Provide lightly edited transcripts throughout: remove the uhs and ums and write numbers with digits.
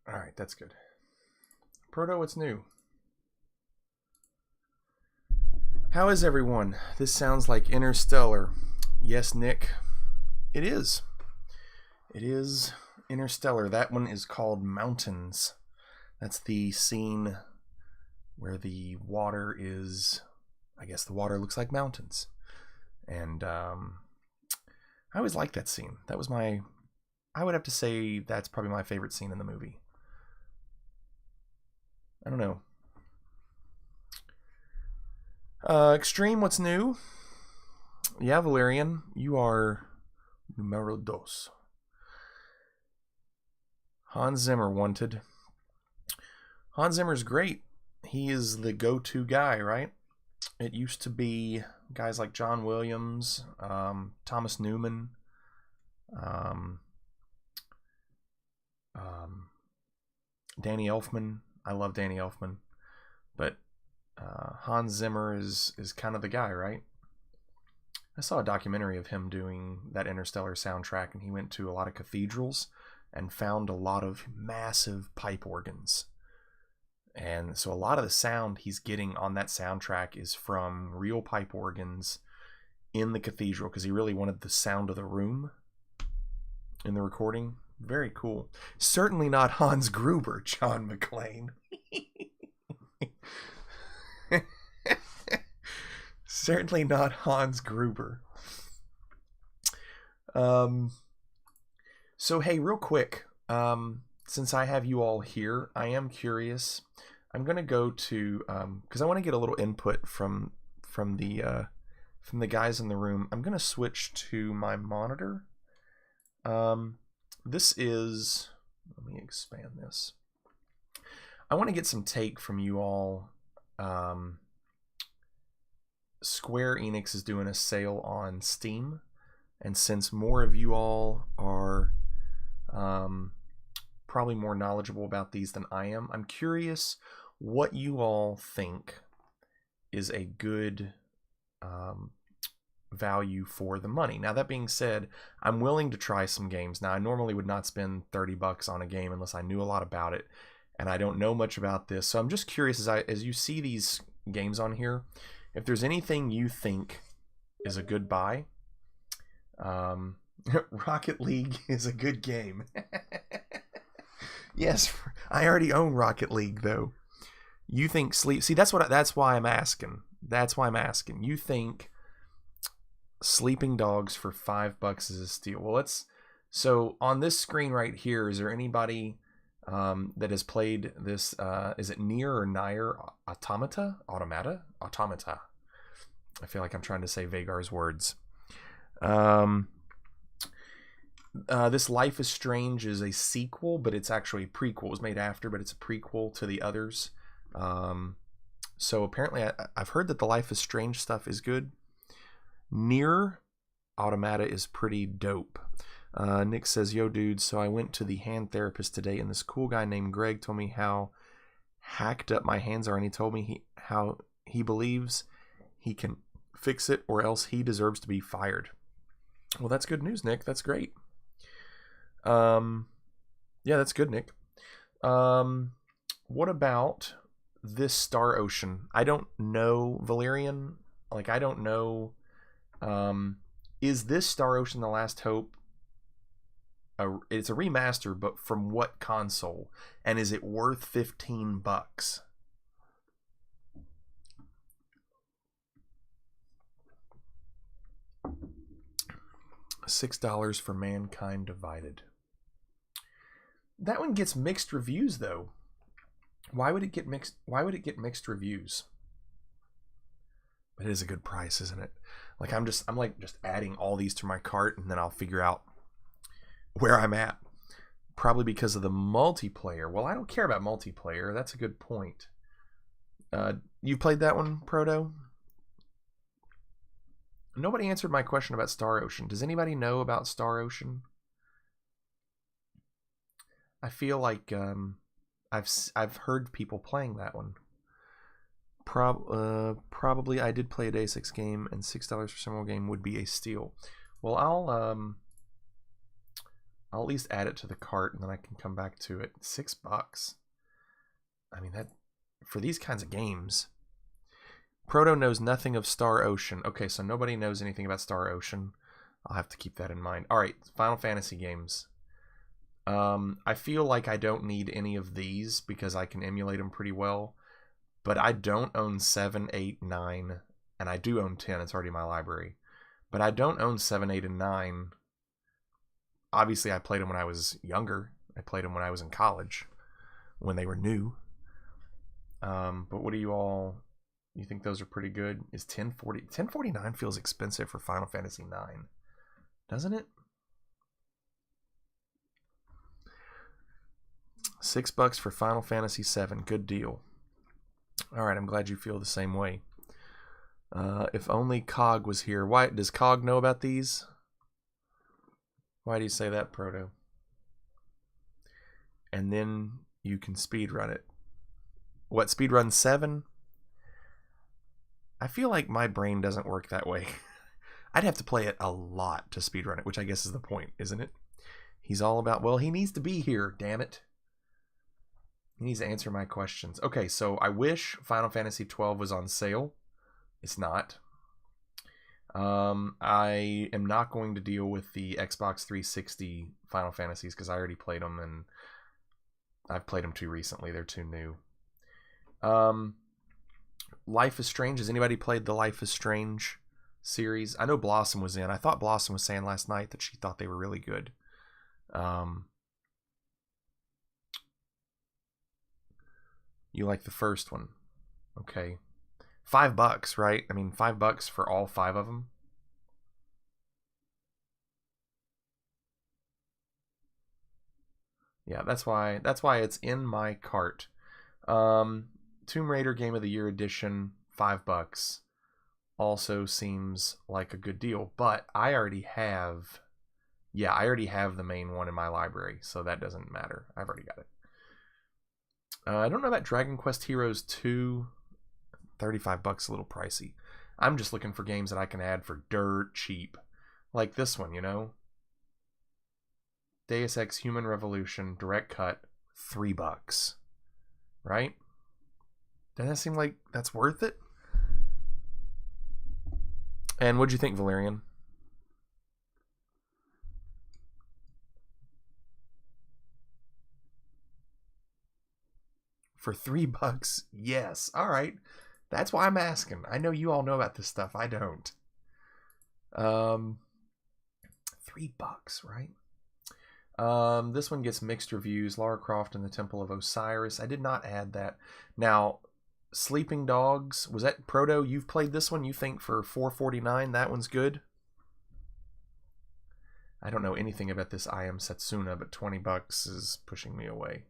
All right, that's good. Proto, what's new? How is everyone? This sounds like Interstellar. Yes, Nick, it is. It is Interstellar. That one is called Mountains. That's the scene where the water is, I guess the water looks like mountains. And I always liked that scene. That was I would have to say that's probably my favorite scene in the movie. I don't know. Extreme, what's new? Yeah, Valerian, you are numero dos. Hans Zimmer wanted. Hans Zimmer's great. He is the go-to guy, right? It used to be guys like John Williams, Thomas Newman, Danny Elfman. I love Danny Elfman, but Hans Zimmer is kind of the guy, right? I saw a documentary of him doing that Interstellar soundtrack, and he went to a lot of cathedrals and found a lot of massive pipe organs. And so a lot of the sound he's getting on that soundtrack is from real pipe organs in the cathedral, because he really wanted the sound of the room in the recording. Very cool. Certainly not Hans Gruber, John McClane. Certainly not Hans Gruber. So hey, real quick, since I have you all here, I am curious. I'm gonna go to because I want to get a little input from the guys in the room. I'm gonna switch to my monitor. This is, let me expand this. I want to get some take from you all. Square Enix is doing a sale on Steam, and since more of you all are probably more knowledgeable about these than I am, I'm curious what you all think is a good value for the money. Now, that being said, I'm willing to try some games. Now, I normally would not spend $30 on a game unless I knew a lot about it, and I don't know much about this. So I'm just curious, as you see these games on here, if there's anything you think is a good buy. Rocket League is a good game. Yes, I already own Rocket League though. You think See, that's why I'm asking. That's why I'm asking. You think Sleeping Dogs for $5 is a steal? Well, so on this screen right here, is there anybody that has played this? Is it Nier or Nier Automata? I feel like I'm trying to say Vagar's words. This Life is Strange is a sequel, but it's actually a prequel. It was made after, but it's a prequel to the others. So apparently I've heard that the Life is Strange stuff is good. Nier Automata is pretty dope. Nick says, yo dude, so I went to the hand therapist today, and this cool guy named Greg told me how hacked up my hands are, and he told me how he believes he can fix it, or else he deserves to be fired. Well, that's good news, Nick. That's great. Yeah, that's good, Nick. What about this Star Ocean? I don't know, Valerian. Like, I don't know. Is this Star Ocean The Last Hope? It's a remaster, but from what console? And is it worth $15? $6 for Mankind Divided. That one gets mixed reviews though. Why would it get mixed reviews? But it is a good price, isn't it? Like I'm just adding all these to my cart, and then I'll figure out where I'm at. Probably because of the multiplayer. Well, I don't care about multiplayer. That's a good point. You played that one, Proto? Nobody answered my question about Star Ocean. Does anybody know about Star Ocean? I feel like I've heard people playing that one. Probably I did play a Day 6 game, and $6 for some more game would be a steal. Well, I'll at least add it to the cart and then I can come back to it. $6. I mean, that for these kinds of games. Proto knows nothing of Star Ocean. Okay, so nobody knows anything about Star Ocean. I'll have to keep that in mind. All right, Final Fantasy games. I feel like I don't need any of these because I can emulate them pretty well. But I don't own 7, 8, 9, and I do own 10. It's already in my library. But I don't own 7, 8, and 9. Obviously, I played them when I was younger. I played them when I was in college, when they were new. But what do you all... You think those are pretty good? Is 1040... 1049 feels expensive for Final Fantasy 9. Doesn't it? $6 for Final Fantasy 7. Good deal. Alright, I'm glad you feel the same way. If only Cog was here. Why does Cog know about these? Why do you say that, Proto? And then you can speedrun it. What, speedrun 7? I feel like my brain doesn't work that way. I'd have to play it a lot to speedrun it, which I guess is the point, isn't it? He's all about, well, he needs to be here, damn it. He needs to answer my questions. Okay, so I wish Final Fantasy 12 was on sale. It's not. I am not going to deal with the Xbox 360 Final Fantasies because I already played them and I've played them too recently. They're too new. Life is Strange. Has anybody played the Life is Strange series? I know Blossom was in. I thought Blossom was saying last night that she thought they were really good. You like the first one. Okay. $5, right? I mean, $5 for all 5 of them. Yeah, that's why it's in my cart. Tomb Raider Game of the Year edition, $5. Also seems like a good deal, but I already have the main one in my library, so that doesn't matter. I've already got it. I don't know about Dragon Quest Heroes 2. $35, a little pricey. I'm just looking for games that I can add for dirt cheap. Like this one, you know? Deus Ex Human Revolution, direct cut, $3. Right? Doesn't that seem like that's worth it? And what'd you think, Valerian? For $3, yes. All right. That's why I'm asking. I know you all know about this stuff. I don't. $3, right? This one gets mixed reviews. Lara Croft and the Temple of Osiris. I did not add that. Now, Sleeping Dogs. Was that Proto? You've played this one. You think for $4.49 that one's good? I don't know anything about this I Am Setsuna, but $20 is pushing me away.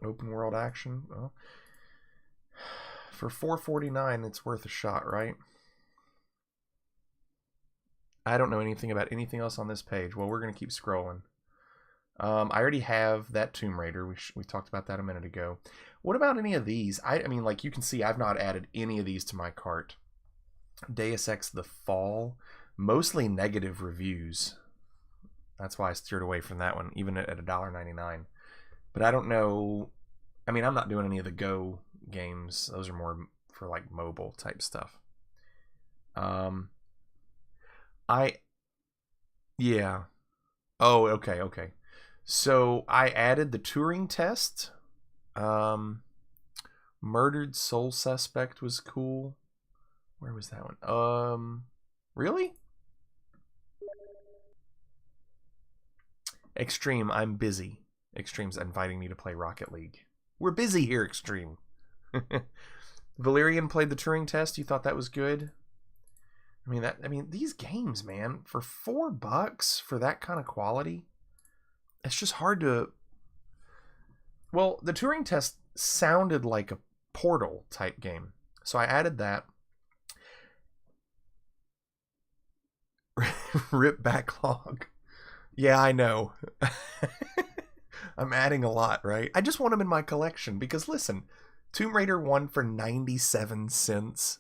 Open world action. Well, for $4.49, it's worth a shot, right? I don't know anything about anything else on this page. Well, we're going to keep scrolling. I already have that Tomb Raider. We talked about that a minute ago. What about any of these? I mean, like you can see, I've not added any of these to my cart. Deus Ex The Fall. Mostly negative reviews. That's why I steered away from that one, even at $1.99. But I don't know. I mean, I'm not doing any of the Go games. Those are more for like mobile type stuff. Yeah. Oh, okay. So I added the Turing test. Murdered Soul Suspect was cool. Where was that one? Really? Extreme, I'm busy. Extreme's inviting me to play Rocket League. We're busy here, Extreme. Valerian played the Turing test. You thought that was good? I mean, these games, man, for $4 for that kind of quality, it's just hard to. Well, the Turing test sounded like a Portal type game, so I added that. Rip backlog. Yeah, I know. I'm adding a lot, right? I just want them in my collection because listen, Tomb Raider 1 for 97 cents.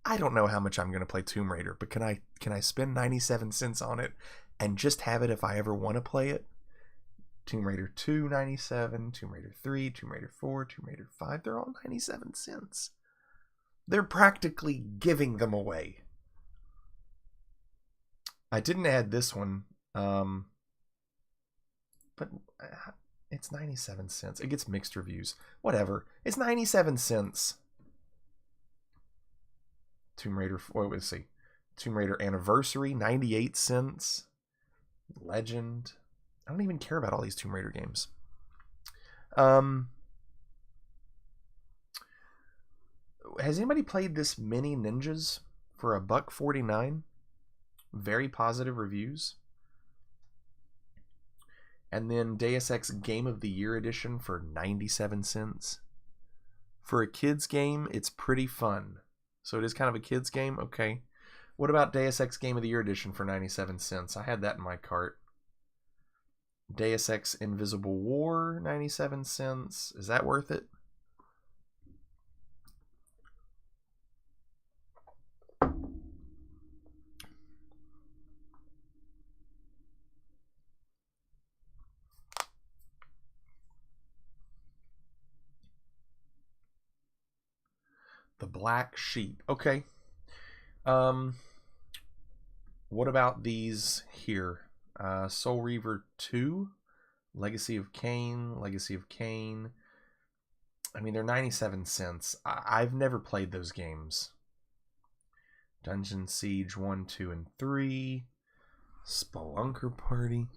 I don't know how much I'm going to play Tomb Raider, but can I spend 97 cents on it and just have it if I ever want to play it? Tomb Raider 2, 97, Tomb Raider 3, Tomb Raider 4, Tomb Raider 5, they're all 97 cents. They're practically giving them away. I didn't add this one, but it's 97 cents. It gets mixed reviews. Whatever. It's 97 cents. Tomb Raider, let's see. Tomb Raider Anniversary, 98 cents. Legend. I don't even care about all these Tomb Raider games. Has anybody played this Mini Ninjas for $1.49? Very positive reviews. And then Deus Ex Game of the Year Edition for 97 cents. For a kid's game, it's pretty fun. So it is kind of a kid's game? Okay. What about Deus Ex Game of the Year Edition for 97 cents? I had that in my cart. Deus Ex Invisible War, 97 cents. Is that worth it? The Black Sheep. Okay. What about these here? Soul Reaver 2, Legacy of Kain, Legacy of Kain. I mean, they're 97 cents. I've never played those games. Dungeon Siege 1, 2, and 3. Spelunker Party.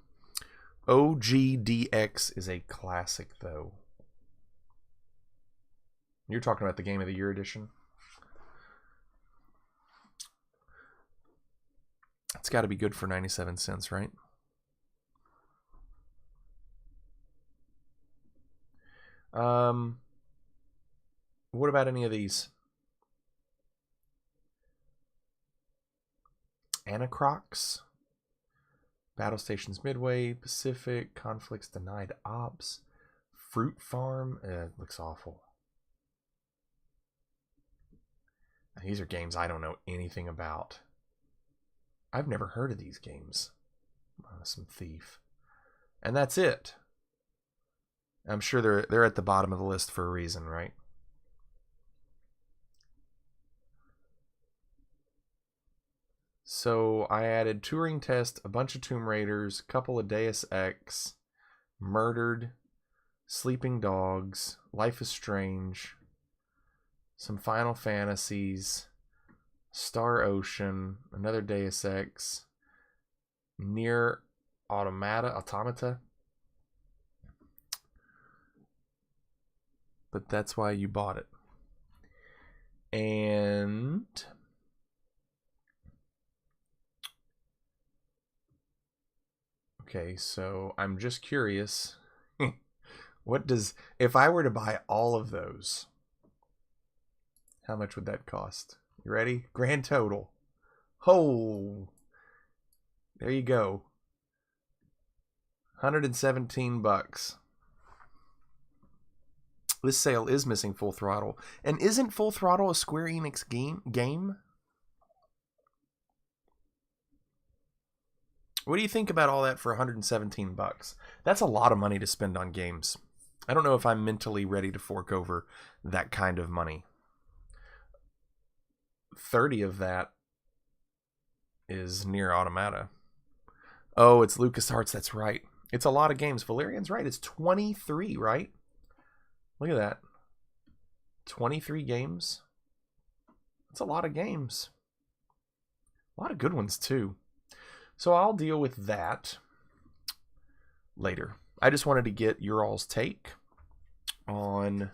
OGDX is a classic, though. You're talking about the Game of the Year edition? It's got to be good for 97 cents, right? What about any of these? Anacrox, Battle Stations Midway, Pacific, Conflicts Denied Ops, Fruit Farm. It looks awful. These are games I don't know anything about. I've never heard of these games. Some Thief. And that's it. I'm sure they're at the bottom of the list for a reason, right? So I added Turing Test, a bunch of Tomb Raiders, a couple of Deus Ex, Murdered, Sleeping Dogs, Life is Strange, some Final Fantasies, Star Ocean, another Deus Ex, Nier Automata. But that's why you bought it. And okay, so I'm just curious. If I were to buy all of those, how much would that cost? You ready? Grand total. Oh, there you go. $117. This sale is missing Full Throttle. And isn't Full Throttle a Square Enix game? What do you think about all that for $117? That's a lot of money to spend on games. I don't know if I'm mentally ready to fork over that kind of money. 30 of that is Nier Automata. Oh, it's LucasArts, that's right. It's a lot of games. Valerian's right. It's 23, right? Look at that. 23 games. That's a lot of games. A lot of good ones, too. So I'll deal with that later. I just wanted to get your all's take on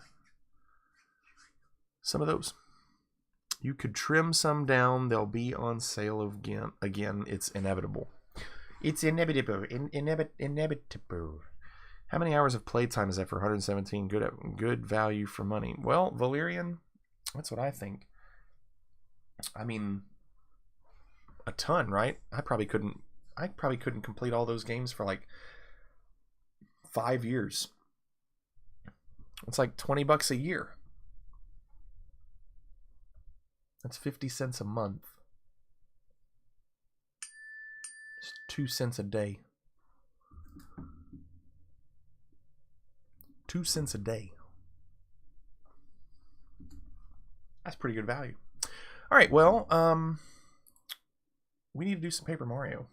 some of those. You could trim some down. They'll be on sale again. It's inevitable. It's inevitable. Inevitable. How many hours of playtime is that for 117? Good value for money. Well, Valerian, that's what I think. I mean, a ton, right? I probably couldn't I probably couldn't complete all those games for like 5 years. It's like $20 a year. That's 50 cents a month. It's 2 cents a day. 2 cents a day. That's pretty good value. All right, well, we need to do some Paper Mario.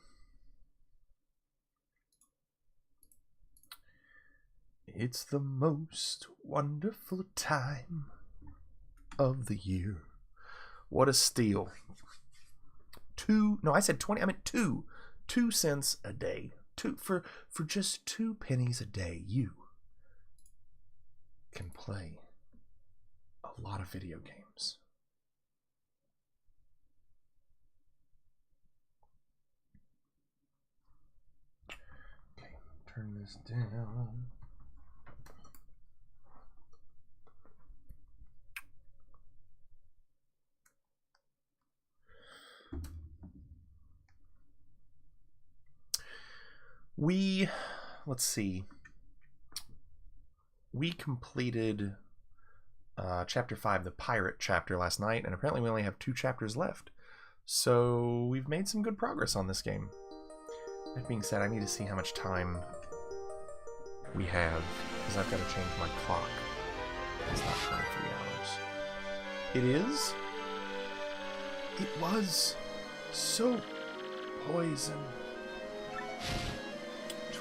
It's the most wonderful time of the year. What a steal. I said 20, I meant 2. 2 cents a day. For just 2 pennies a day, you can play a lot of video games. Okay, turn this down. Let's see. We completed chapter 5, the pirate chapter, last night, and apparently we only have 2 chapters left. So we've made some good progress on this game. That being said, I need to see how much time we have, because I've got to change my clock. It's not 23 hours. It is? It was so poison.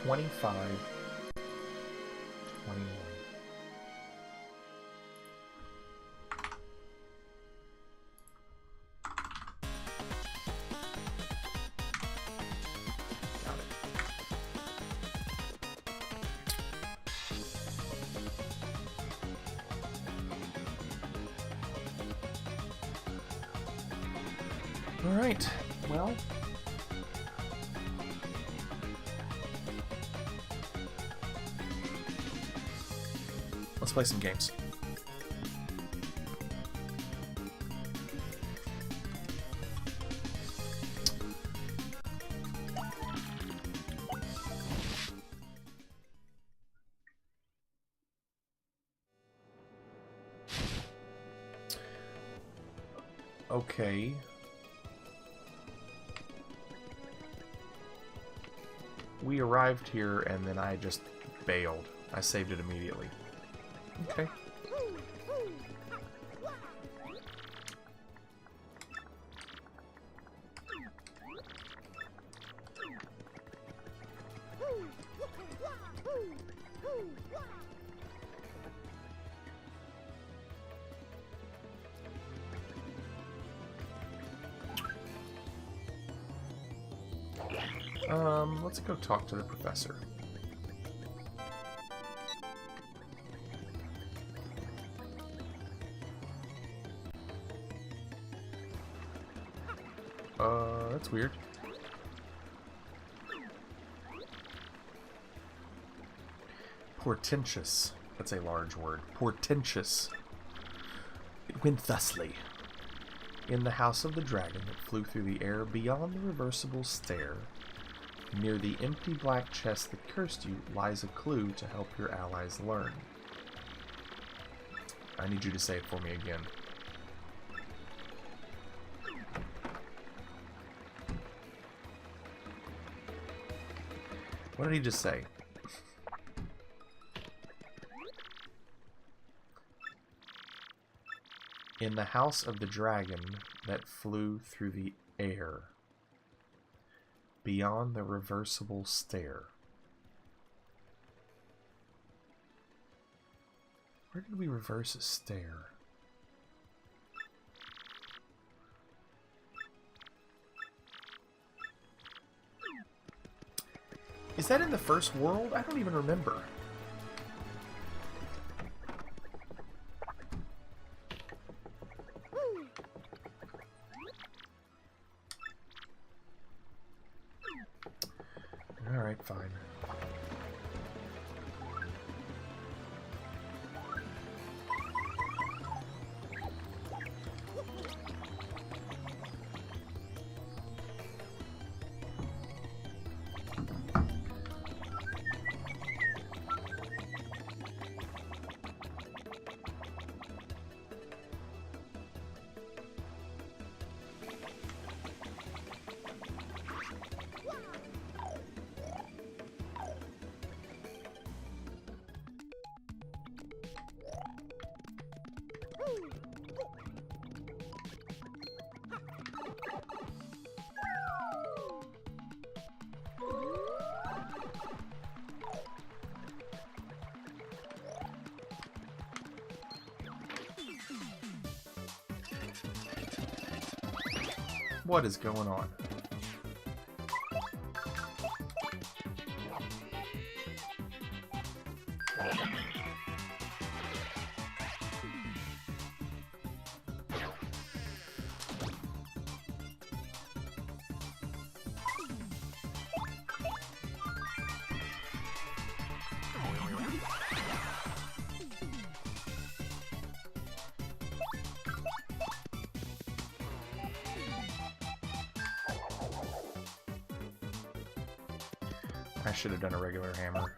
25, 21. Got it. All right, well, let's play some games. Okay. We arrived here and then I just bailed. I saved it immediately. Okay. Let's go talk to the professor. That's weird. Portentous. That's a large word. Portentous. It went thusly. In the house of the dragon that flew through the air beyond the reversible stair, near the empty black chest that cursed you, lies a clue to help your allies learn. I need you to say it for me again. What did he just say? In the house of the dragon that flew through the air, beyond the reversible stair. Where did we reverse a stair? Is that in the first world? I don't even remember. Alright, fine. What is going on? I should have done a regular hammer.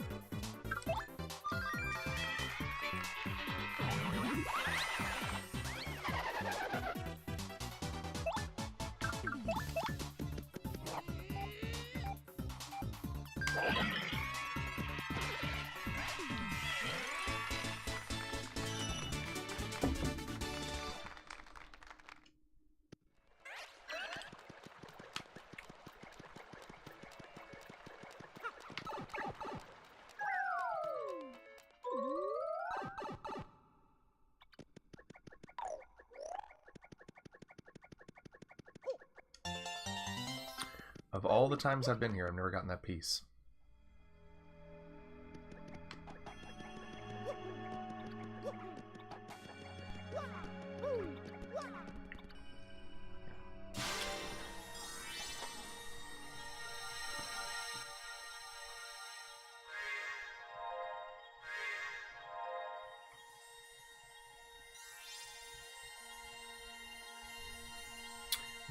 Of all the times I've been here, I've never gotten that piece.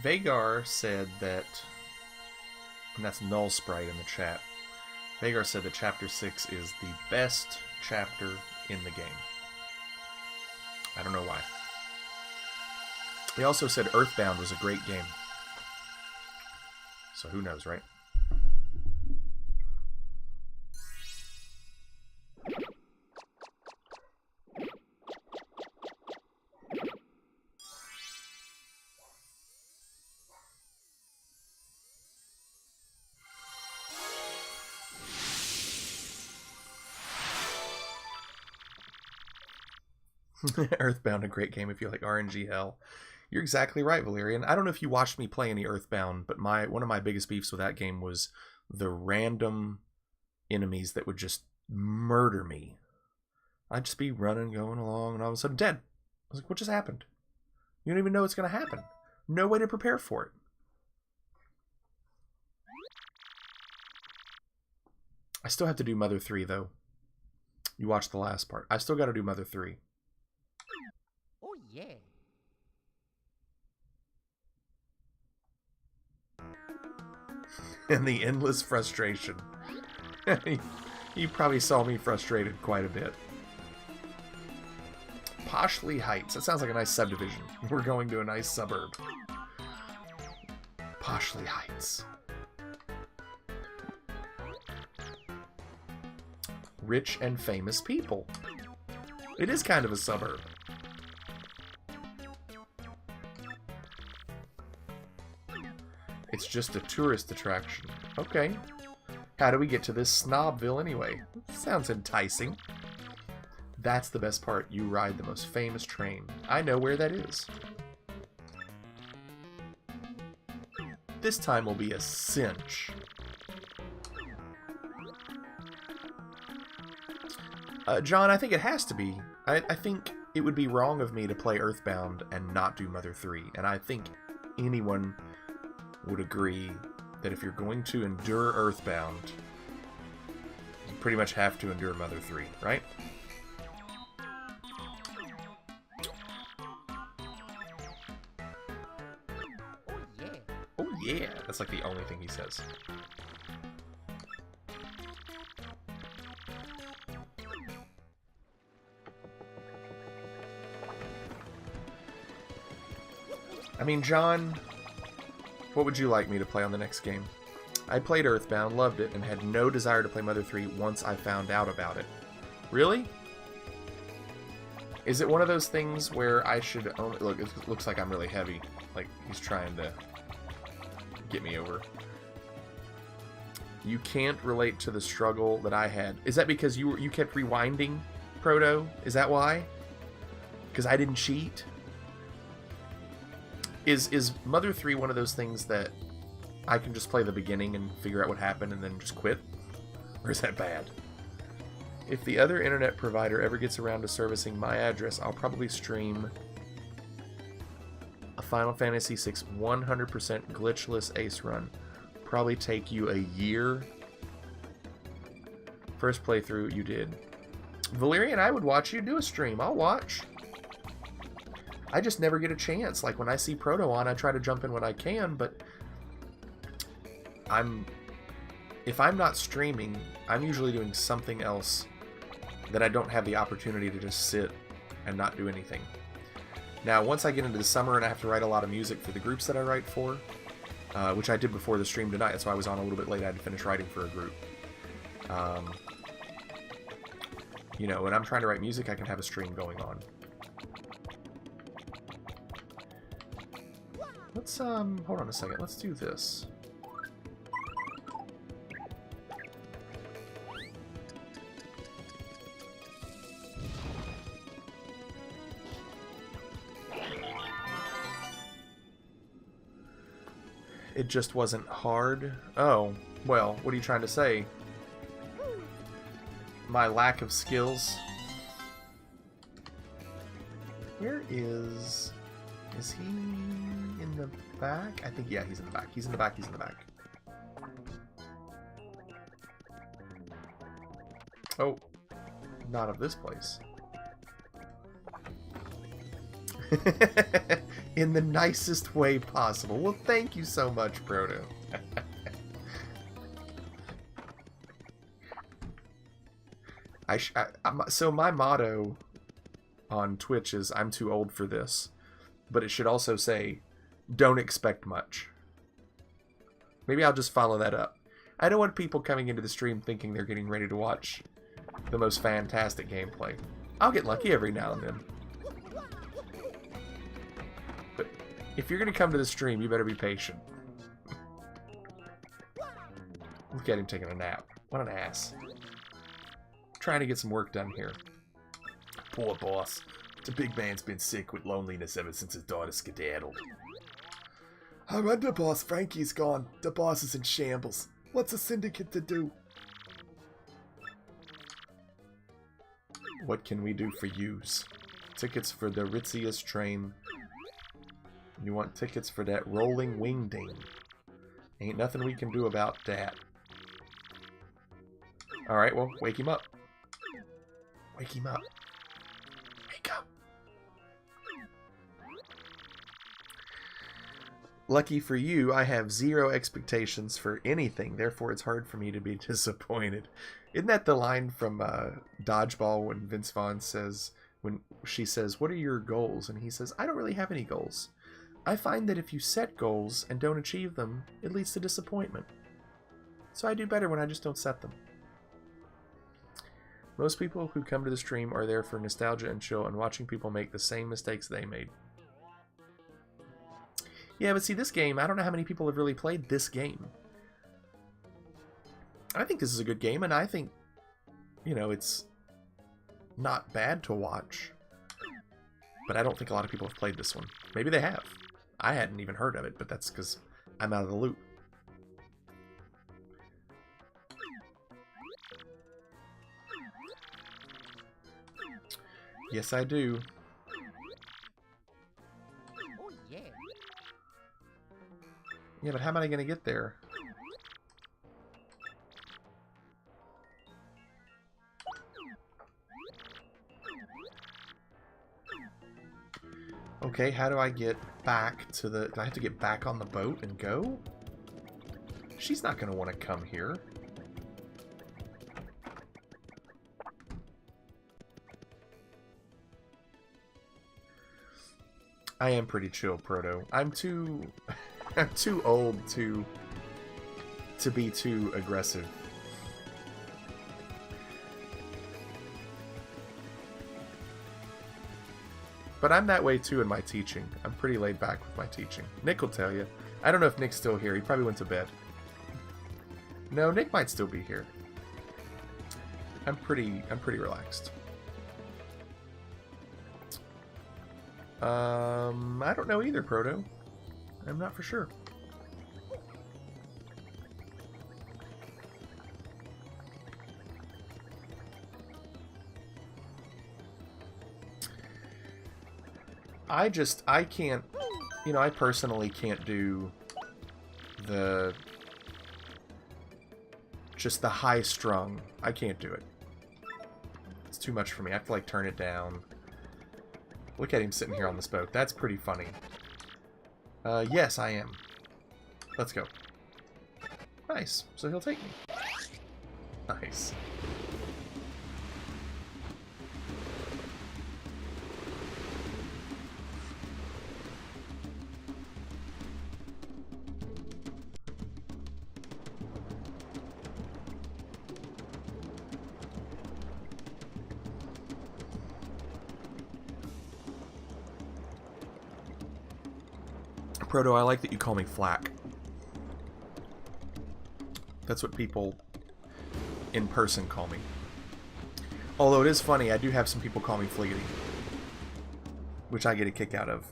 Vagar said that, and that's Null Sprite in the chat, Vagar said that Chapter 6 is the best chapter in the game. I don't know why. He also said Earthbound was a great game. So who knows, right? Earthbound, a great game if you like RNG hell. You're exactly right, Valerian. I don't know if you watched me play any Earthbound, but one of my biggest beefs with that game was the random enemies that would just murder me. I'd just be running, going along, and all of a sudden dead. I was like, what just happened? You don't even know what's going to happen. No way to prepare for it. I still have to do Mother 3, though. You watched the last part. I still got to do Mother 3. Oh, yeah. And the endless frustration. You probably saw me frustrated quite a bit. Poshley Heights. That sounds like a nice subdivision. We're going to a nice suburb. Poshley Heights. Rich and famous people. It is kind of a suburb. It's just a tourist attraction. Okay. How do we get to this Snobville anyway? Sounds enticing. That's the best part. You ride the most famous train. I know where that is. This time will be a cinch. John, I think it has to be. I think it would be wrong of me to play Earthbound and not do Mother 3. And I think anyone would agree that if you're going to endure Earthbound, you pretty much have to endure Mother 3, right? Oh, yeah. Oh yeah, that's like the only thing he says. I mean, John, what would you like me to play on the next game? I played Earthbound, loved it, and had no desire to play Mother 3 once I found out about it. Really? Is it one of those things where I should only... Look, it looks like I'm really heavy. Like, he's trying to get me over. You can't relate to the struggle that I had. Is that because you kept rewinding, Proto? Is that why? Because I didn't cheat? Is Mother 3 one of those things that I can just play the beginning and figure out what happened and then just quit? Or is that bad? If the other internet provider ever gets around to servicing my address, I'll probably stream a Final Fantasy VI 100% glitchless ace run. Probably take you a year. First playthrough, you did. Valerian, I would watch you do a stream. I'll watch. I just never get a chance. Like, when I see Proto on, I try to jump in when I can, but if I'm not streaming, I'm usually doing something else that I don't have the opportunity to just sit and not do anything. Now, once I get into the summer and I have to write a lot of music for the groups that I write for, which I did before the stream tonight, that's why I was on a little bit late. I had to finish writing for a group. You know, when I'm trying to write music, I can have a stream going on. Let's, hold on a second. Let's do this. It just wasn't hard. Oh, well, what are you trying to say? My lack of skills? Where is... Is he in the back? I think, yeah, he's in the back. He's in the back, he's in the back. Oh, not of this place. In the nicest way possible. Well, thank you so much, Proto. So my motto on Twitch is, I'm too old for this. But it should also say, don't expect much. Maybe I'll just follow that up. I don't want people coming into the stream thinking they're getting ready to watch the most fantastic gameplay. I'll get lucky every now and then. But if you're going to come to the stream, you better be patient. Look at him taking a nap. What an ass. Trying to get some work done here. Poor boss. The big man's been sick with loneliness ever since his daughter skedaddled. Our underboss Frankie's gone. The boss is in shambles. What's a syndicate to do? What can we do for yous? Tickets for the ritziest train. You want tickets for that rolling wingding. Ain't nothing we can do about that. Alright, well, wake him up. Wake him up. Wake up. Lucky for you, I have zero expectations for anything, therefore it's hard for me to be disappointed. Isn't that the line from Dodgeball when Vince Vaughn says, when she says, what are your goals? And he says, I don't really have any goals. I find that if you set goals and don't achieve them, it leads to disappointment. So I do better when I just don't set them. Most people who come to the stream are there for nostalgia and chill and watching people make the same mistakes they made. Yeah, but see, this game, I don't know how many people have really played this game. I think this is a good game, and I think, you know, it's not bad to watch. But I don't think a lot of people have played this one. Maybe they have. I hadn't even heard of it, but that's because I'm out of the loop. Yes, I do. Oh, yeah. Yeah, but how am I going to get there? Okay, how do I get back to the... Do I have to get back on the boat and go? She's not going to want to come here. I am pretty chill, Proto. I'm too... I'm too old to be too aggressive. But I'm that way too in my teaching. I'm pretty laid back with my teaching. Nick will tell you. I don't know if Nick's still here. He probably went to bed. No, Nick might still be here. I'm pretty relaxed. I don't know either, Proto. I'm not for sure. I can't, you know, I personally can't do just the high strung. I can't do it. It's too much for me. I have to, like, turn it down. Look at him sitting here on this boat. That's pretty funny. Yes, I am. Let's go. Nice. So he'll take me. Nice. Proto, I like that you call me Flack. That's what people in person call me. Although it is funny, I do have some people call me Fliggity, which I get a kick out of.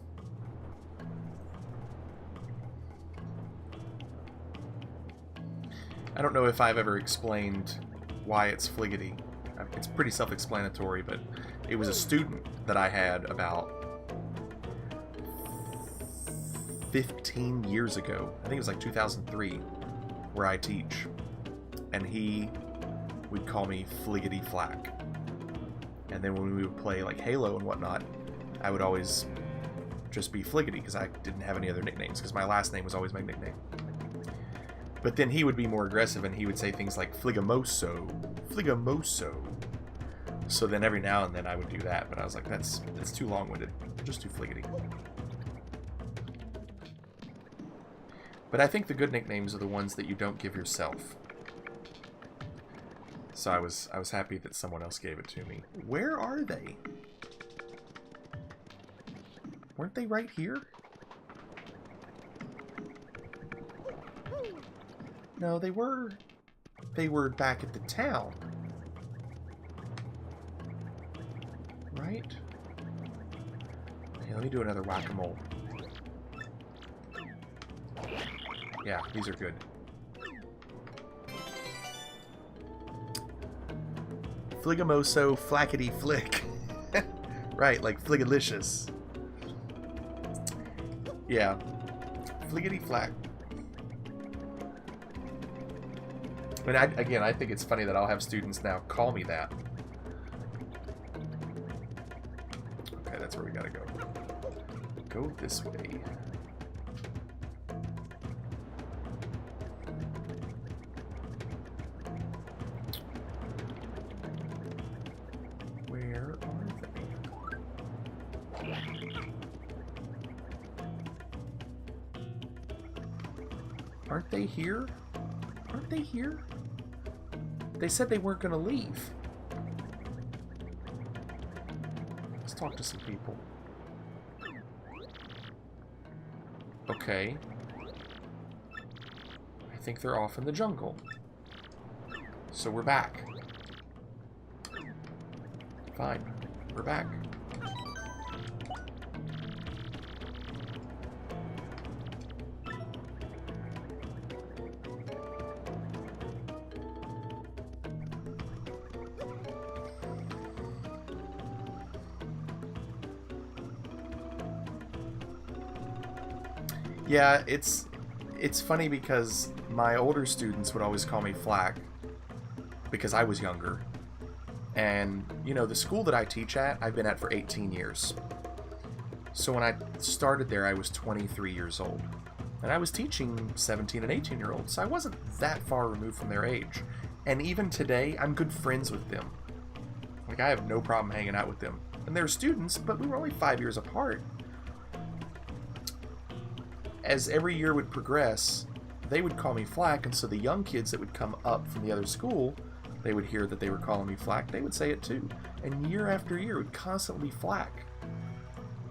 I don't know if I've ever explained why it's Fliggity. It's pretty self-explanatory, but it was a student that I had about 15 years ago. I think it was like 2003, where I teach. And he would call me Fliggity Flack. And then when we would play like Halo and whatnot, I would always just be Fliggity because I didn't have any other nicknames because my last name was always my nickname. But then he would be more aggressive and he would say things like Fligamoso, Fligamoso. So then every now and then I would do that, but I was like, that's too long-winded. Just do Fliggity. But I think the good nicknames are the ones that you don't give yourself. So I was happy that someone else gave it to me. Where are they? Weren't they right here? No, they were back at the town. Right? Okay, let me do another whack-a-mole. Yeah, these are good. Fligamoso flackety flick. Right, like Fligalicious. Yeah. Fliggity flack. And I think it's funny that I'll have students now call me that. Okay, that's where we gotta go. Go this way. Where are they? Aren't they here? Aren't they here? They said they weren't going to leave. Let's talk to some people. Okay. I think they're off in the jungle. So we're back. Fine. We're back. Yeah, it's funny because my older students would always call me Flack because I was younger. And, you know, the school that I teach at, I've been at for 18 years. So when I started there, I was 23 years old. And I was teaching 17 and 18-year-olds, so I wasn't that far removed from their age. And even today, I'm good friends with them. Like, I have no problem hanging out with them. And they're students, but we were only 5 years apart. As every year would progress, they would call me Flack, and so the young kids that would come up from the other school, they would hear that they were calling me Flack, they would say it too. And year after year, it would constantly be Flack.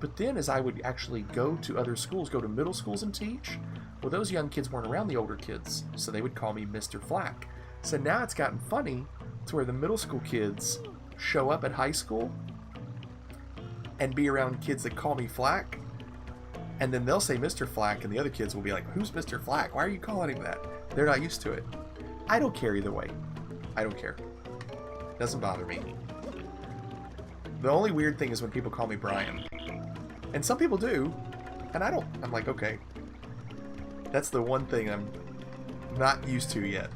But then as I would actually go to other schools, go to middle schools and teach, well, those young kids weren't around the older kids, so they would call me Mr. Flack. So now it's gotten funny to where the middle school kids show up at high school and be around kids that call me Flack, And then they'll say Mr. Flack, and the other kids will be like, who's Mr. Flack? Why are you calling him that? They're not used to it. I don't care either way. I don't care. Doesn't bother me. The only weird thing is when people call me Brian. And some people do, and I don't. I'm like, okay. That's the one thing I'm not used to yet.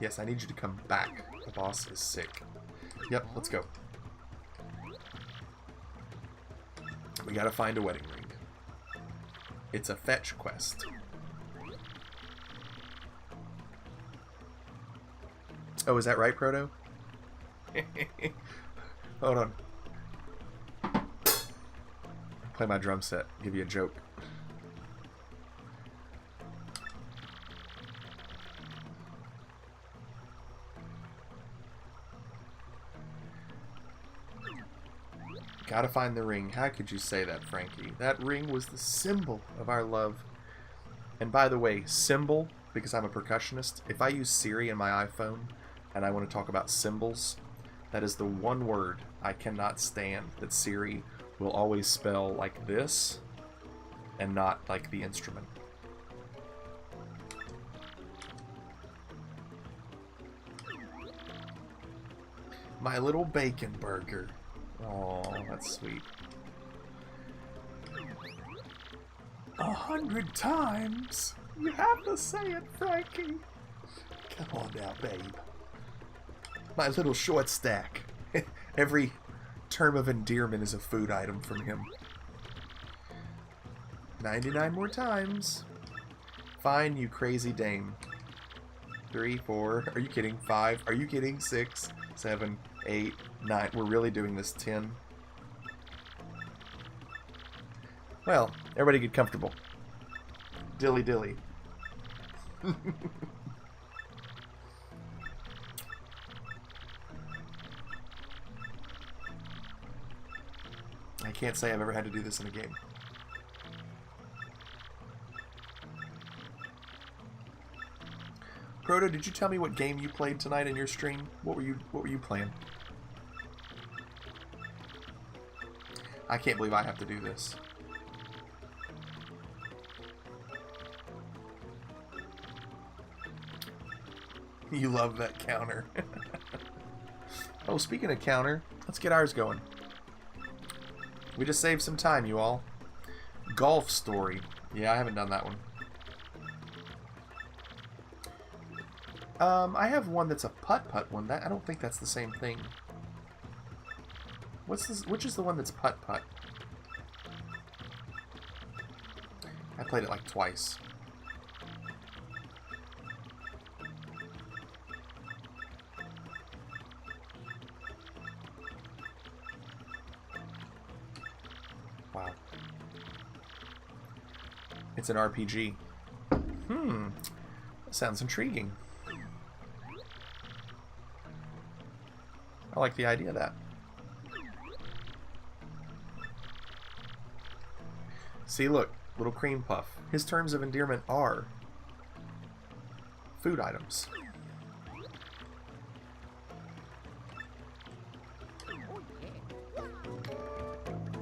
Yes, I need you to come back. The boss is sick. Yep, let's go. We gotta find a wedding ring. It's a fetch quest. Oh, is that right, Proto? Hold on. Play my drum set. Give you a joke. Gotta find the ring. How could you say that, Frankie? That ring was the symbol of our love. And by the way, symbol, because I'm a percussionist, if I use Siri in my iPhone and I want to talk about symbols, that is the one word I cannot stand that Siri will always spell like this and not like the instrument. My little bacon burger. Oh, that's sweet. 100 times? You have to say it, Frankie. Come on now, babe. My little short stack. Every term of endearment is a food item from him. 99 more times. Fine, you crazy dame. 3, 4. Are you kidding? 5. Are you kidding? 6, 7, 8, 9. We're really doing this. 10. Well, everybody get comfortable. Dilly dilly. I can't say I've ever had to do this in a game. Proto, did you tell me what game you played tonight in your stream? What were you playing? I can't believe I have to do this. You love that counter. Oh, speaking of counter, let's get ours going. We just saved some time, you all. Golf Story. Yeah, I haven't done that one. I have one that's a putt-putt one. I don't think that's the same thing. What's this? Which is the one that's putt-putt? I played it like twice. Wow. It's an RPG. Sounds intriguing. I like the idea of that. See, look, little cream puff. His terms of endearment are food items.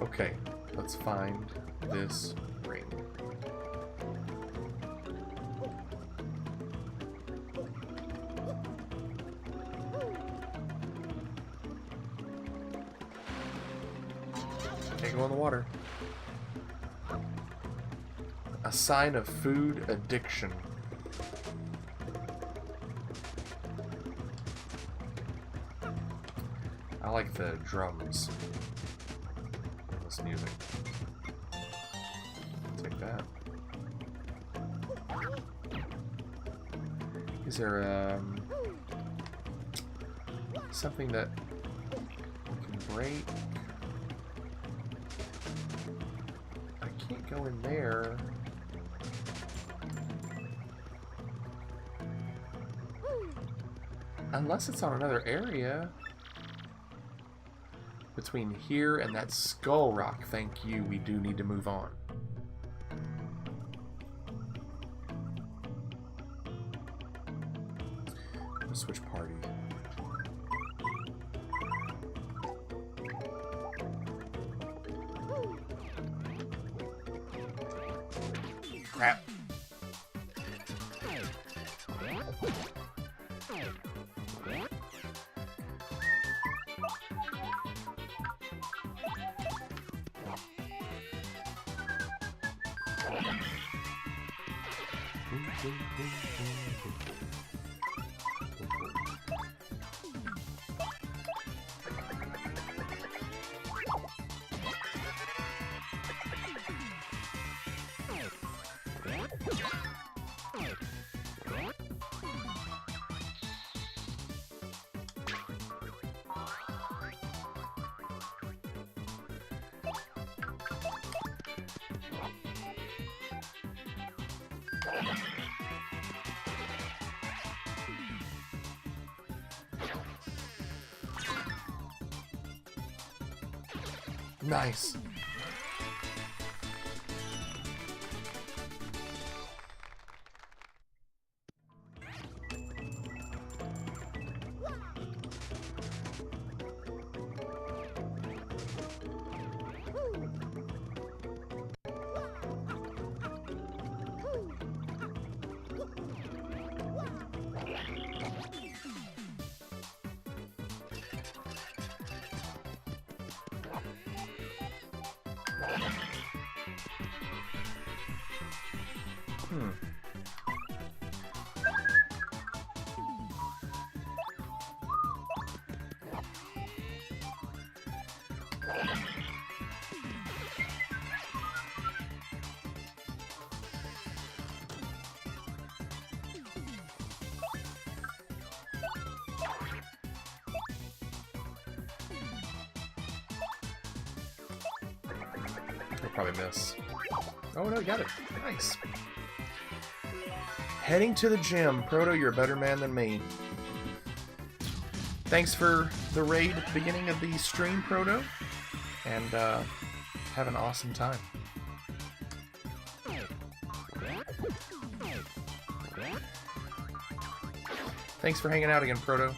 Okay, let's find this ring. Can't go in the water. A sign of food addiction. I like the drums in this music. Take that. Is there something that we can break? I can't go in there. Unless it's on another area. Between here and that skull rock, thank you, we do need to move on. Switch party. Crap. Nice. I'll probably miss. Oh no, you got it. Nice. Heading to the gym. Proto, you're a better man than me. Thanks for the raid at the beginning of the stream, Proto. And have an awesome time. Thanks for hanging out again, Proto.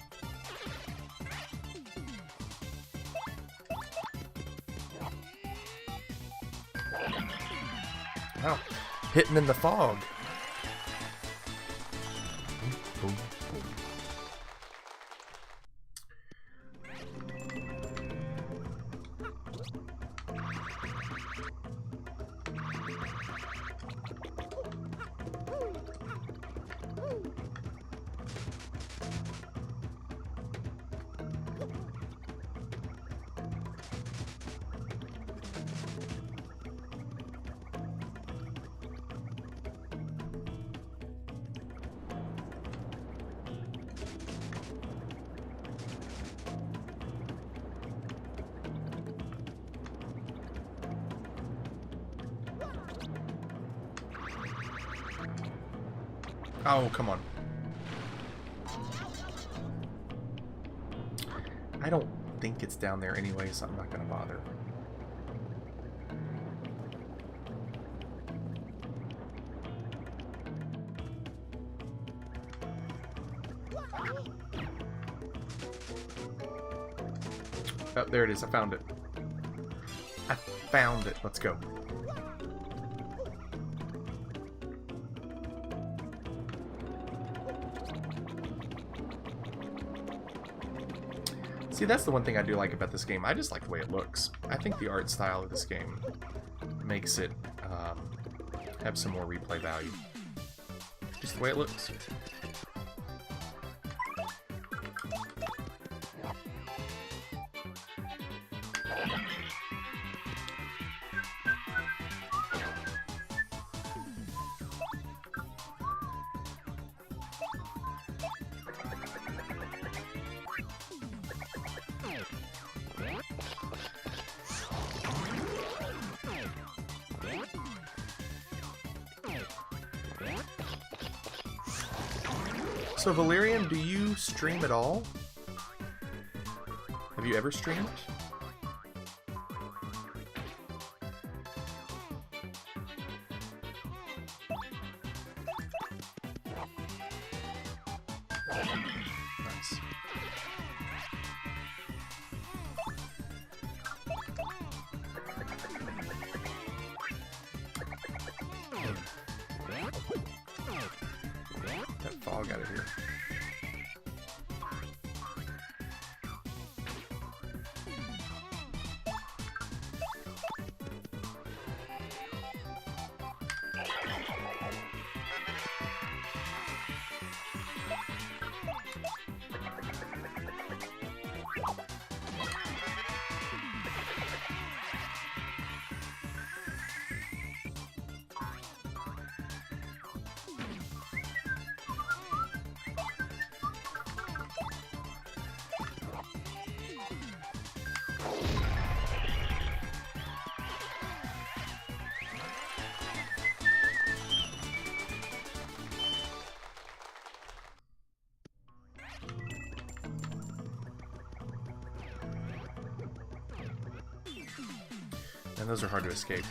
Wow. Hitting in the fog. Oh, come on. I don't think it's down there anyway, so I'm not going to bother. Oh, there it is. I found it. I found it. Let's go. See, that's the one thing I do like about this game. I just like the way it looks. I think the art style of this game makes it have some more replay value. Just the way it looks. So Valerian, do you stream at all? Have you ever streamed? Nice. fog out of here. And those are hard to escape.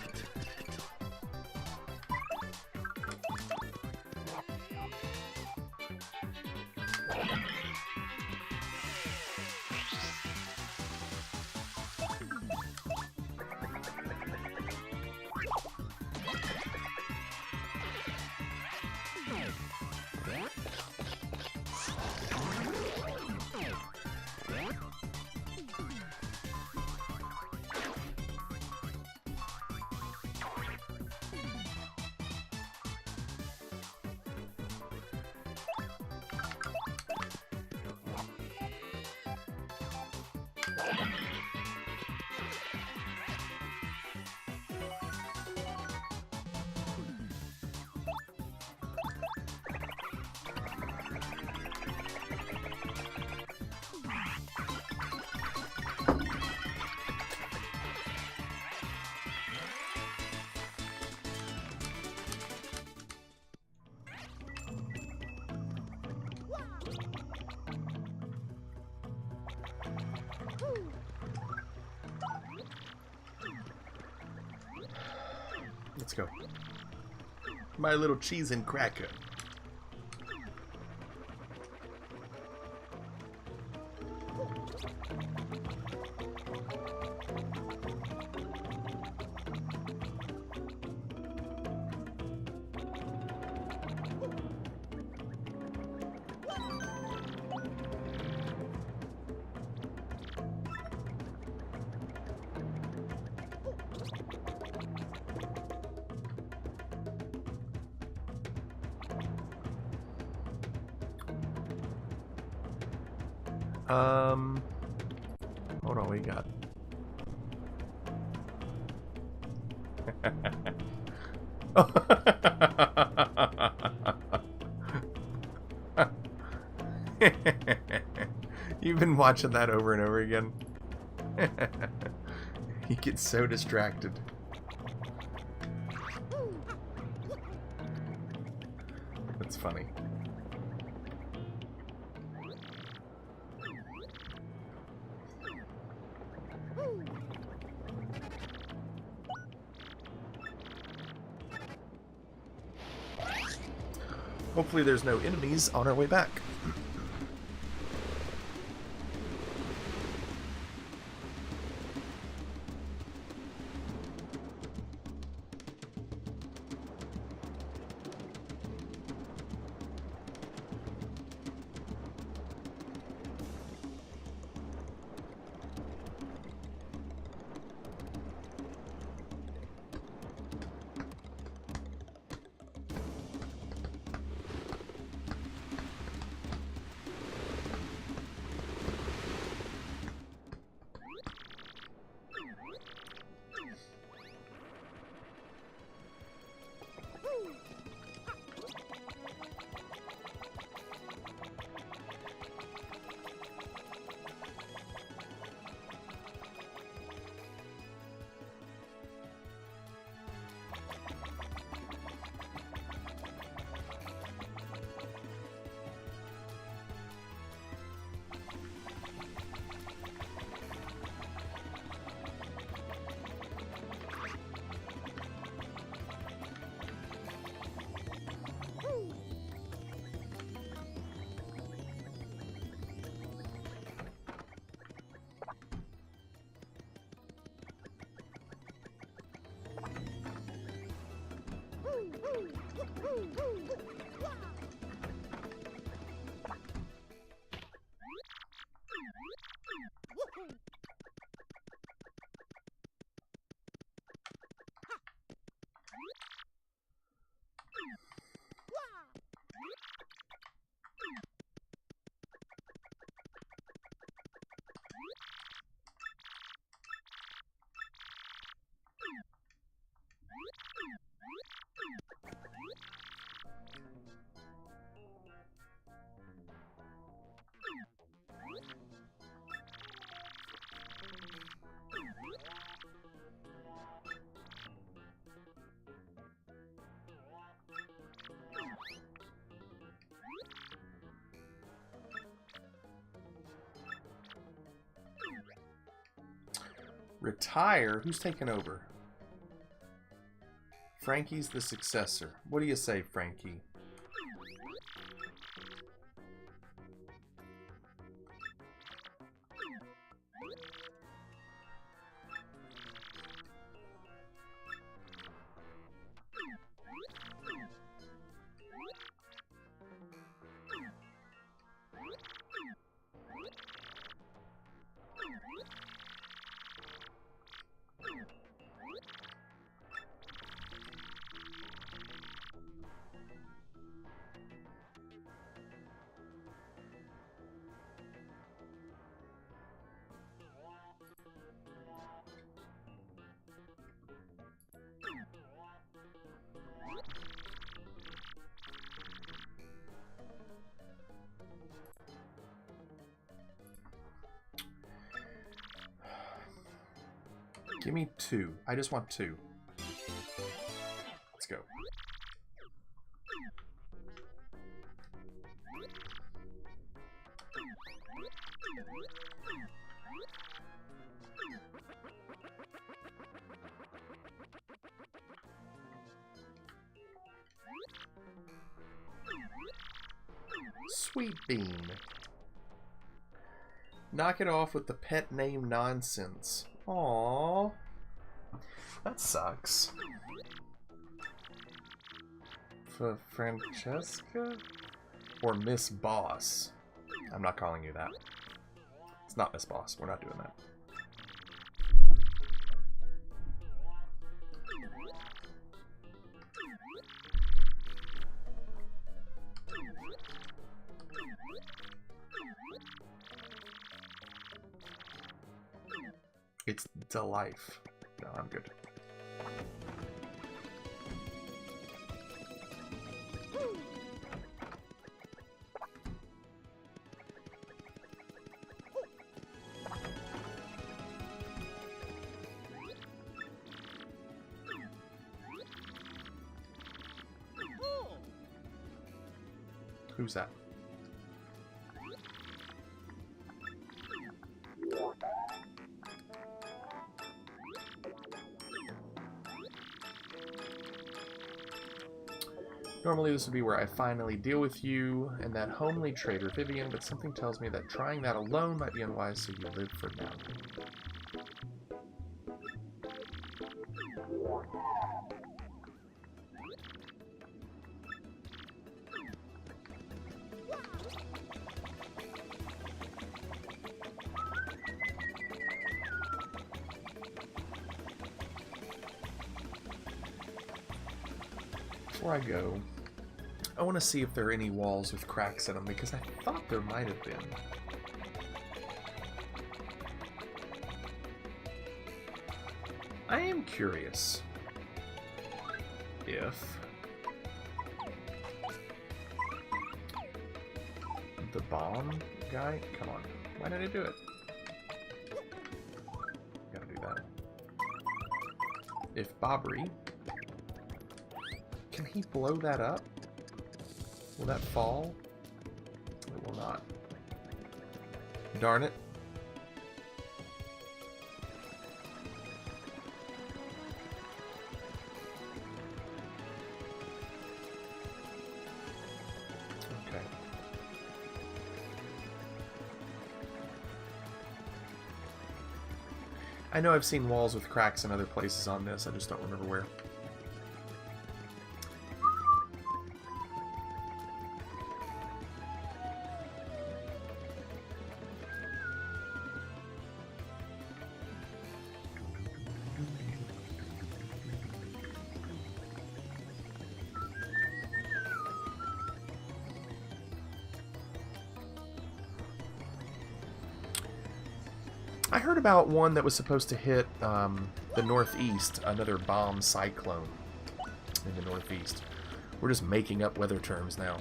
Let's go. My little cheese and cracker. Hold on, we got. You've been watching that over and over again. You get so distracted. That's funny. Hopefully there's no enemies on our way back. Retire? Who's taking over? Frankie's the successor. What do you say, Frankie? Give me 2. I just want 2. Let's go. Sweet Bean. Knock it off with the pet name nonsense. Aww. That sucks. For Francesca? Or Miss Boss? I'm not calling you that. It's not Miss Boss. We're not doing that. It's the life. No, I'm good. Who's that? Normally this would be where I finally deal with you and that homely traitor Vivian, but something tells me that trying that alone might be unwise, so you live for now. Before I go, I want to see if there are any walls with cracks in them, because I thought there might have been. I am curious if the bomb guy... Come on. Why did I do it? Gotta do that. If Bobbery... Can he blow that up? Will that fall? It will not. Darn it. Okay. I know I've seen walls with cracks in other places on this, I just don't remember where. I heard about one that was supposed to hit the northeast, another bomb cyclone in the northeast. We're just making up weather terms now.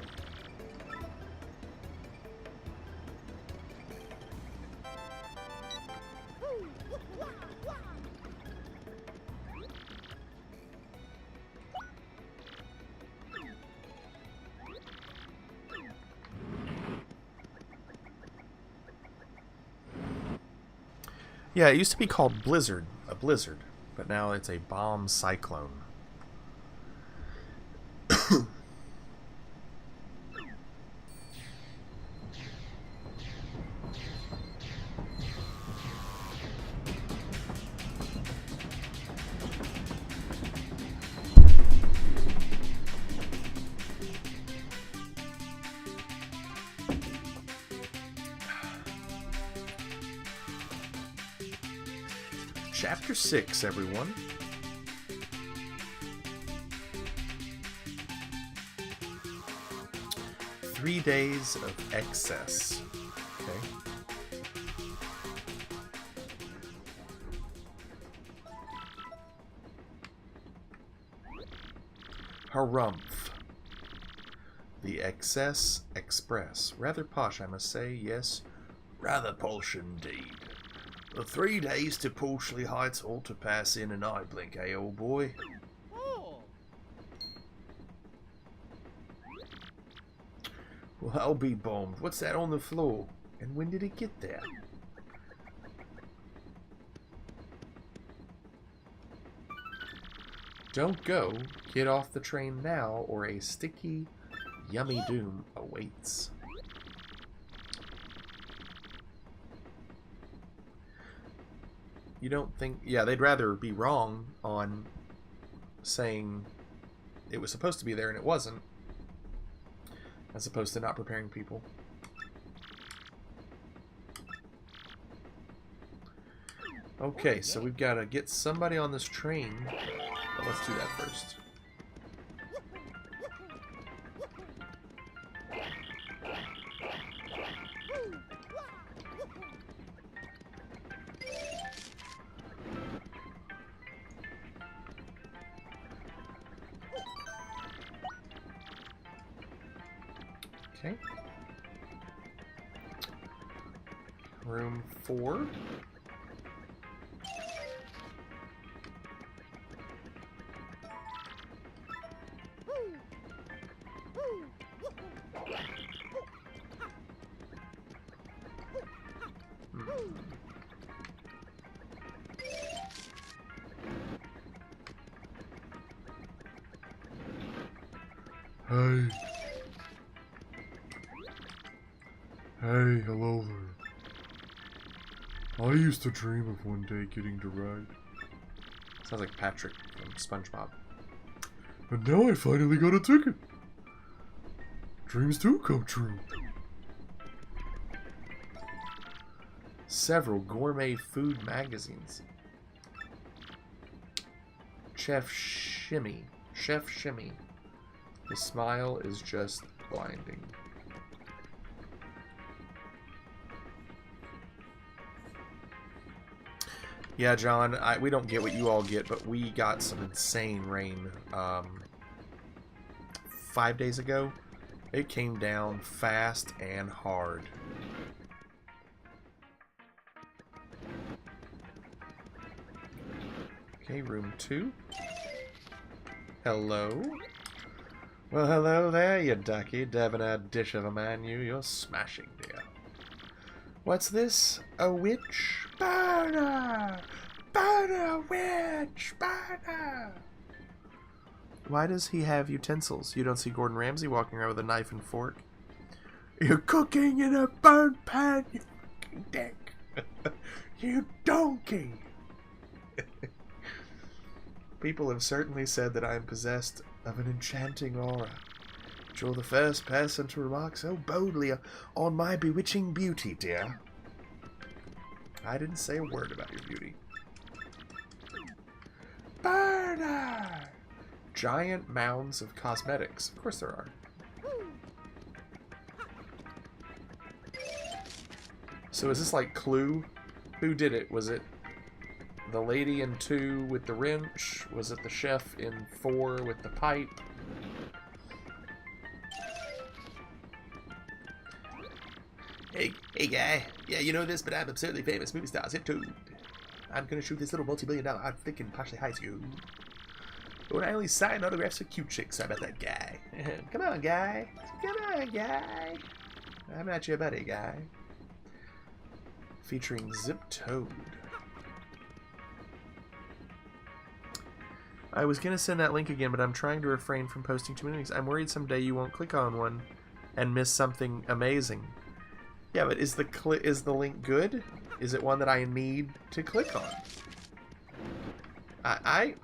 Yeah, it used to be called Blizzard, a blizzard, but now it's a bomb cyclone. Chapter 6, everyone. "3 days of excess." Okay. Harumph. The Excess Express. Rather posh, I must say, yes. Rather posh indeed. The 3 days to Porchley Heights ought to pass in an eye blink, eh, old boy? Oh. Well, I'll be bombed. What's that on the floor? And when did it get there? Don't go. Get off the train now, or a sticky, yummy doom awaits. You don't think... Yeah, they'd rather be wrong on saying it was supposed to be there and it wasn't, as opposed to not preparing people. Okay, so we've got to get somebody on this train. But let's do that first. Okay. Room 4. Hey. Hey, hello there. I used to dream of one day getting to ride. Sounds like Patrick from SpongeBob. And now I finally got a ticket. Dreams do come true. Several gourmet food magazines. Chef Shimmy. Chef Shimmy. The smile is just blinding. Yeah, John, we don't get what you all get, but we got some insane rain 5 days ago. It came down fast and hard. Okay, room 2. Hello. Well, hello there, you ducky, debonair dish of a man. You're smashing, dear. What's this? A witch? Burner! Burner, witch! Burner! Why does he have utensils? You don't see Gordon Ramsay walking around with a knife and fork. You're cooking in a burnt pan, you fucking dick. You donkey! People have certainly said that I am possessed of an enchanting aura. But you're the first person to remark so boldly on my bewitching beauty, dear. I didn't say a word about your beauty. Burner! Giant mounds of cosmetics. Of course there are. So is this like Clue? Who did it? Was it the lady in 2 with the wrench? Was it the chef in 4 with the pipe? Hey guy. Yeah, you know this, but I'm absurdly famous movie stars hit too. I'm gonna shoot this little multi-billion-dollar art flick in Parsley High School. But I only sign autographs for cute chicks, so I bet that guy. Come on, guy. Come on, guy. I'm not your buddy, guy. Featuring Zip Toad. I was going to send that link again, but I'm trying to refrain from posting too many links. I'm worried someday you won't click on one and miss something amazing. Yeah, but is the link good? Is it one that I need to click on? I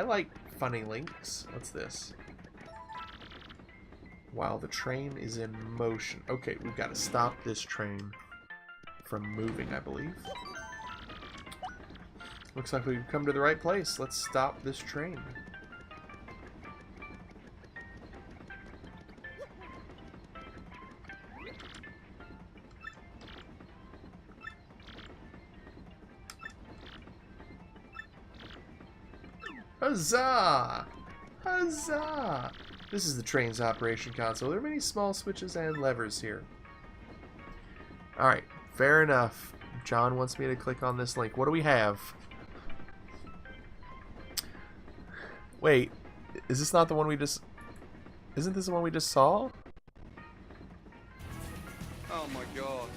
like funny links. What's this? While the train is in motion. Okay, we've got to stop this train from moving, I believe. Looks like we've come to the right place. Let's stop this train. Huzzah! Huzzah! This is the train's operation console. There are many small switches and levers here. Alright, fair enough. John wants me to click on this link. What do we have? Wait, is this not the one we just... Isn't this the one we just saw? Oh my god.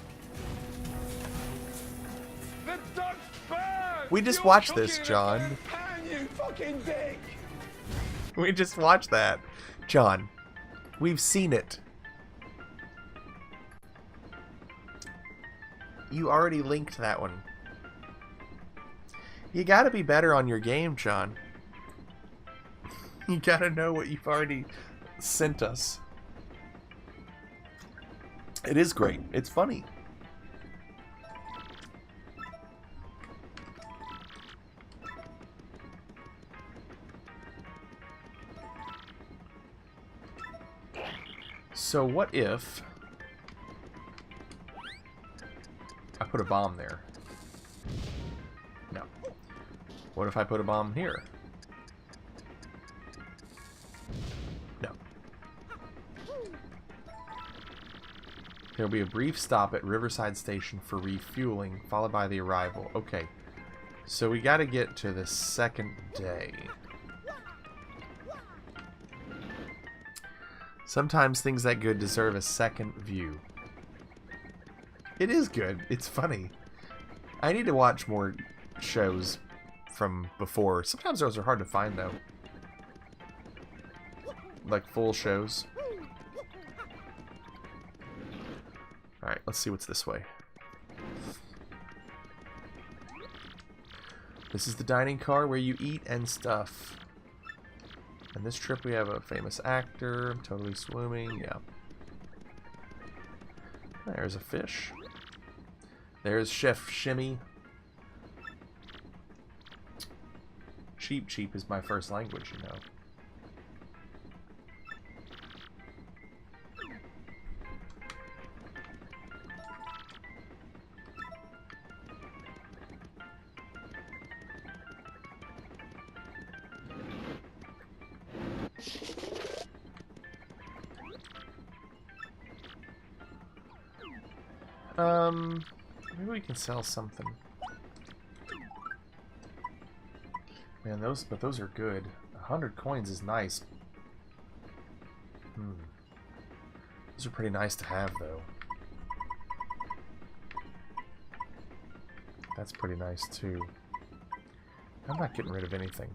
The duck's burned! We just watched this, John. Pan, you fucking dick! We just watched that. John, we've seen it. You already linked that one. You gotta be better on your game, John. You gotta know what you've already sent us. It is great. It's funny. So what if I put a bomb there? No. What if I put a bomb here? No. There'll be a brief stop at Riverside Station for refueling, followed by the arrival. Okay. So we gotta get to the second day. Sometimes things that good deserve a second view. It is good. It's funny. I need to watch more shows from before. Sometimes those are hard to find, though. Like full shows. Alright, let's see what's this way. This is the dining car where you eat and stuff. And this trip we have a famous actor. I'm totally swimming. Yeah. There's a fish. There's Chef Shimmy. Cheep Cheep is my first language, you know. Maybe we can sell something. Man, those are good. 100 coins is nice. Those are pretty nice to have, though. That's pretty nice, too. I'm not getting rid of anything.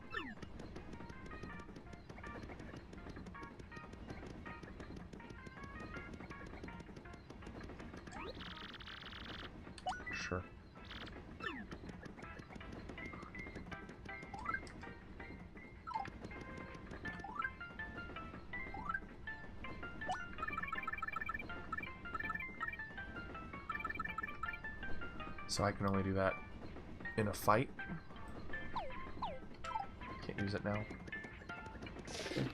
Sure. So I can only do that in a fight. Can't use it now. Okay.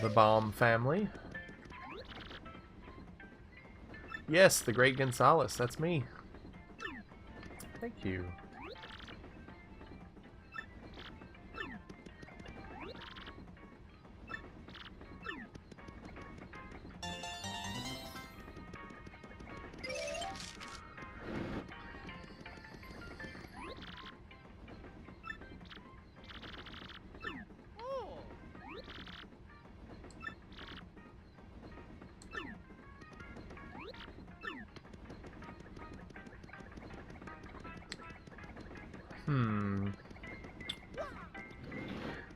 The Baum family. Yes, the Great Gonzalez. That's me. Thank you. Oh.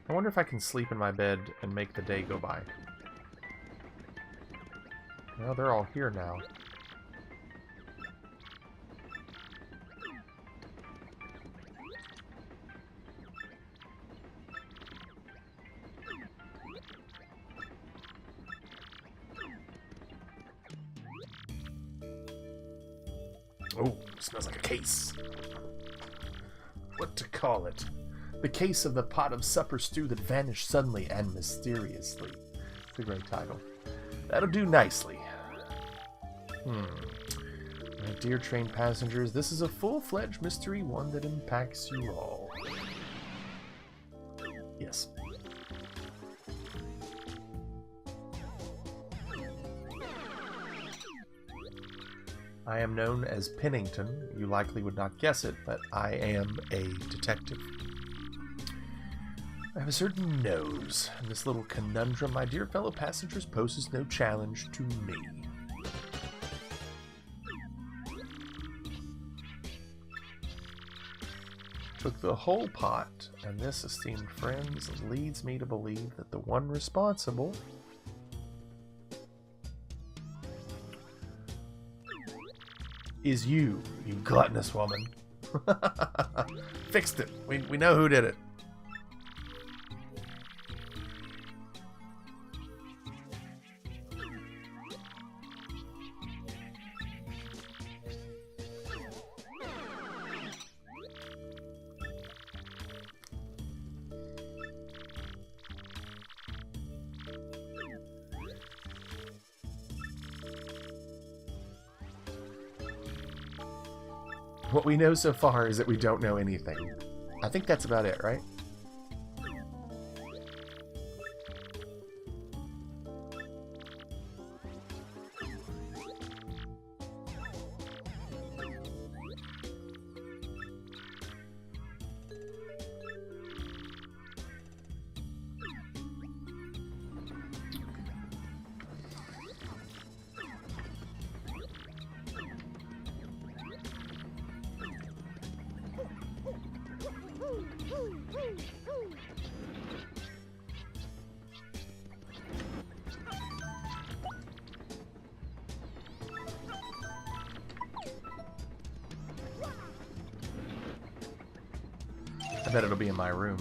I wonder if I can sleep in my bed and make the day go by. Well, they're all here now. Oh, smells like a case. What to call it? The case of the pot of supper stew that vanished suddenly and mysteriously. It's a great title. That'll do nicely. My dear train passengers, this is a full-fledged mystery, one that impacts you all. Yes. I am known as Pennington. You likely would not guess it, but I am a detective. I have a certain nose, and this little conundrum, my dear fellow passengers, poses no challenge to me. Took the whole pot, and this, esteemed friends, leads me to believe that the one responsible is you, you gluttonous woman. Fixed it. We know who did it. What we know so far is that we don't know anything. I think that's about it, right? I bet it'll be in my room.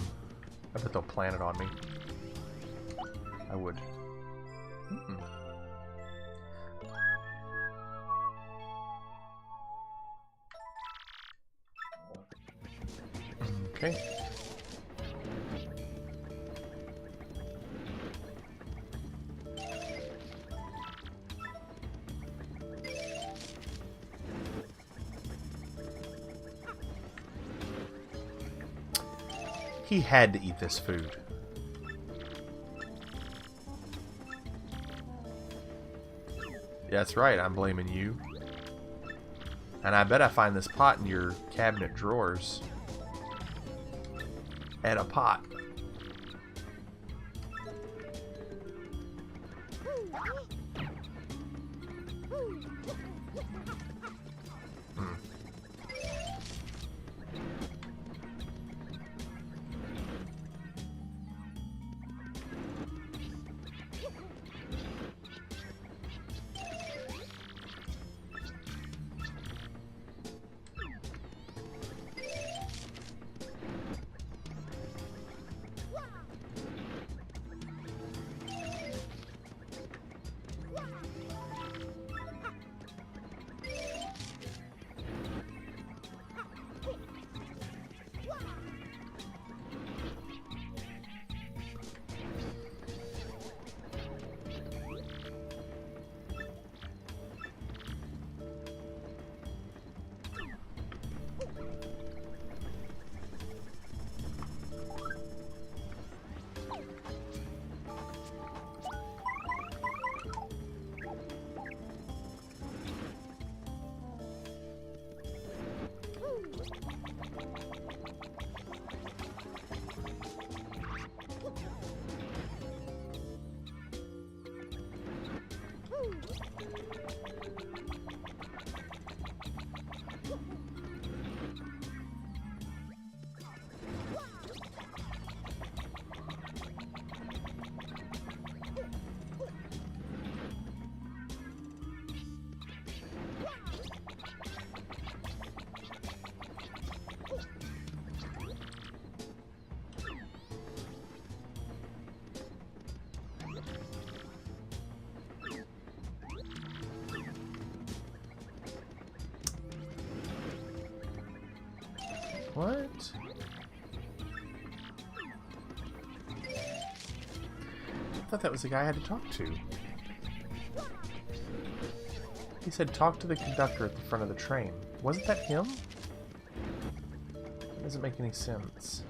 I bet they'll plant it on me. I would. Okay. He had to eat this food. That's right, I'm blaming you. And I bet I find this pot in your cabinet drawers. And a pot. What? I thought that was the guy I had to talk to. He said talk to the conductor at the front of the train. Wasn't that him? That doesn't make any sense.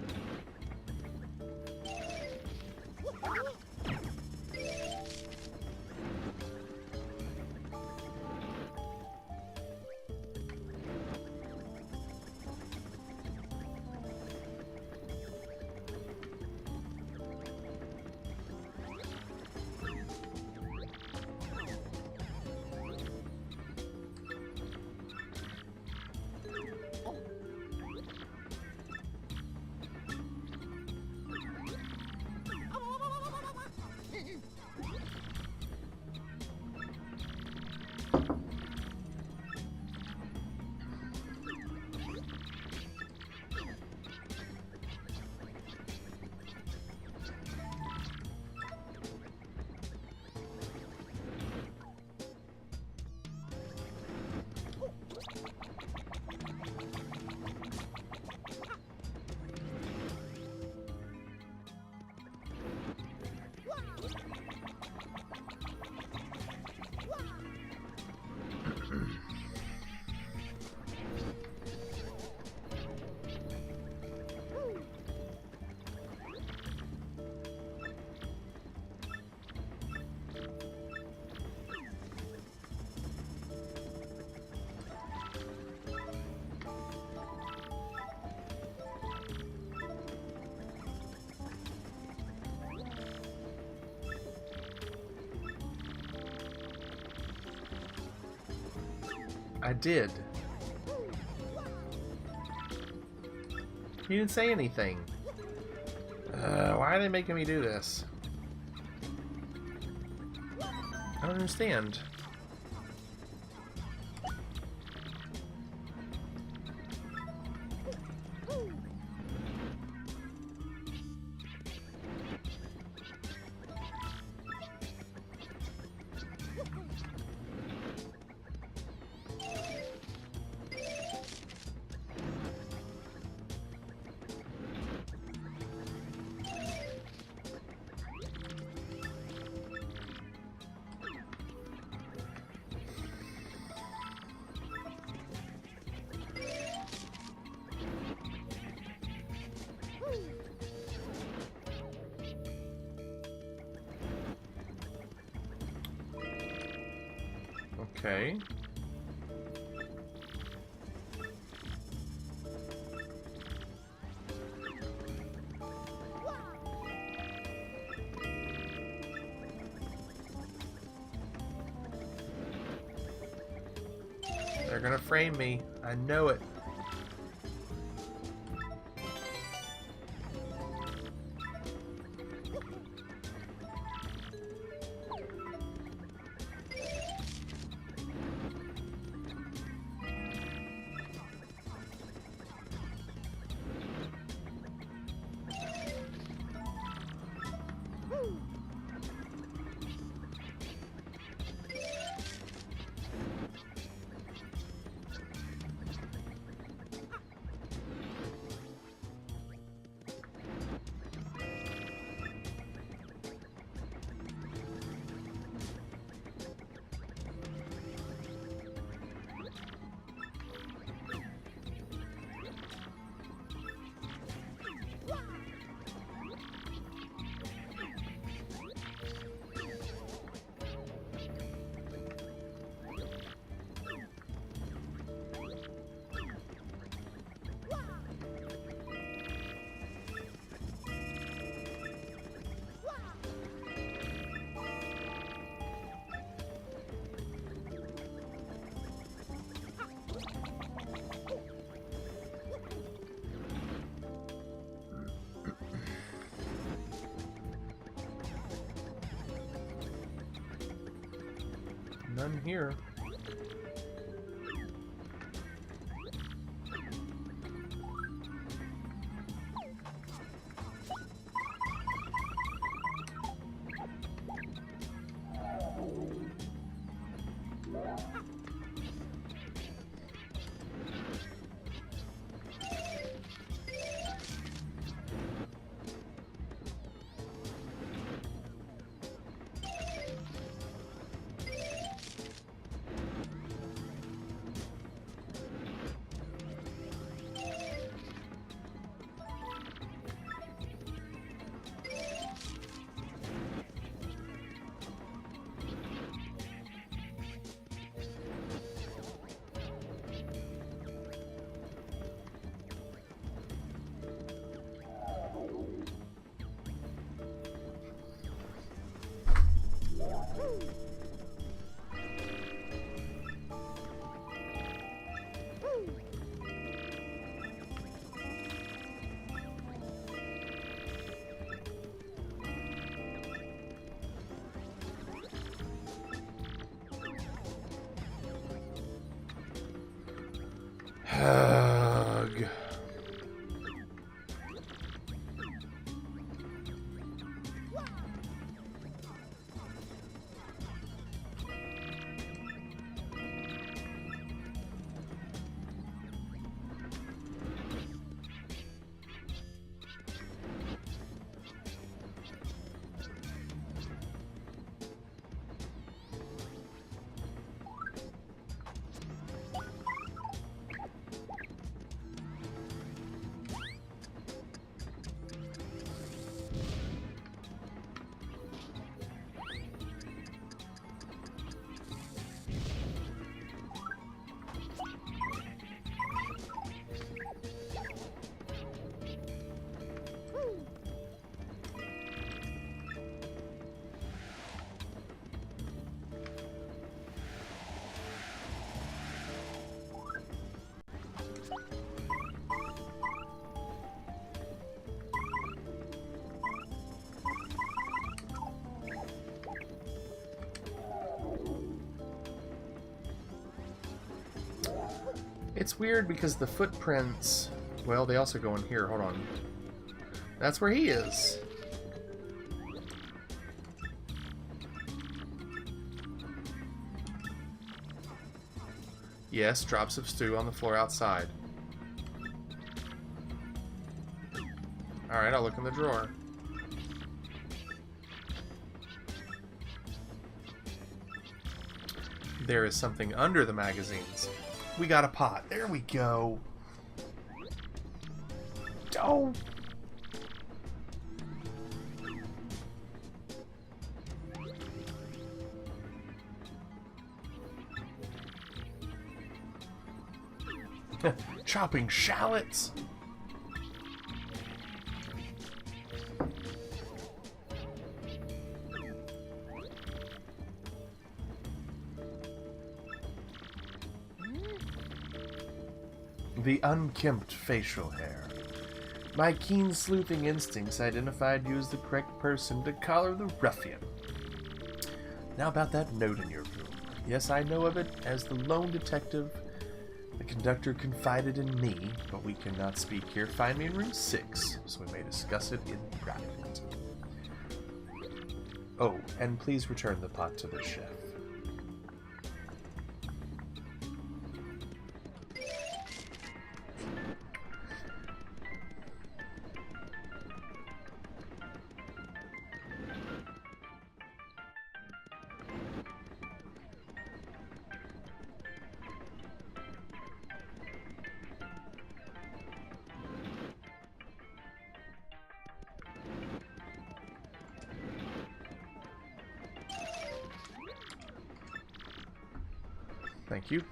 I did. You didn't say anything. Why are they making me do this? I don't understand. Okay. They're gonna frame me. I know it. None here. It's weird because the footprints... Well, they also go in here. Hold on. That's where he is. Yes, drops of stew on the floor outside. Alright, I'll look in the drawer. There is something under the magazines. We got a pot. There we go. Oh! Chopping shallots. The unkempt facial hair. My keen sleuthing instincts identified you as the correct person to collar the ruffian. Now about that note in your room. Yes, I know of it as the lone detective. The conductor confided in me, but we cannot speak here. Find me in room 6, so we may discuss it in private. Oh, and please return the pot to the chef. Thank you.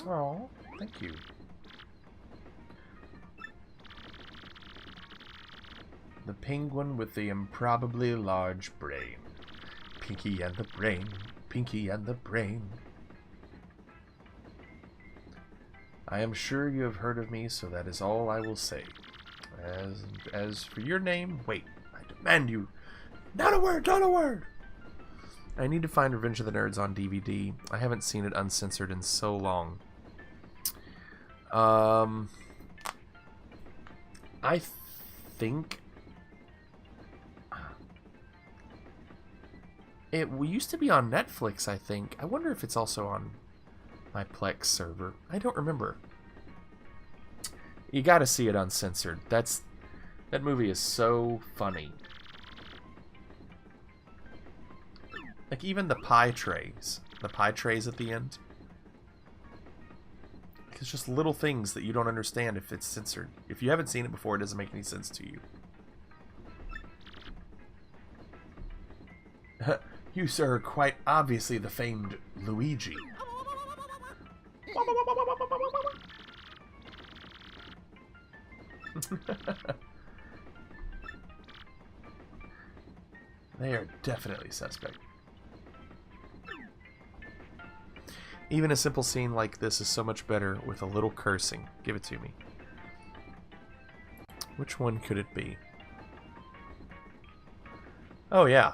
Oh, thank you. The penguin with the improbably large brain. Pinky and the brain. Pinky and the brain. I am sure you have heard of me, so that is all I will say. As for your name, wait, I demand you. Not a word, not a word! I need to find Revenge of the Nerds on DVD. I haven't seen it uncensored in so long. I think it used to be on Netflix, I think. I wonder if it's also on my Plex server. I don't remember. You gotta see it uncensored. That movie is so funny. Like even the pie trays at the end. It's just little things that you don't understand if it's censored. If you haven't seen it before, it doesn't make any sense to you. You, sir, are quite obviously the famed Luigi. They are definitely suspect. Even a simple scene like this is so much better with a little cursing. Give it to me. Which one could it be? Oh, yeah.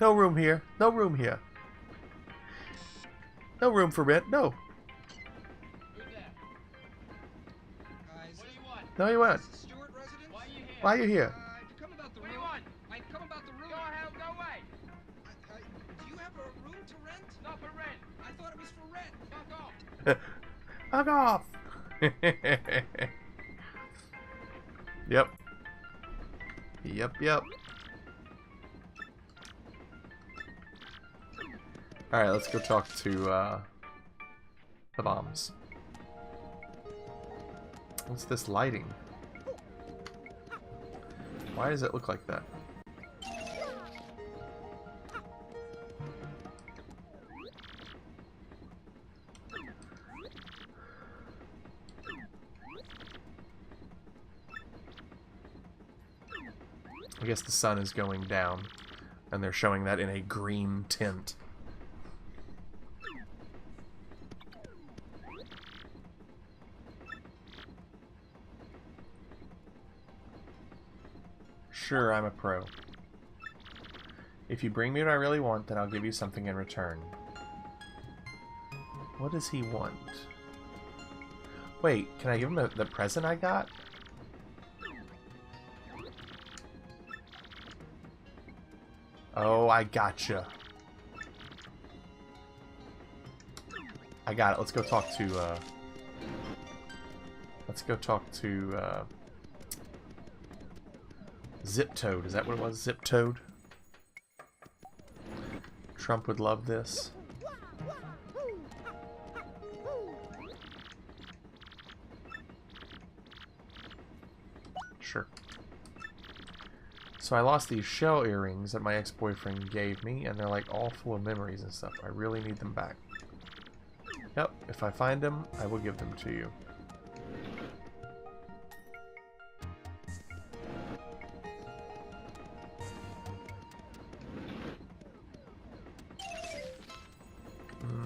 No room here. No room here. No room for rent. No. Who's that? Guys, what do you want? No, you won't. Stewart residence? Why are you here? If you come about the room. What do you want? I come about the room. Go hell, go away. Do you have a room to rent? Not for rent. I thought it was for rent. Fuck off. Fuck off. Yep. Yep. Alright, let's go talk to the bombs. What's this lighting? Why does it look like that? I guess the sun is going down, and they're showing that in a green tint. Sure, I'm a pro. If you bring me what I really want, then I'll give you something in return. What does he want? Wait, can I give him the present I got? Oh, I gotcha. I got it. Let's go talk to, Zip Toad. Is that what it was? Zip Toad? Trump would love this. Sure. So I lost these shell earrings that my ex-boyfriend gave me, and they're like all full of memories and stuff. I really need them back. Yep, if I find them, I will give them to you.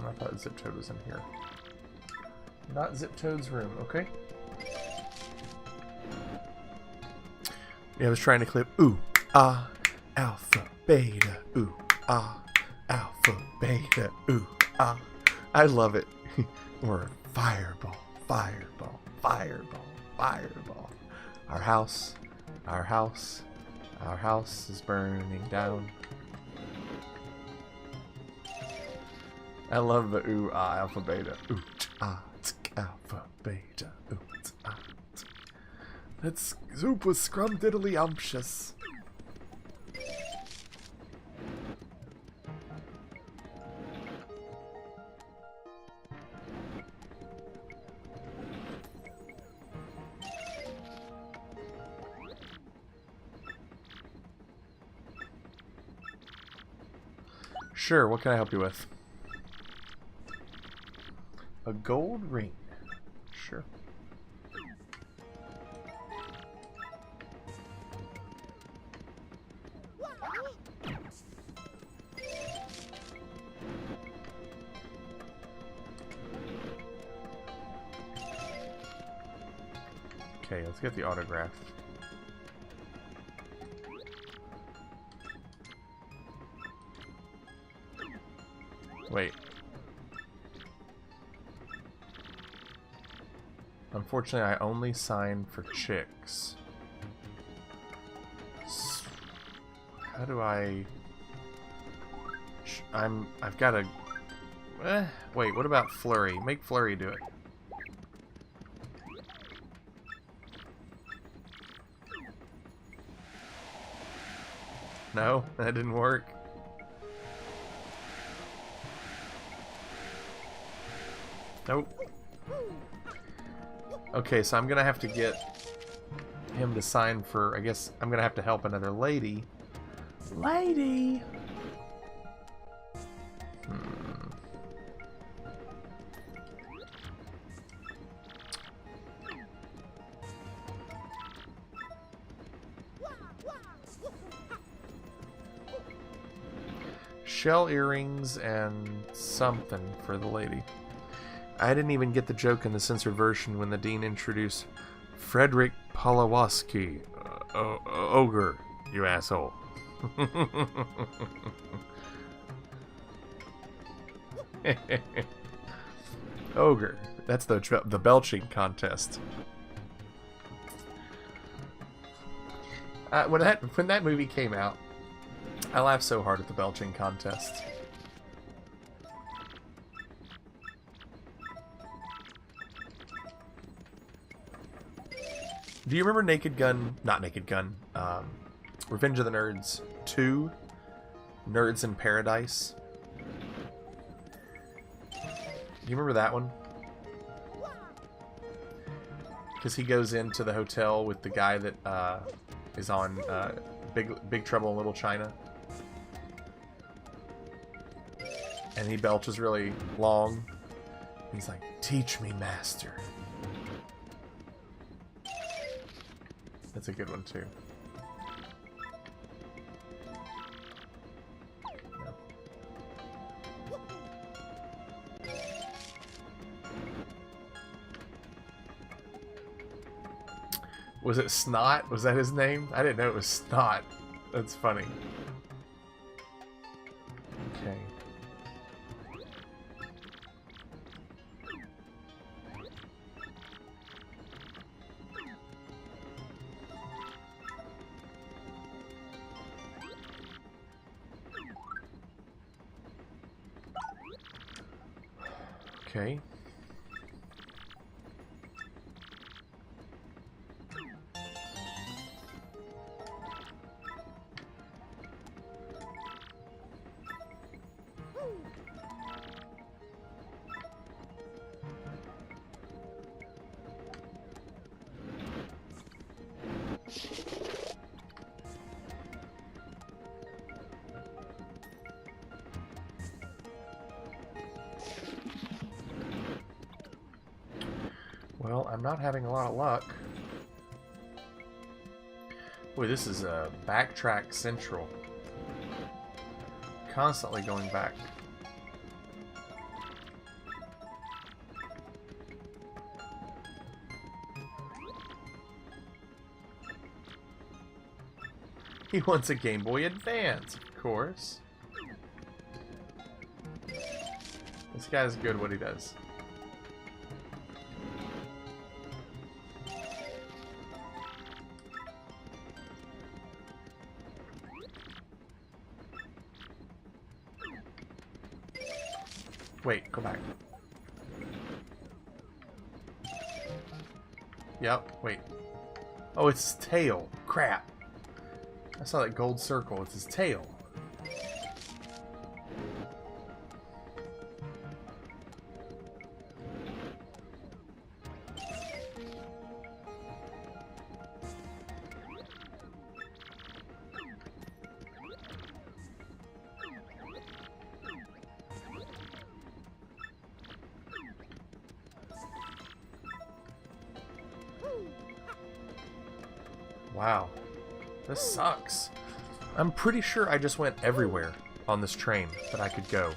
I thought Zip Toad was in here. Not Zip Toad's room, okay? Yeah, I was trying to clip ooh, ah, alpha, beta, ooh, ah, alpha, beta, ooh, ah. I love it. Or fireball, fireball, fireball, fireball. Our house is burning down. I love the ooh, ah, alpha, beta, ooh, ah, alpha, beta, ooh, ah. That's super scrumdiddly-umptious. Sure, what can I help you with? A gold ring. Sure. Okay, let's get the autograph. Wait. Unfortunately, I only sign for chicks. How do I... I've got to... wait, what about Flurry? Make Flurry do it. No, that didn't work. Nope. Okay, so I'm gonna have to get him to sign for, I guess I'm gonna have to help another lady. Lady! Shell earrings and something for the lady. I didn't even get the joke in the censored version when the dean introduced Frederick Palawaski. Ogre, you asshole. Ogre. That's the belching contest. When that movie came out, I laughed so hard at the belching contest. Do you remember Naked Gun? Not Naked Gun. Revenge of the Nerds 2? Nerds in Paradise? Do you remember that one? Because he goes into the hotel with the guy that is on Big Trouble in Little China. And he belches really long. He's like, "Teach me, master." That's a good one, too. No. Was it Snot? Was that his name? I didn't know it was Snot. That's funny. Okay. Okay. Well, I'm not having a lot of luck. Boy, this is a backtrack central. Constantly going back. He wants a Game Boy Advance, of course. This guy's good at what he does. Wait, go back. Yep, wait. Oh, it's his tail. Crap. I saw that gold circle. It's his tail. Wow. This sucks. I'm pretty sure I just went everywhere on this train that I could go.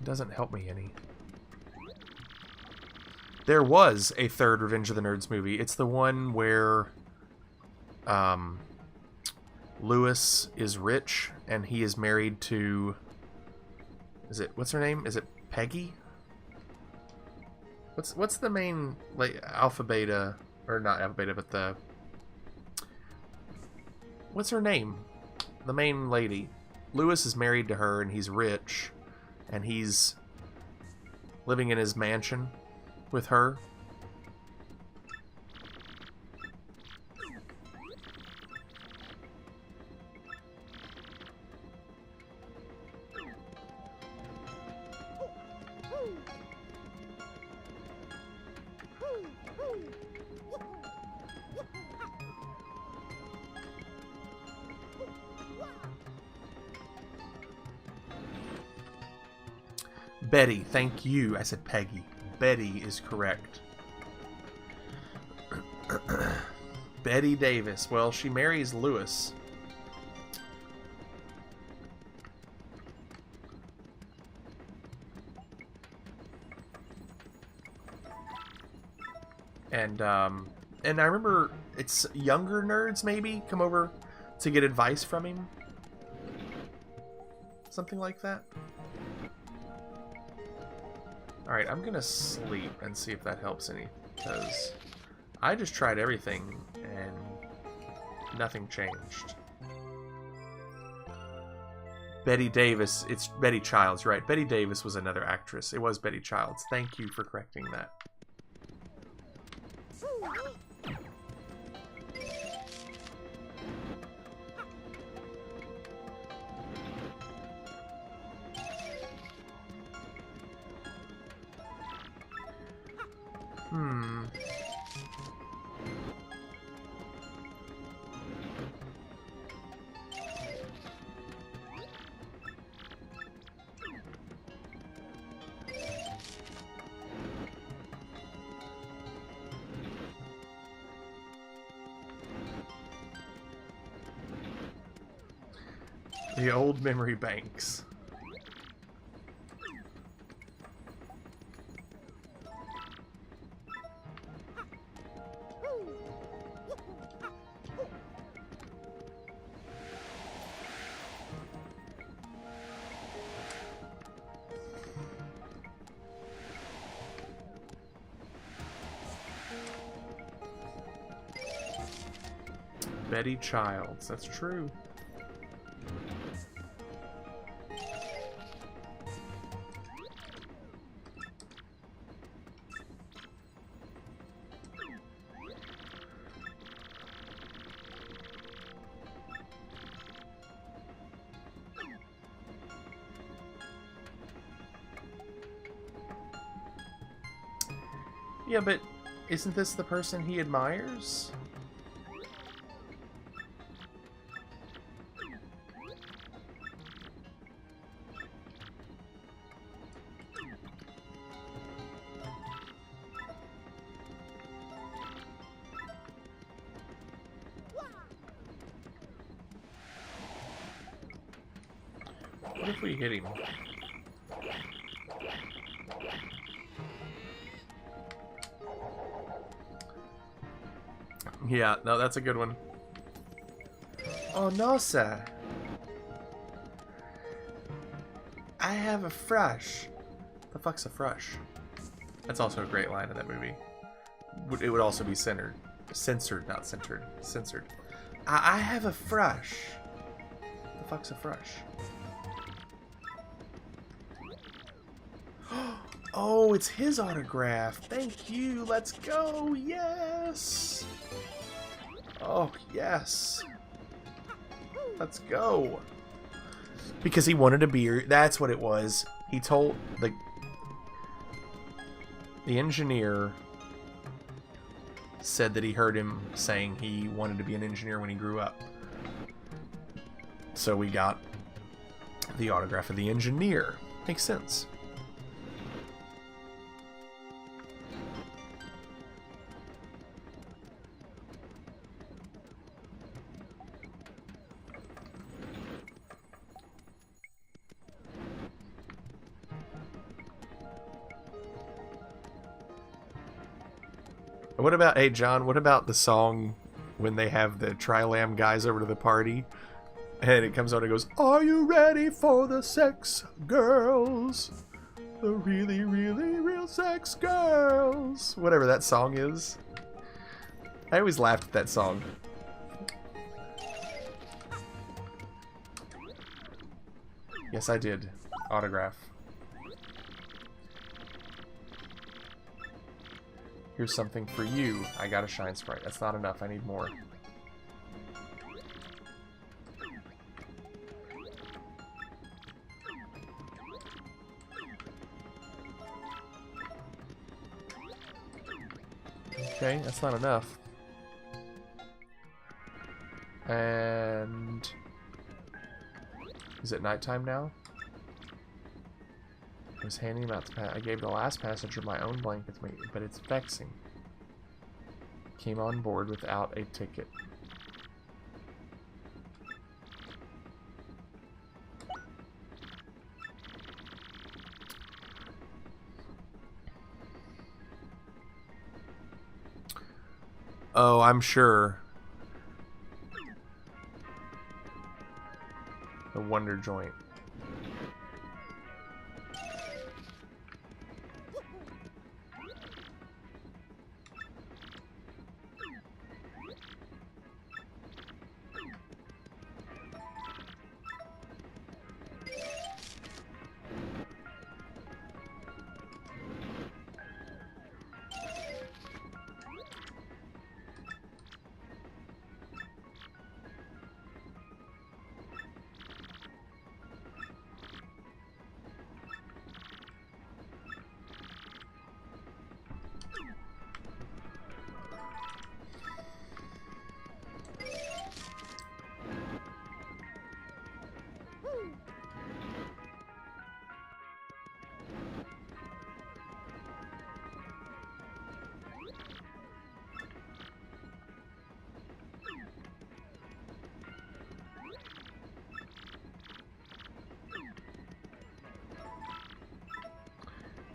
Doesn't help me any. There was a third Revenge of the Nerds movie. It's the one where Lewis is rich and he is married to, what's her name? Is it Peggy? What's the main, like, Alpha Beta, or not Alpha Beta, but the, what's her name? The main lady. Lewis is married to her and he's rich. And he's living in his mansion with her. Betty, thank you. I said Peggy. Betty is correct. Betty Davis. Well, she marries Lewis. And I remember it's younger nerds maybe come over to get advice from him. Something like that. Alright, I'm gonna sleep and see if that helps any, because I just tried everything and nothing changed. Betty Davis, it's Betty Childs, right? Betty Davis was another actress. It was Betty Childs. Thank you for correcting that. The old memory banks. Betty Childs, that's true. Yeah, but isn't this the person he admires? What if we hit him? Yeah, no, that's a good one. Oh no, sir. I have a frush. The fuck's a frush? That's also a great line in that movie. It would also be censored. Censored, not centered. Censored. I have a frush. The fuck's a frush? Oh, it's his autograph. Thank you. Let's go. Yes. Oh, yes. Let's go. Because he wanted a beer. That's what it was. He told the engineer said that he heard him saying he wanted to be an engineer when he grew up. So we got the autograph of the engineer. Makes sense. What about, hey John, what about the song when they have the Tri-Lam guys over to the party and it comes on and goes, "Are you ready for the sex girls? The really, really real sex girls." Whatever that song is. I always laughed at that song. Yes, I did. Autograph. Here's something for you. I got a shine sprite. That's not enough. I need more. Okay, that's not enough. And is it nighttime now? I was handing him out to I gave the last passenger my own blankets, but it's vexing. Came on board without a ticket. Oh, I'm sure. The Wonder Joint.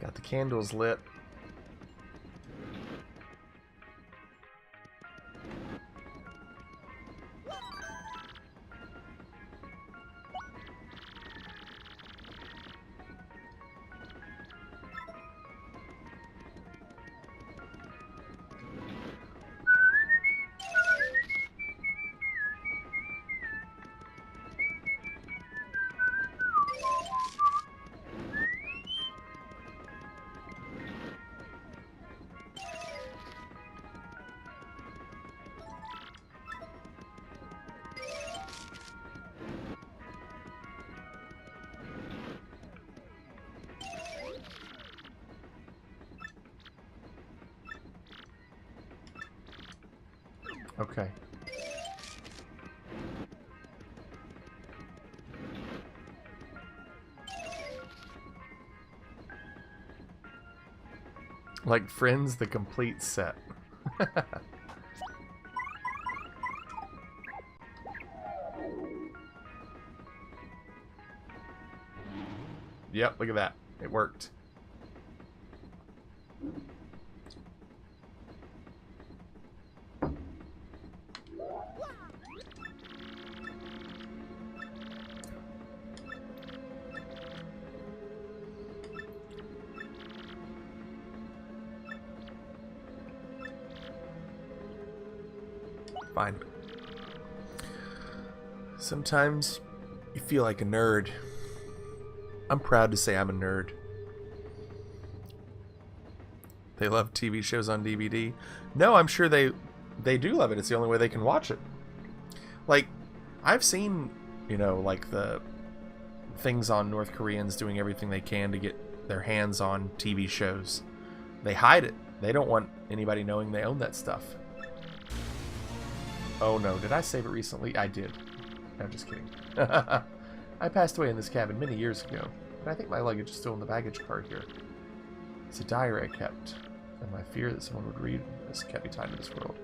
Got the candles lit. Okay. Like Friends, the complete set. Yep, look at that. It worked. Fine. Sometimes you feel like a nerd. I'm proud to say I'm a nerd. They love TV shows on DVD. No, I'm sure they do love it. It's the only way they can watch it. Like, I've seen, you know, like the things on North Koreans doing everything they can to get their hands on TV shows. They hide it. They don't want anybody knowing they own that stuff. Oh no, did I save it recently? I did. No, just kidding. I passed away in this cabin many years ago, but I think my luggage is still in the baggage cart here. It's a diary I kept, and my fear that someone would read this kept me tied to this world.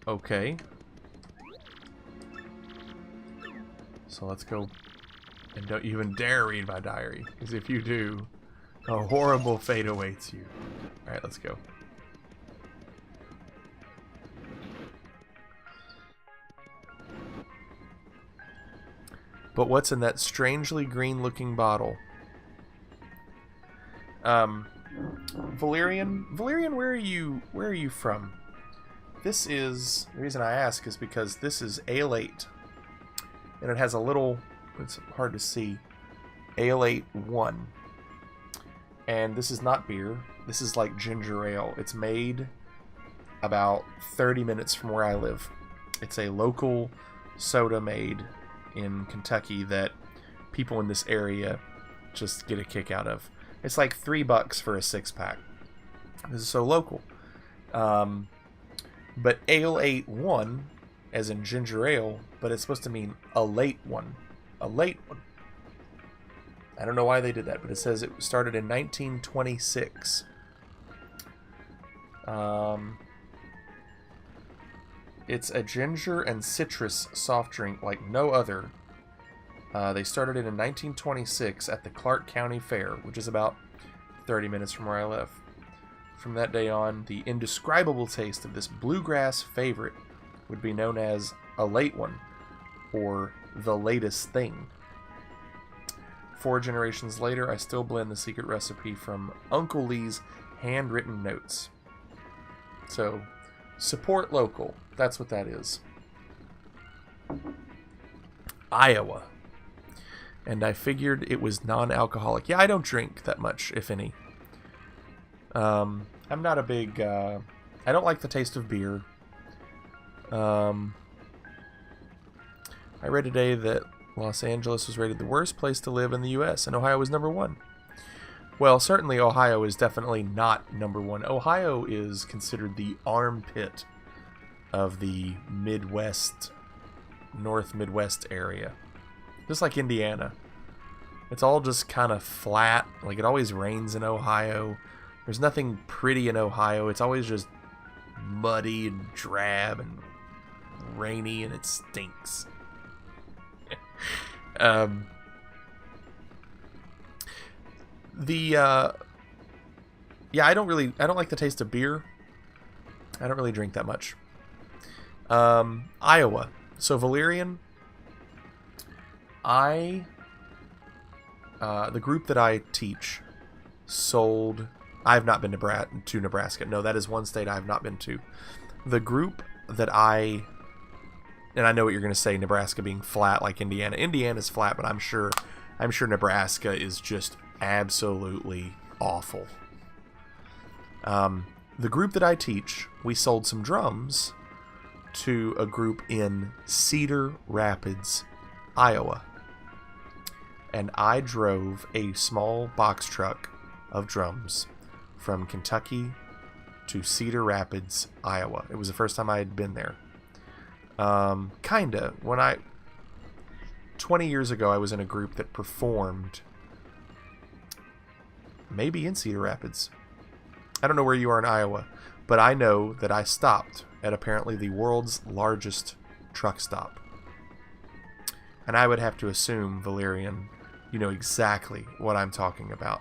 Okay. So let's go. And don't even dare read my diary, because if you do, a horrible fate awaits you. Alright, let's go. But what's in that strangely green-looking bottle? Valerian, where are you from? This is, the reason I ask is because this is Ale 8. And it has a little, it's hard to see, Ale 8 1. And this is not beer. This is like ginger ale. It's made about 30 minutes from where I live. It's a local soda made in Kentucky that people in this area just get a kick out of. It's like $3 for a 6-pack. This is so local. But Ale 8 1, as in ginger ale, but it's supposed to mean a late one. A late one. I don't know why they did that, but it says it started in 1926. It's a ginger and citrus soft drink like no other. They started it in 1926 at the Clark County Fair, which is about 30 minutes from where I live. From that day on, the indescribable taste of this bluegrass favorite would be known as a late one, or the latest thing. 4 generations later, I still blend the secret recipe from Uncle Lee's handwritten notes. So, support local. That's what that is. Iowa. And I figured it was non-alcoholic. Yeah, I don't drink that much, if any. I'm not a big... I don't like the taste of beer. I read today that Los Angeles was rated the worst place to live in the U.S., and Ohio was number 1. Well, certainly Ohio is definitely not number 1. Ohio is considered the armpit of the Midwest, North Midwest area. Just like Indiana. It's all just kind of flat. Like, it always rains in Ohio. There's nothing pretty in Ohio. It's always just muddy and drab and rainy, and it stinks. Yeah, I don't like the taste of beer. I don't really drink that much. Iowa. So Valerian, the group that I teach sold. I have not been to Nebraska. No, that is one state I have not been to. The group that and I know what you're going to say, Nebraska being flat like Indiana. Indiana's flat, but I'm sure Nebraska is just absolutely awful. The group that I teach, we sold some drums to a group in Cedar Rapids, Iowa. And I drove a small box truck of drums from Kentucky to Cedar Rapids, Iowa. It was the first time I had been there. 20 years ago, I was in a group that performed maybe in Cedar Rapids. I don't know where you are in Iowa, but I know that I stopped at apparently the world's largest truck stop. And I would have to assume, Valerian, you know exactly what I'm talking about.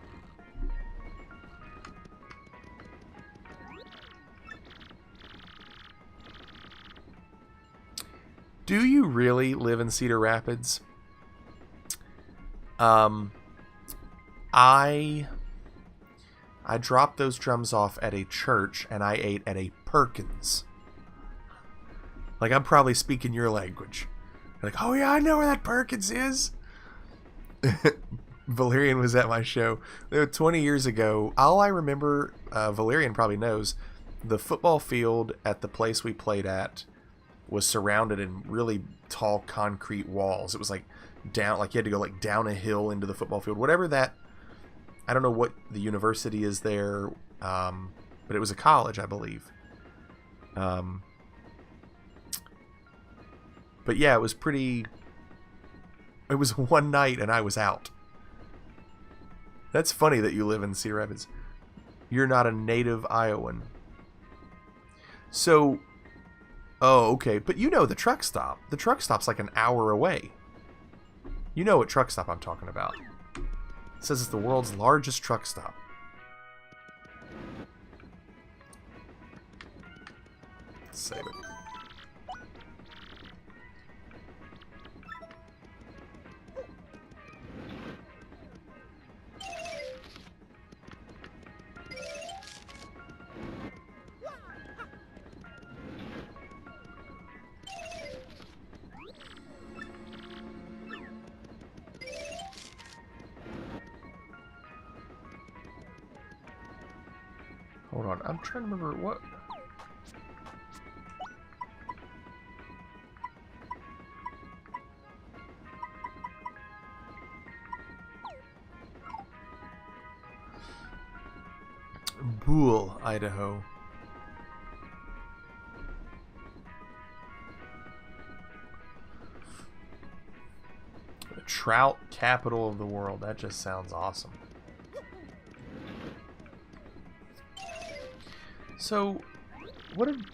Do you really live in Cedar Rapids? I dropped those drums off at a church, and I ate at a Perkins. Like, I'm probably speaking your language. Like, oh yeah, I know where that Perkins is. Valerian was at my show 20 years ago. All I remember, Valerian probably knows, the football field at the place we played at was surrounded in really tall concrete walls. It was like down, like you had to go like down a hill into the football field. Whatever that, I don't know what the university is there, but it was a college, I believe. But yeah, it was pretty. It was one night and I was out. That's funny that you live in Cedar Rapids. You're not a native Iowan. So, oh, okay. But you know the truck stop. The truck stop's like an hour away. You know what truck stop I'm talking about. It says it's the world's largest truck stop. Let's save it. Hold on, I'm trying to remember what... Boole, Idaho. The trout capital of the world. That just sounds awesome. So, what did...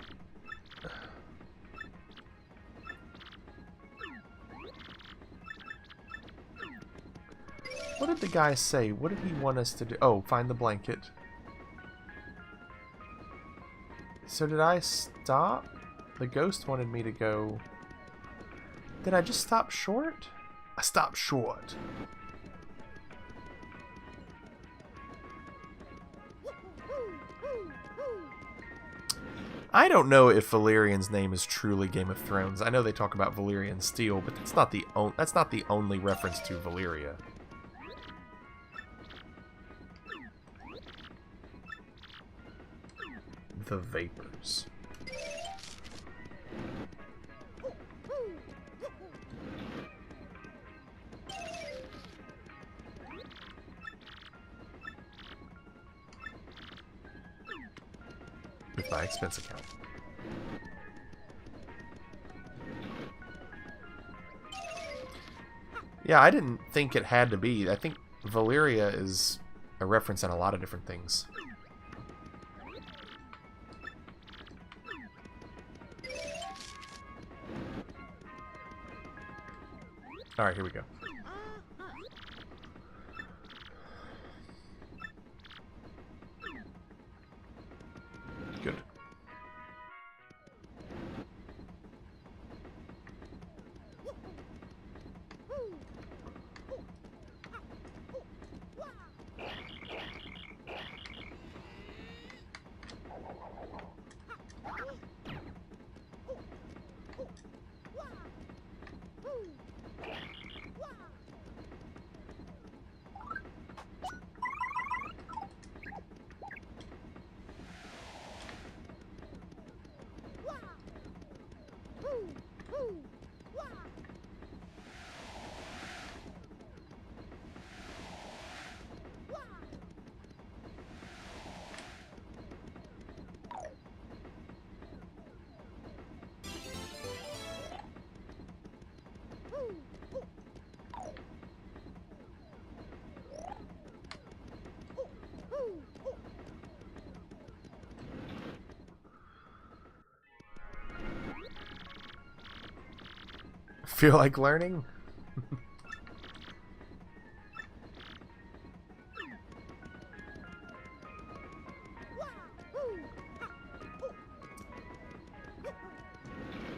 What did the guy say? What did he want us to do? Oh, find the blanket. So did I stop? The ghost wanted me to go... Did I just stop short? I stopped short. I don't know if Valerian's name is truly Game of Thrones. I know they talk about Valyrian steel, but that's not the only reference to Valyria. The vapors. With my expense account. Yeah, I didn't think it had to be. I think Valyria is a reference in a lot of different things. Alright, here we go. Good. Feel like learning?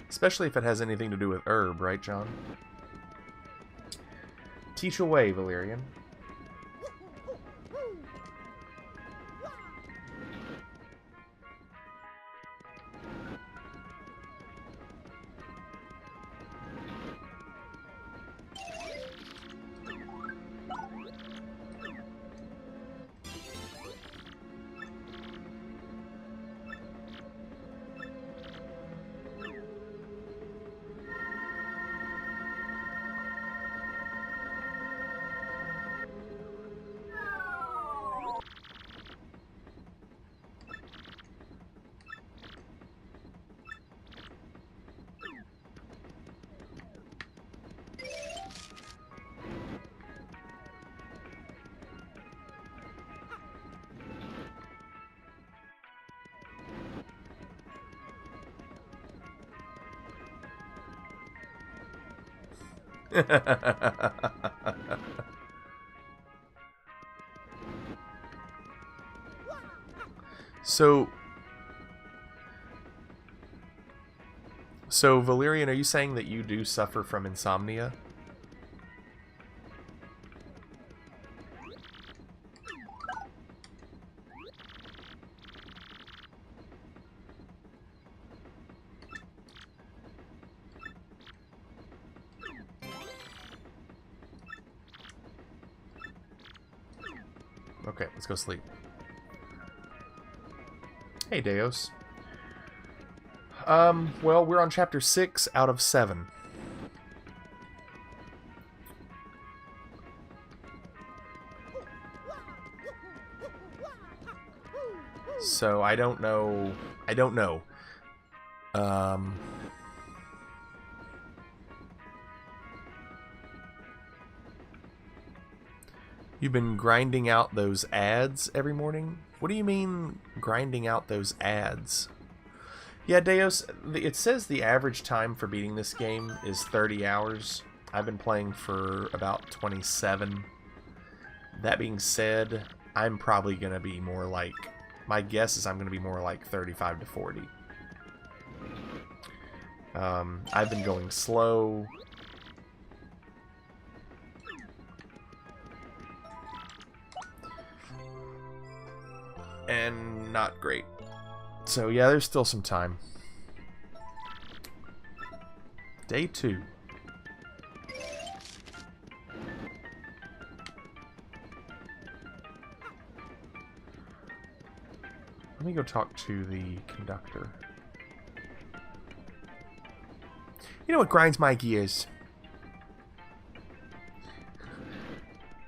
Especially if it has anything to do with herb, right, John? Teach away, Valerian. So Valerian, are you saying that you do suffer from insomnia? Okay, let's go sleep. Hey, Deos. Well, we're on chapter 6 out of 7. So, I don't know. You've been grinding out those ads every morning? What do you mean, grinding out those ads? Yeah, Deos, it says the average time for beating this game is 30 hours. I've been playing for about 27. That being said, I'm probably going to be more like... My guess is I'm going to be more like 35 to 40. I've been going slow. And not great. So yeah, there's still some time. Day 2. Let me go talk to the conductor. You know what grinds my gears?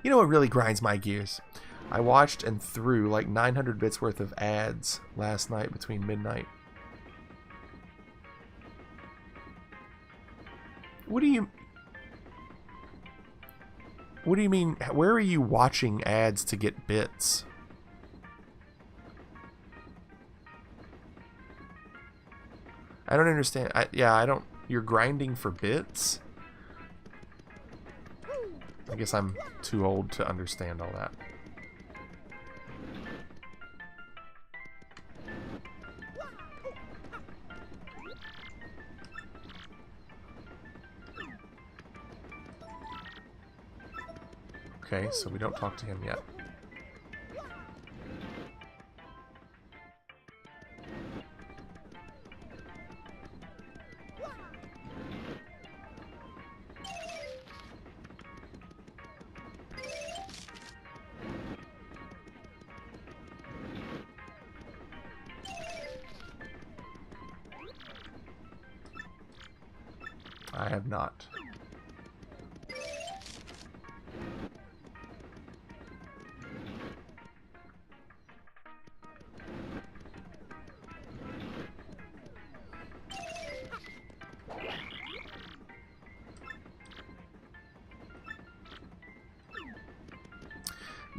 You know what really grinds my gears? I watched and threw like 900 bits worth of ads last night between midnight. What do you mean? Where are you watching ads to get bits? I don't understand. I don't... You're grinding for bits? I guess I'm too old to understand all that. Okay, so we don't talk to him yet. I have not.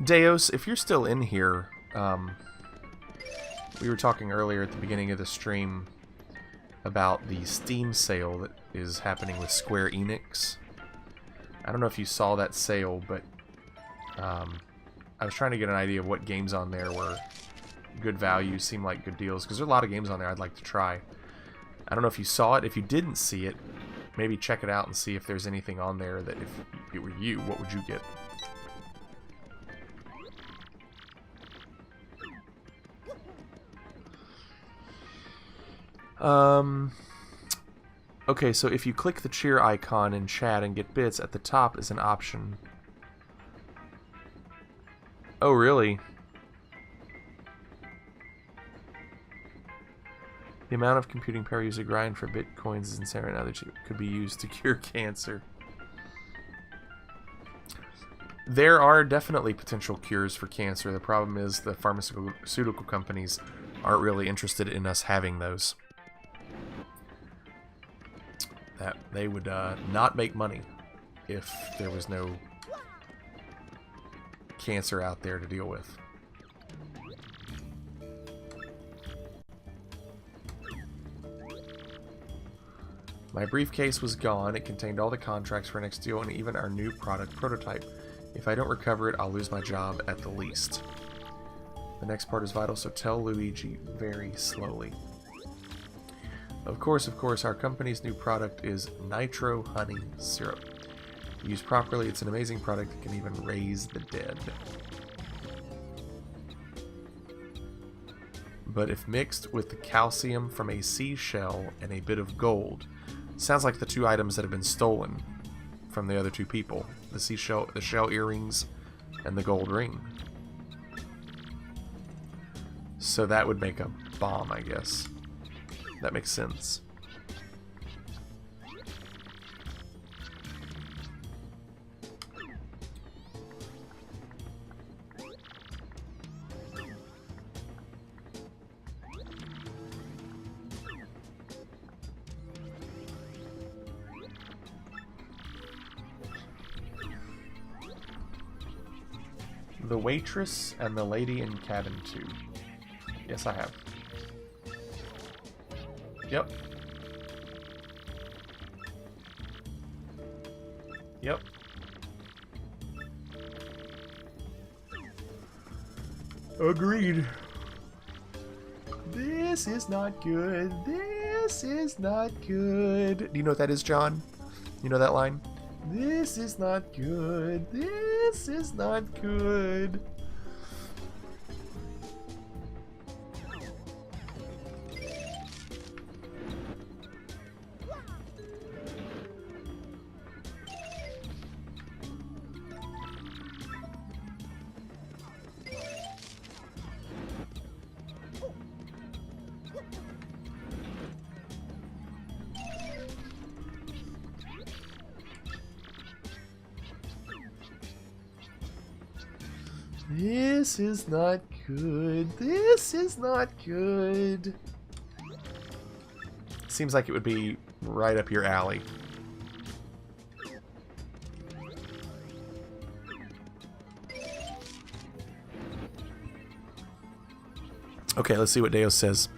Deos, if you're still in here, we were talking earlier at the beginning of the stream about the Steam sale that is happening with Square Enix. I don't know if you saw that sale, but I was trying to get an idea of what games on there were good value, seemed like good deals, because there are a lot of games on there I'd like to try. I don't know if you saw it. If you didn't see it, maybe check it out and see if there's anything on there that if it were you, what would you get? Okay, so if you click the cheer icon in chat and get bits, at the top is an option. Oh, really? The amount of computing power used to grind for bitcoins is insane right now that could be used to cure cancer. There are definitely potential cures for cancer. The problem is the pharmaceutical companies aren't really interested in us having those. That they would not make money if there was no cancer out there to deal with. My briefcase was gone. It contained all the contracts for our next deal and even our new product prototype. If I don't recover it, I'll lose my job at the least. The next part is vital, so tell Luigi very slowly. Of course, our company's new product is Nitro Honey Syrup. Used properly, it's an amazing product that can even raise the dead. But if mixed with the calcium from a seashell and a bit of gold, sounds like the two items that have been stolen from the other two people. The seashell, the shell earrings, and the gold ring. So that would make a bomb, I guess. That makes sense. The Waitress and the Lady in Cabin 2. Yes, I have. Yep. Yep. Agreed. This is not good. This is not good. Do you know what that is, John? You know that line? This is not good. This is not good. This is not good. This is not good. Seems like it would be right up your alley. Okay, let's see what Deo says.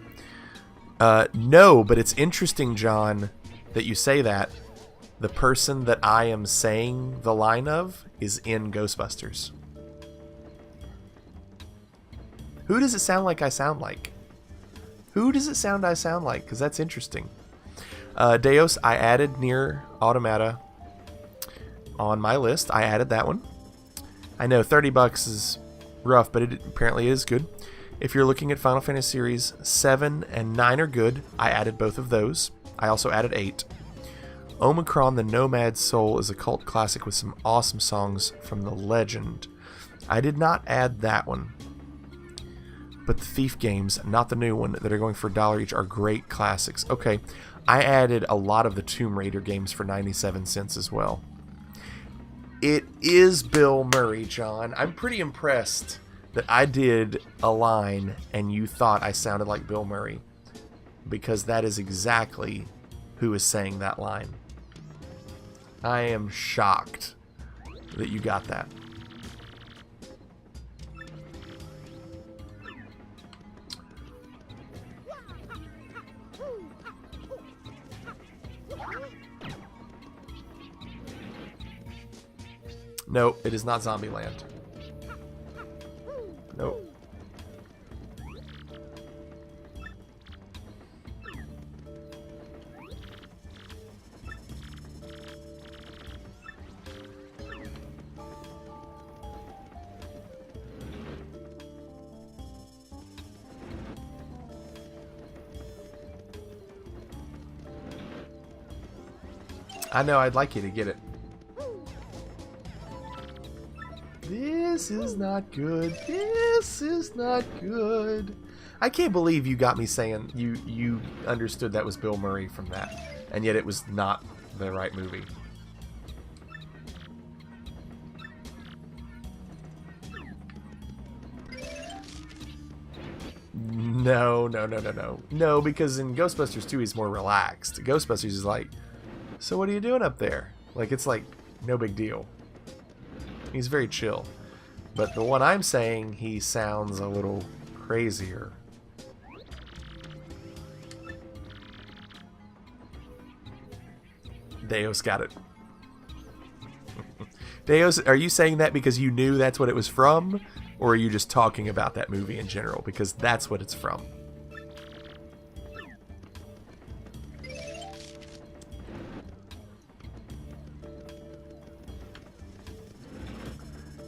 No, but it's interesting, John, that you say that. The person that I am saying the line of is in Ghostbusters. Who does it sound like I sound like? Who does it sound I sound like? Because that's interesting. Deos, I added Nier Automata on my list. I added that one. I know $30 is rough, but it apparently is good. If you're looking at Final Fantasy series, 7 and 9 are good. I added both of those. I also added 8. Omicron the Nomad Soul is a cult classic with some awesome songs from the legend. I did not add that one. But the Thief games, not the new one, that are going for $1 each are great classics. Okay, I added a lot of the Tomb Raider games for 97 cents as well. It is Bill Murray, John. I'm pretty impressed that I did a line and you thought I sounded like Bill Murray, because that is exactly who is saying that line. I am shocked that you got that. No, it is not Zombieland. Nope. I know, I'd like you to get it. This is not good. This is not good. I can't believe you got me saying you understood that was Bill Murray from that, and yet it was not the right movie. No, no, no, no, no. No, because in Ghostbusters 2 he's more relaxed. Ghostbusters is like, so what are you doing up there? Like, it's like no big deal. He's very chill. But the one I'm saying, he sounds a little crazier. Deos got it. Deos, are you saying that because you knew that's what it was from? Or are you just talking about that movie in general? Because that's what it's from.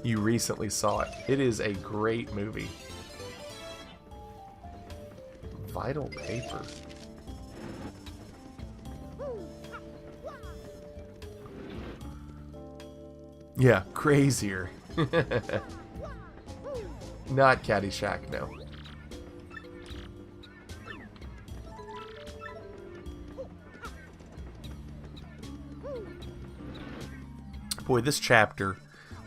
You recently saw it. It is a great movie. Vital Paper. Yeah, crazier. Not Caddyshack, no. Boy, this chapter...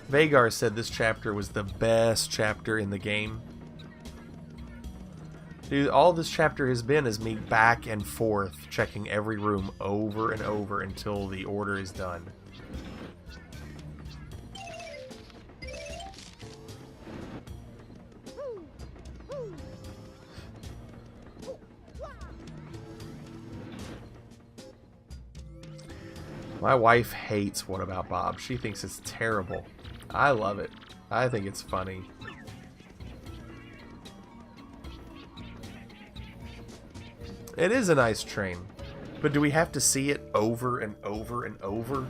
Vagar said this chapter was the best chapter in the game. Dude, all this chapter has been is me back and forth checking every room over and over until the order is done. My wife hates What About Bob. She thinks it's terrible. I love it. I think it's funny. It is a nice train. But do we have to see it over and over and over?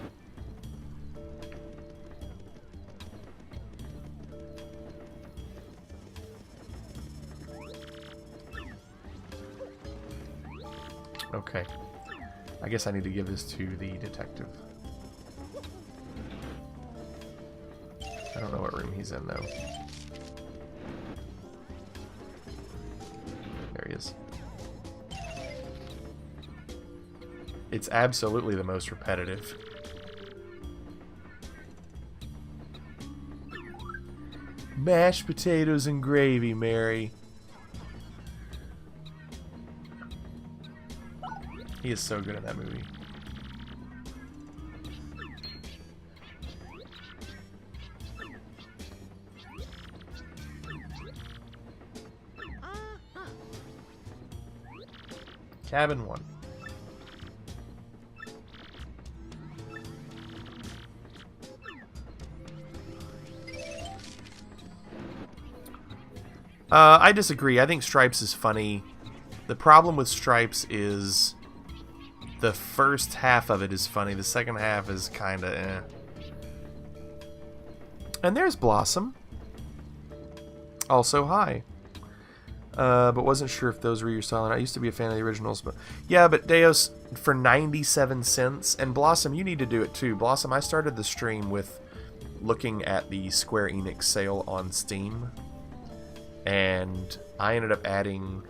Okay. I guess I need to give this to the detective. I don't know what room he's in, though. There he is. It's absolutely the most repetitive. Mashed potatoes and gravy, Mary. He is so good in that movie. Cabin 1. I disagree. I think Stripes is funny. The problem with Stripes is the first half of it is funny. The second half is kind of eh. And there's Blossom. Also, hi. But wasn't sure if those were your style. And I used to be a fan of the originals, but yeah. But Deus for 97 cents, and Blossom, you need to do it too. Blossom, I started the stream with looking at the Square Enix sale on Steam, and I ended up adding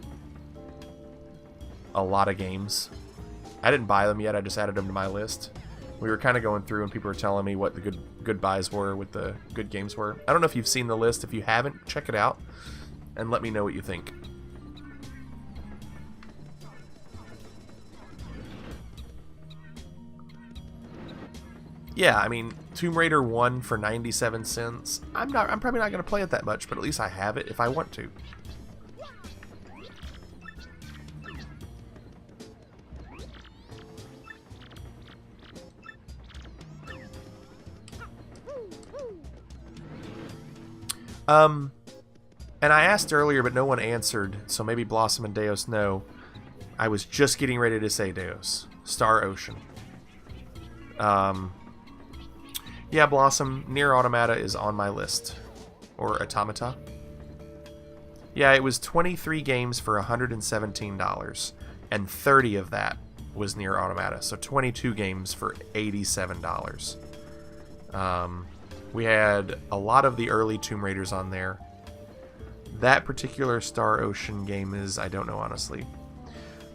a lot of games. I didn't buy them yet. I just added them to my list. We were kind of going through, and people were telling me what the good buys were, what the good games were. I don't know if you've seen the list. If you haven't, check it out, and let me know what you think. Yeah, I mean, Tomb Raider 1 for 97 cents. I'm probably not going to play it that much, but at least I have it if I want to. And I asked earlier, but no one answered, so maybe Blossom and Deus know. I was just getting ready to say Deus. Star Ocean. Yeah, Blossom, Nier Automata is on my list. Or Automata. Yeah, it was 23 games for $117, and 30 of that was Nier Automata, so 22 games for $87. We had a lot of the early Tomb Raiders on there. That particular Star Ocean game is, I don't know, honestly.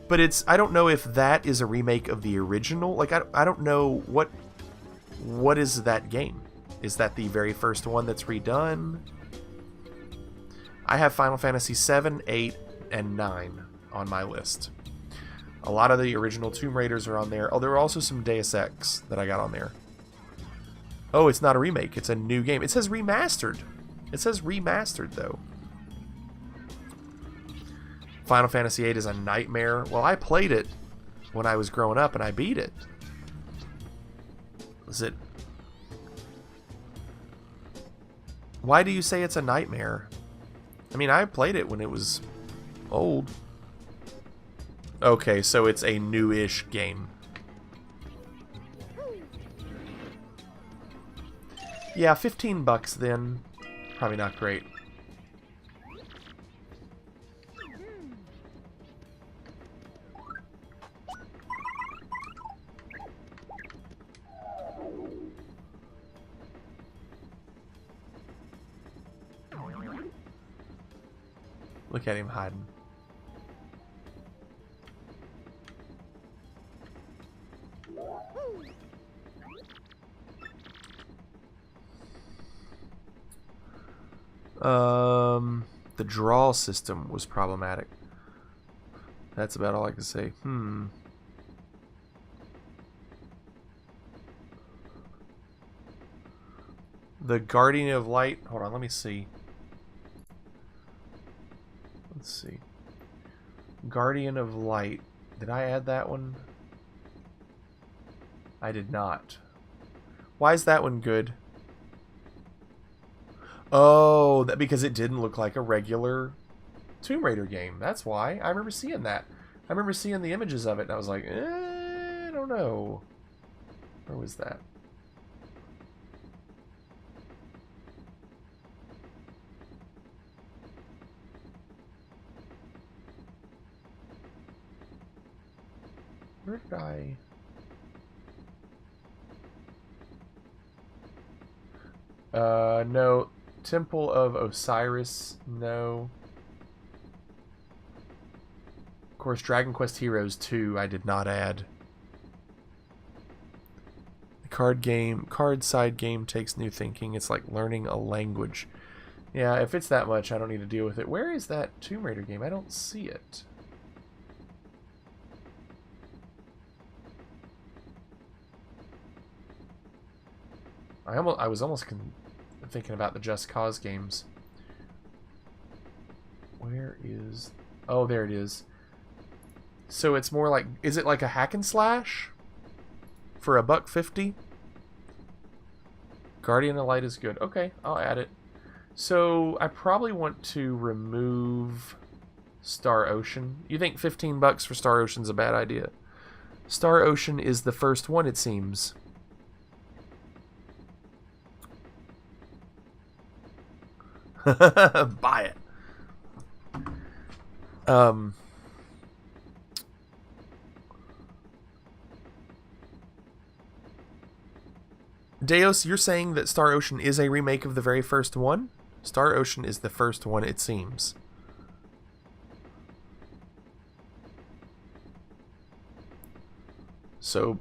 But I don't know if that is a remake of the original. Like, I don't know what is that game? Is that the very first one that's redone? I have Final Fantasy 7, 8, and 9 on my list. A lot of the original Tomb Raiders are on there. Oh, there are also some Deus Ex that I got on there. Oh, it's not a remake. It's a new game. It says remastered. It says remastered, though. Final Fantasy VIII is a nightmare. Well, I played it when I was growing up, and I beat it. Is it... Why do you say it's a nightmare? I mean, I played it when it was old. Okay, so it's a new-ish game. Yeah, $15 then. Probably not great. Look at him hiding. The draw system was problematic. That's about all I can say. The Guardian of Light. Hold on, let me see. Let's see. Guardian of Light. Did I add that one? I did not. Why is that one good? Oh, because it didn't look like a regular Tomb Raider game. That's why. I remember seeing that. I remember seeing the images of it, and I was like, I don't know. Where was that? Where did I... no. Temple of Osiris, no. Of course, Dragon Quest Heroes 2, I did not add. The card side game takes new thinking. It's like learning a language. Yeah, if it's that much, I don't need to deal with it. Where is that Tomb Raider game? I don't see it. I was almost thinking about the Just Cause games. Where is... Oh, there it is. So it's more like... Is it like a hack and slash? For $1.50? Guardian of Light is good. Okay, I'll add it. So I probably want to remove Star Ocean. You think $15 for Star Ocean's a bad idea? Star Ocean is the first one, it seems. Buy it. Deos, you're saying that Star Ocean is a remake of the very first one? Star Ocean is the first one, it seems. So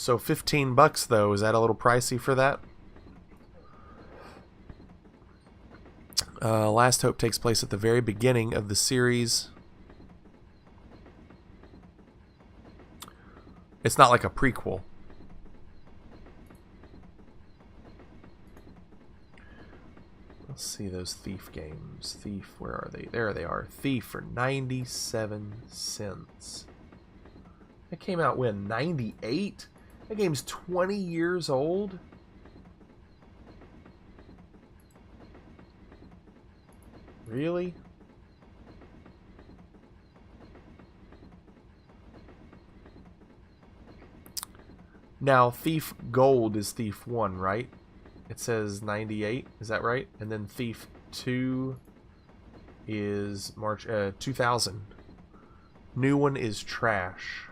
$15 though, is that a little pricey for that? Last Hope takes place at the very beginning of the series. It's not like a prequel. Let's see those Thief games. Thief, where are they? There they are. Thief for 97 cents. That came out when? 98? That game's 20 years old? Really? Now, Thief Gold is Thief 1, right? It says 98, is that right? And then Thief 2 is March 2000. New one is trash.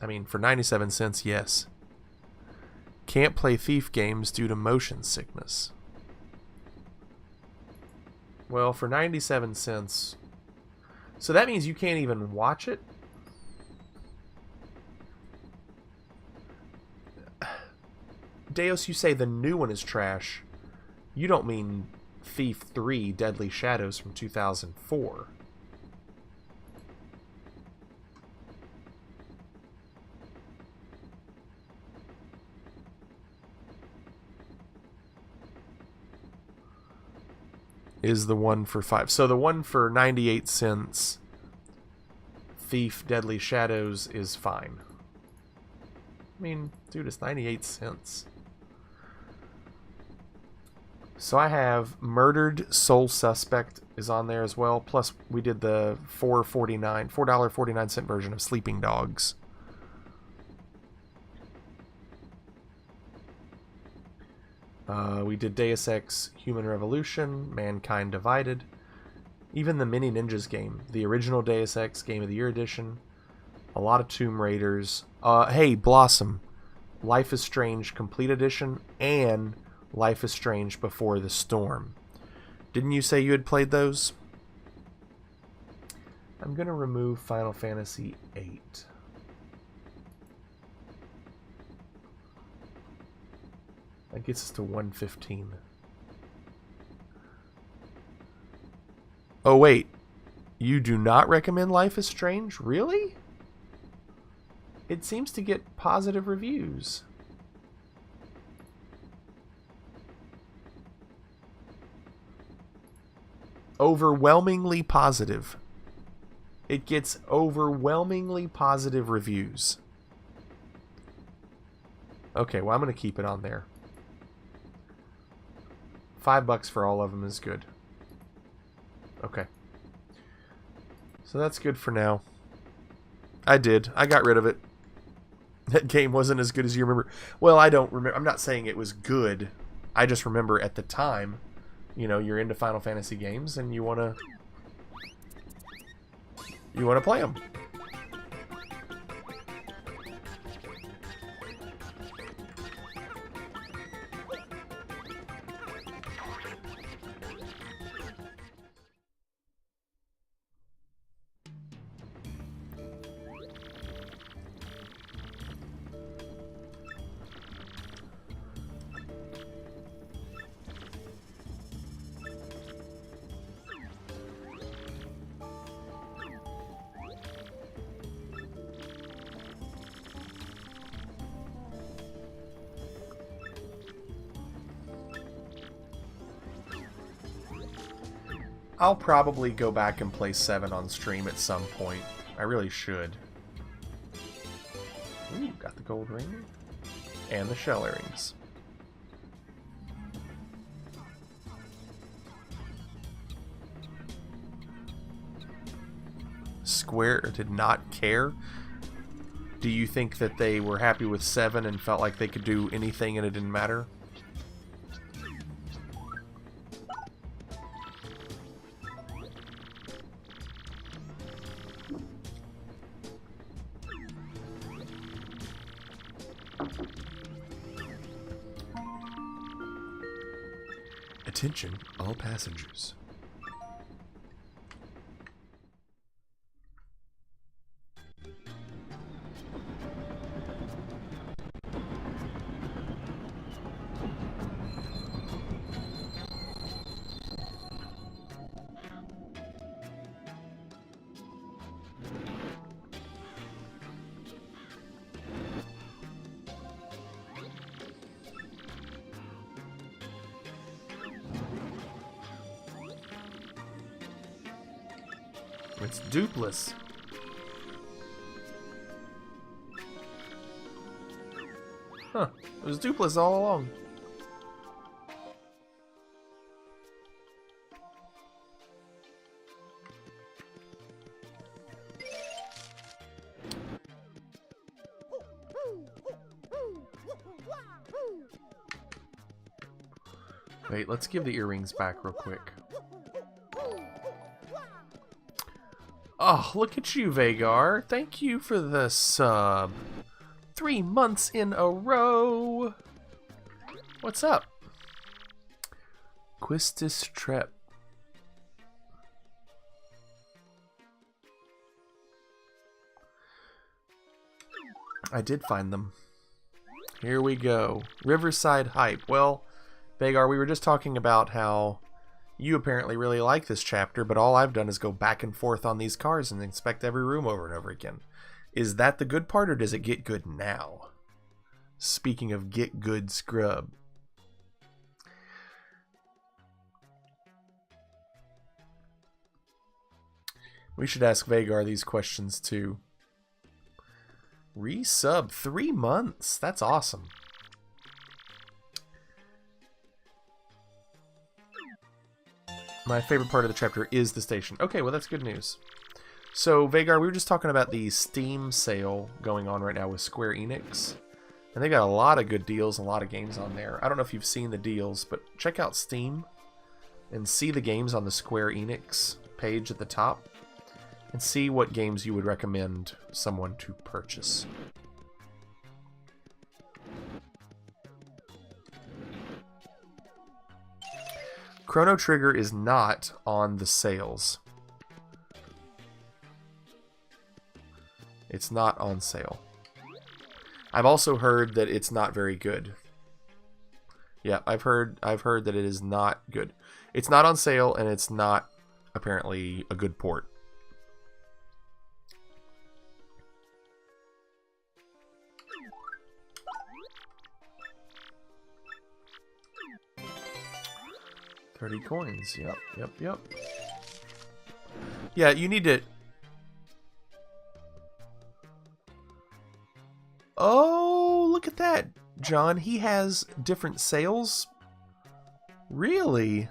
I mean, for 97 cents, yes. Can't play Thief games due to motion sickness. Well, for 97 cents... So that means you can't even watch it? Deos, you say the new one is trash. You don't mean Thief 3 Deadly Shadows from 2004. Is the one for 5. So the one for 98 cents, Thief Deadly Shadows, is fine. I mean, dude, it's 98 cents. So I have Murdered Soul Suspect is on there as well. Plus we did the $4.49 version of Sleeping Dogs. We did Deus Ex Human Revolution, Mankind Divided, even the Mini Ninjas game, the original Deus Ex Game of the Year edition, a lot of Tomb Raiders. Hey, Blossom, Life is Strange Complete Edition, and Life is Strange Before the Storm. Didn't you say you had played those? I'm going to remove Final Fantasy VIII. That gets us to 115. Oh, wait. You do not recommend Life is Strange? Really? It seems to get positive reviews. Overwhelmingly positive. It gets overwhelmingly positive reviews. Okay, well, I'm going to keep it on there. $5 for all of them is good. Okay. So that's good for now. I got rid of it. That game wasn't as good as you remember. Well, I don't remember. I'm not saying it was good. I just remember at the time, you know, you're into Final Fantasy games and you want to play them. I'll probably go back and play 7 on stream at some point. I really should. Ooh, got the gold ring. And the shell earrings. Square did not care. Do you think that they were happy with 7 and felt like they could do anything and it didn't matter? Attention, all passengers. It's dupless. Huh. It was dupless all along. Wait, let's give the earrings back real quick. Oh, look at you, Vagar. Thank you for the sub. 3 months in a row. What's up? Quistis Trep. I did find them. Here we go. Riverside Hype. Well, Vagar, we were just talking about how you apparently really like this chapter, but all I've done is go back and forth on these cars and inspect every room over and over again. Is that the good part, or does it get good now? Speaking of get good scrub. We should ask Vagar these questions too. Resub 3 months. That's awesome. My favorite part of the chapter is the station. Okay, well that's good news. So, Vagar, we were just talking about the Steam sale going on right now with Square Enix. And they got a lot of good deals, a lot of games on there. I don't know if you've seen the deals, but check out Steam and see the games on the Square Enix page at the top. And see what games you would recommend someone to purchase. Chrono Trigger is not on the sales. It's not on sale. I've also heard that it's not very good. Yeah, I've heard that it is not good. It's not on sale, and it's not apparently a good port. $30 coins. Yep. Yeah, you need to... Oh, look at that, John. He has different sales? Really?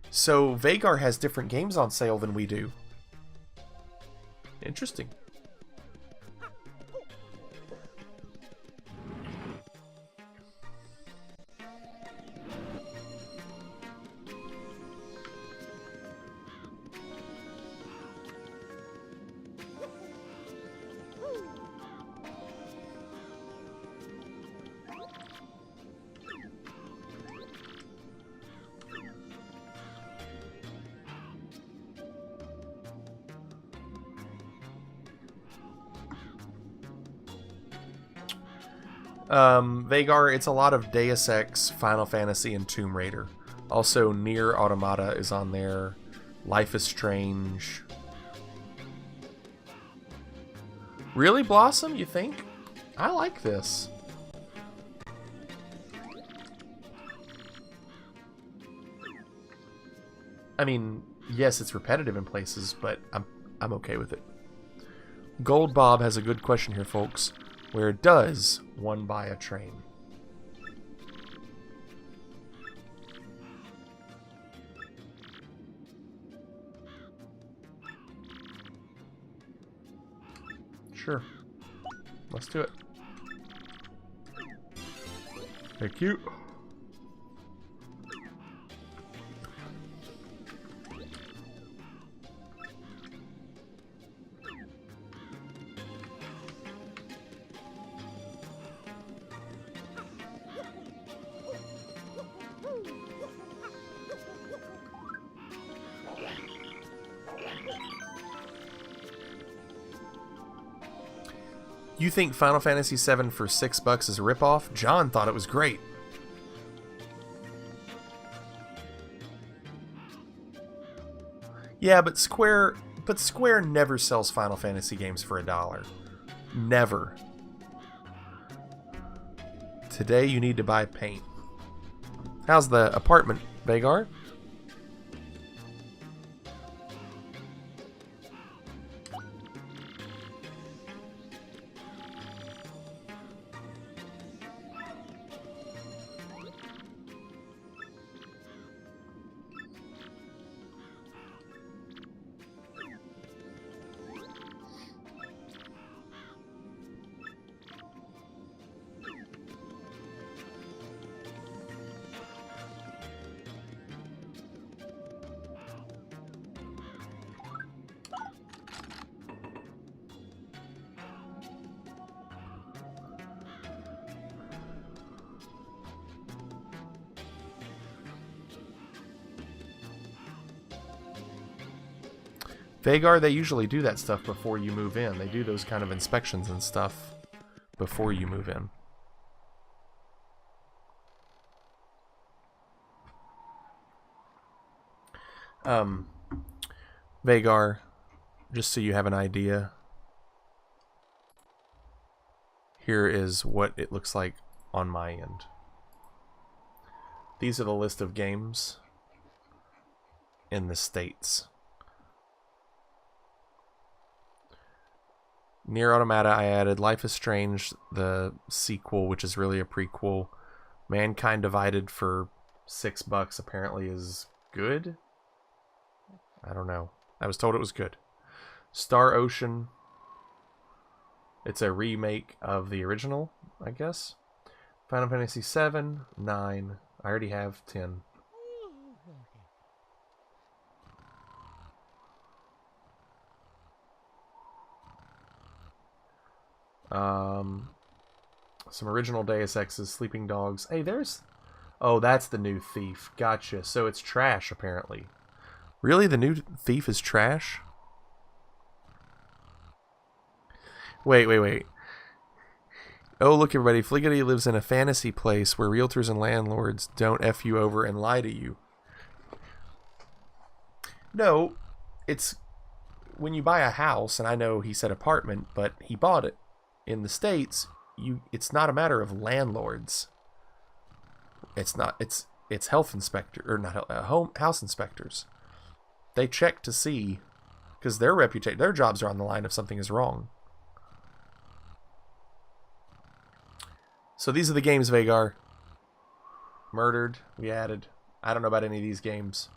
So, Vagar has different games on sale than we do. Interesting. Vagar, it's a lot of Deus Ex, Final Fantasy, and Tomb Raider. Also, Nier Automata is on there. Life is Strange. Really, Blossom, you think? I like this. I mean, yes, it's repetitive in places, but I'm okay with it. Gold Bob has a good question here, folks. Where does one buy a train? Sure. Let's do it. Thank you. You think Final Fantasy VII for $6 is a ripoff? John thought it was great. Yeah, but Square never sells Final Fantasy games for $1. Never. Today you need to buy paint. How's the apartment, Vagar? Vagar, they usually do that stuff before you move in. They do those kind of inspections and stuff before you move in. Vagar, just so you have an idea, here is what it looks like on my end. These are the list of games in the States. Nier Automata, I added Life is Strange, the sequel, which is really a prequel. Mankind Divided for $6 apparently is good. I don't know. I was told it was good. Star Ocean. It's a remake of the original, I guess. Final Fantasy 7, 9. I already have 10. Some original Deus Ex's, Sleeping Dogs. Hey, there's... Oh, that's the new Thief. Gotcha. So it's trash, apparently. Really? The new Thief is trash? Wait. Oh, look, everybody. Fliggity lives in a fantasy place where realtors and landlords don't F you over and lie to you. No, it's... When you buy a house, and I know he said apartment, but he bought it. In the States, it's not a matter of landlords. It's health inspector, or not house inspectors. They check to see, because their jobs are on the line if something is wrong. So these are the games, Vagar. Murdered, we added. I don't know about any of these games.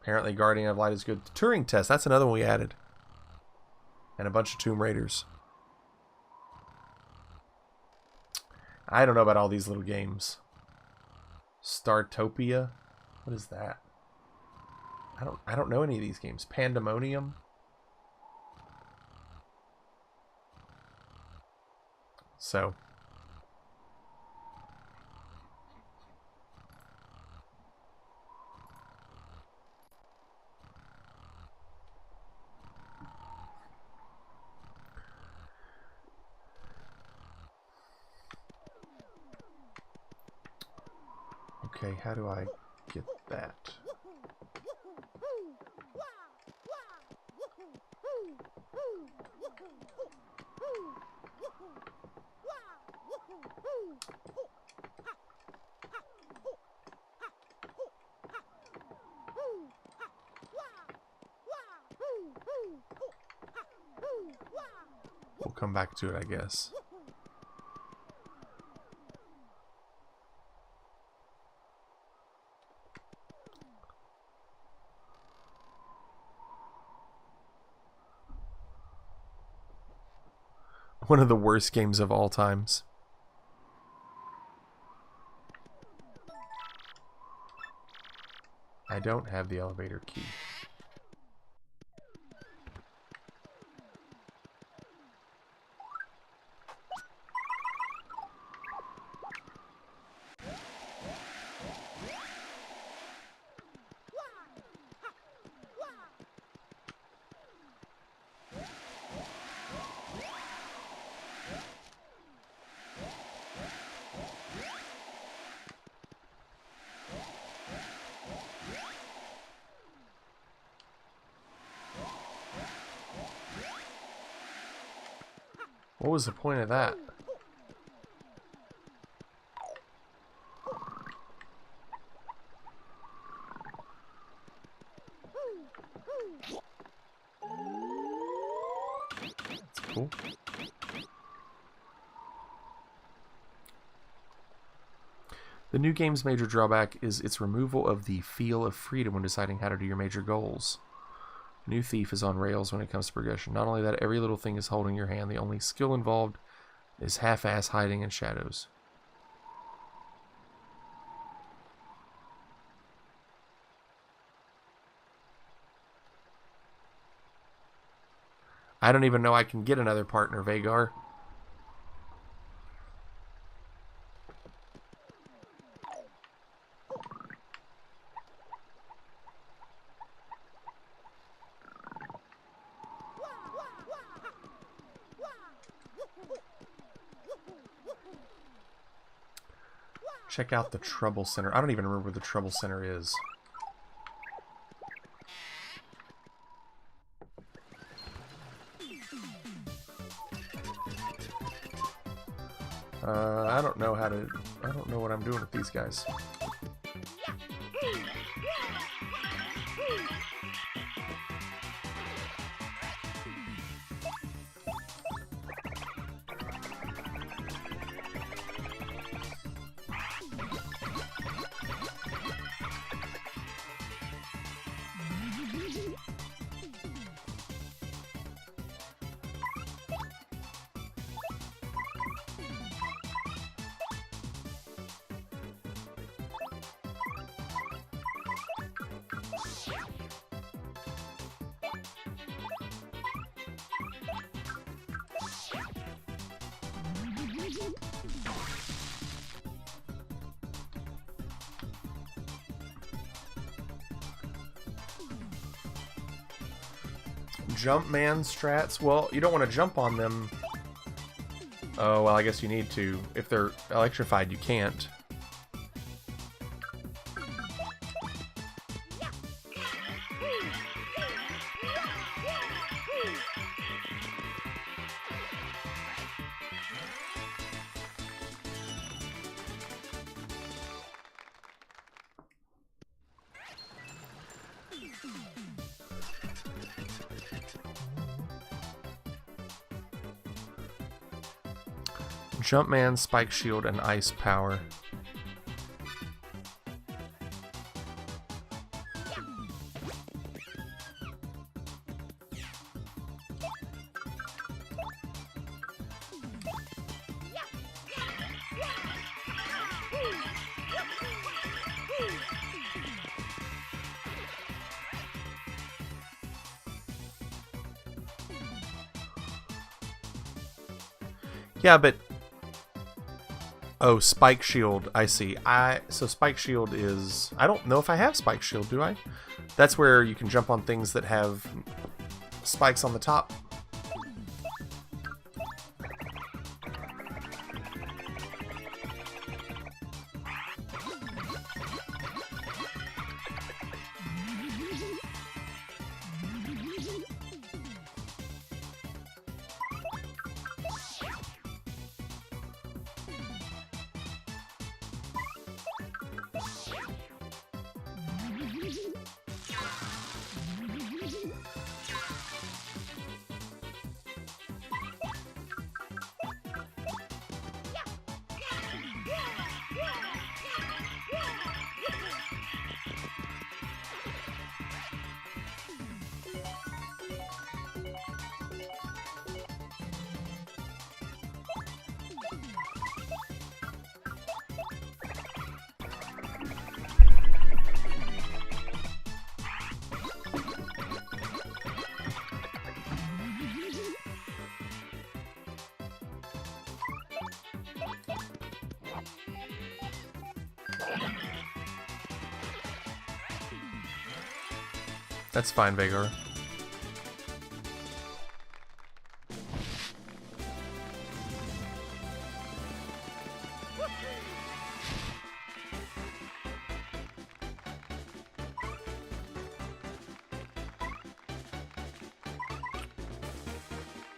Apparently Guardian of Light is good. Turing Test, that's another one we added. And a bunch of Tomb Raiders. I don't know about all these little games. Startopia? What is that? I don't know any of these games. Pandemonium? So... Okay, how do I get that? We'll come back to it, I guess. One of the worst games of all times. I don't have the elevator key. What was the point of that? That's cool. The new game's major drawback is its removal of the feel of freedom when deciding how to do your major goals. New Thief is on rails when it comes to progression. Not only that, every little thing is holding your hand. The only skill involved is half-ass hiding in shadows. I don't even know I can get another partner, Vagar. Check out the Trouble Center. I don't even remember where the Trouble Center is. I don't know how to... I don't know what I'm doing with these guys. Jumpman strats? Well, you don't want to jump on them. Oh, well, I guess you need to. If they're electrified, you can't. Jumpman, Spike Shield, and Ice Power. Yeah, but... Oh, Spike Shield, I see. So Spike Shield is... I don't know if I have Spike Shield, do I? That's where you can jump on things that have spikes on the top. That's fine, Vegor.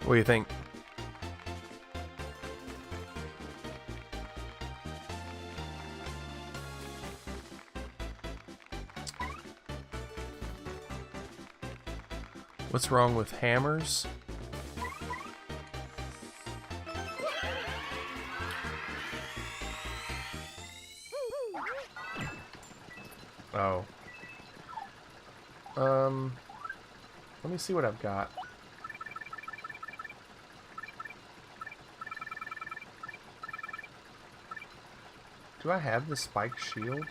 What do you think? What's wrong with hammers? Oh. Let me see what I've got. Do I have the spiked shield?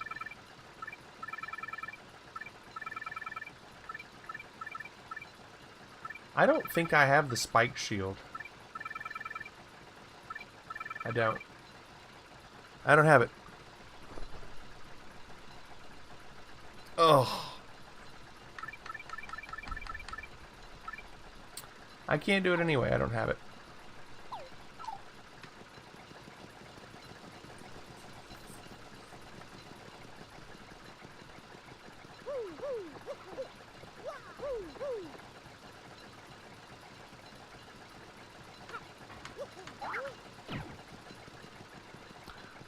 I don't think I have the spiked shield. I don't. I don't have it. Ugh. I can't do it anyway. I don't have it.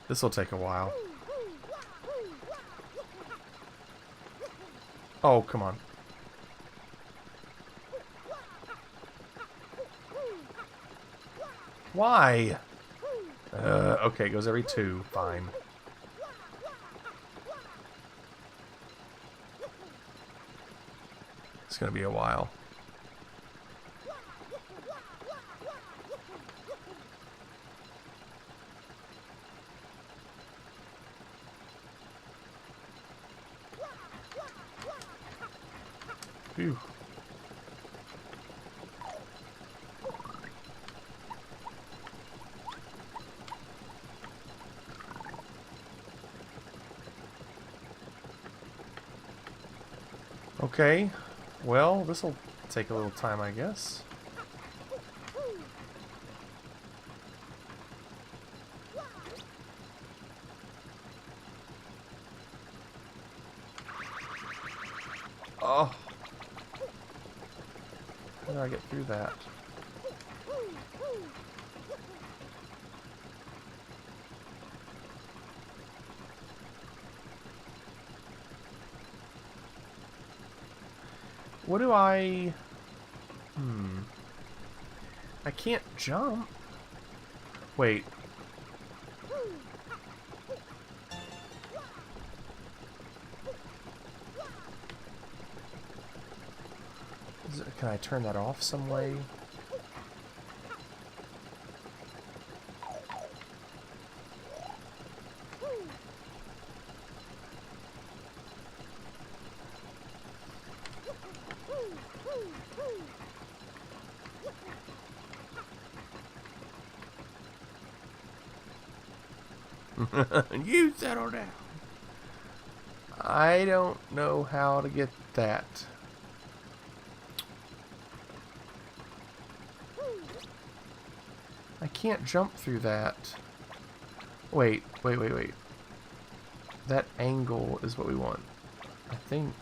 This will take a while. Oh, come on. Why? Okay, it goes every 2. Fine. It's gonna be a while. Phew. Okay, well, this'll take a little time, I guess. Oh. How do I get through that? What do I... I can't jump. Wait. Can I turn that off some way? You settle down. I don't know how to get that. I can't jump through that. Wait. That angle is what we want, I think.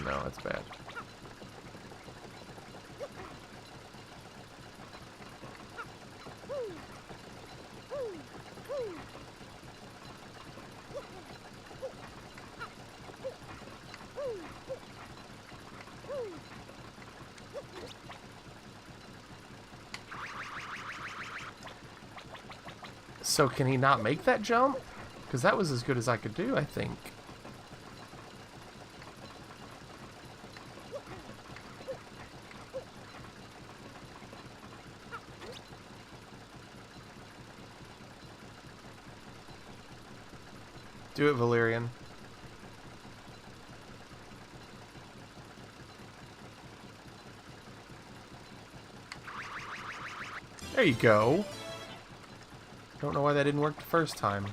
No, that's bad. So can he not make that jump? Because that was as good as I could do, I think. Do it, Valerian. There you go. Don't know why that didn't work the first time.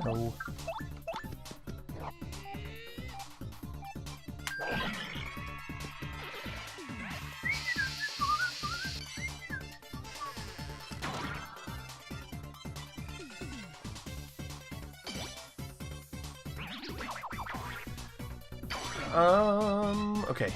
No. Okay.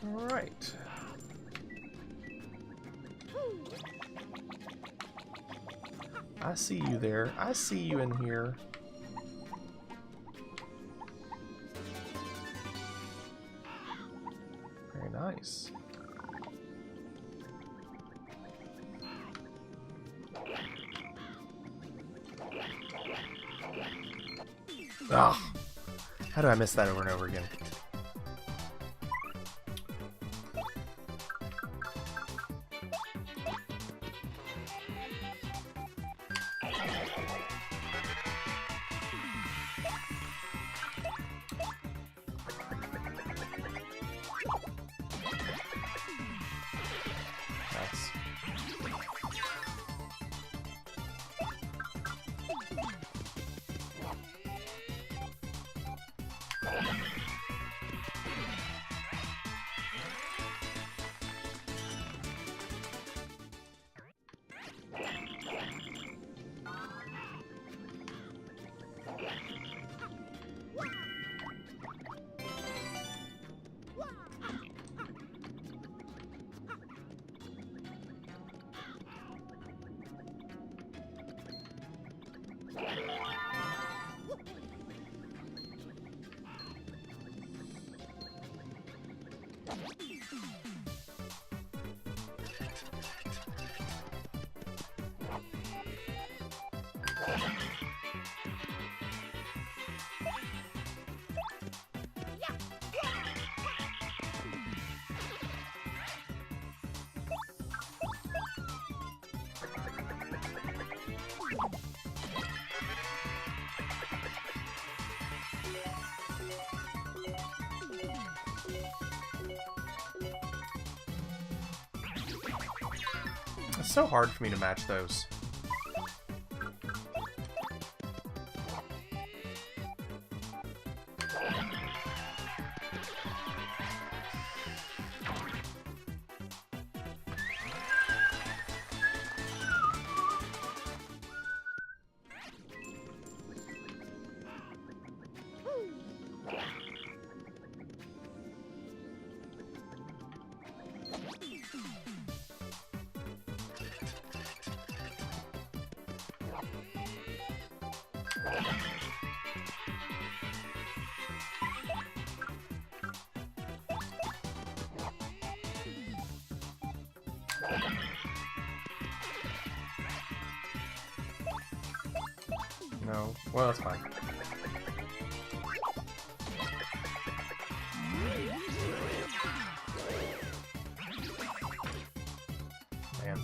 All right. I see you there. I see you in here. Very nice. Ah, how do I miss that over and over again? Nice. It's so hard for me to match those. No. Well, that's fine. Man.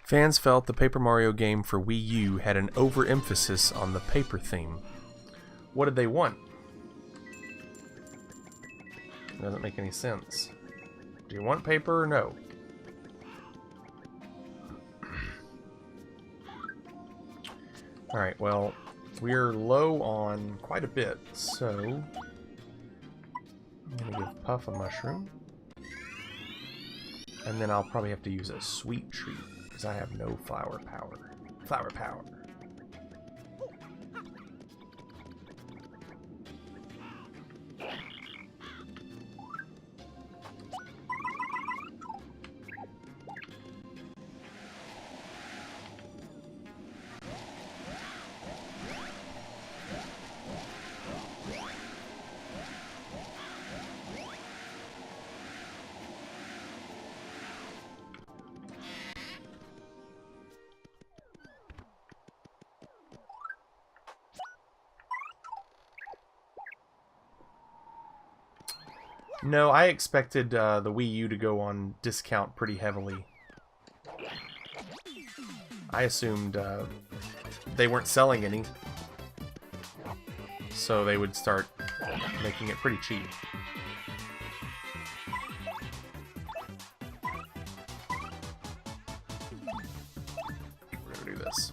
Fans felt the Paper Mario game for Wii U had an overemphasis on the paper theme. What did they want? Doesn't make any sense. Do you want paper or no? Alright, well, we're low on quite a bit, so I'm gonna give Puff a mushroom. And then I'll probably have to use a sweet treat, because I have no flower power. Flower power. No, I expected the Wii U to go on discount pretty heavily. I assumed they weren't selling any, so they would start making it pretty cheap. We're gonna do this.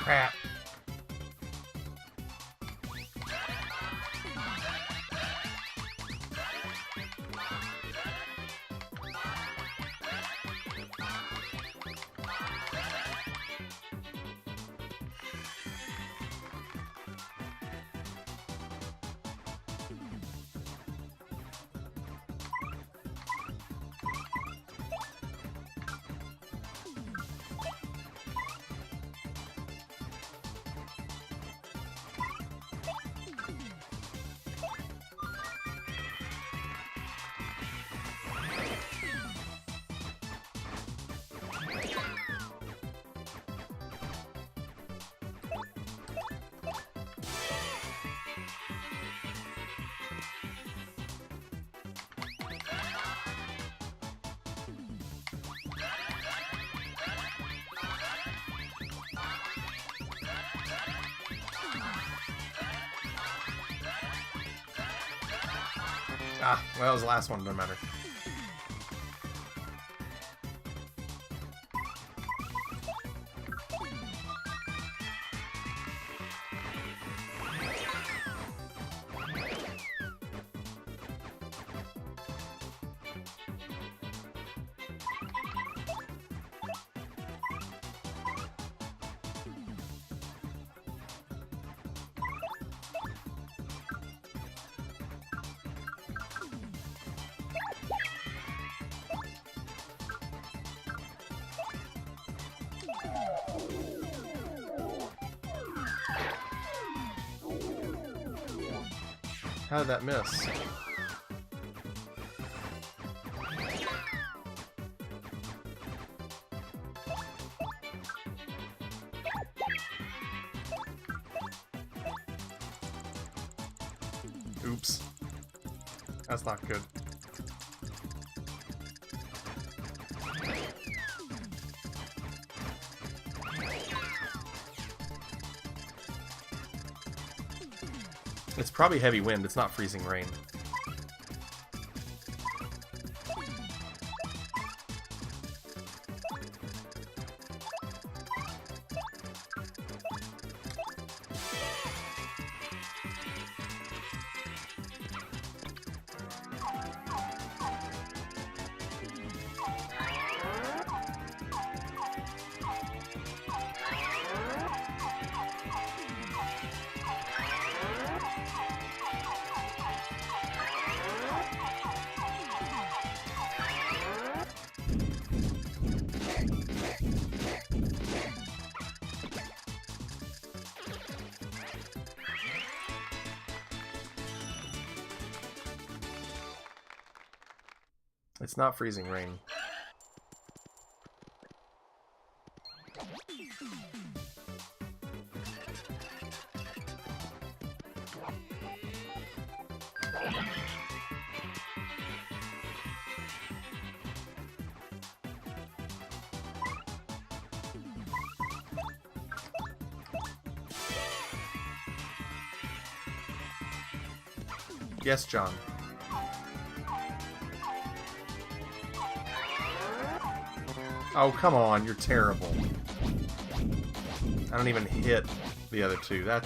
Crap. Ah, well, it was the last one, doesn't matter. How did that miss? Oops. That's not good. It's probably heavy wind, it's not freezing rain. It's not freezing rain. Yes, John. Oh, come on, you're terrible. I don't even hit the other two. That...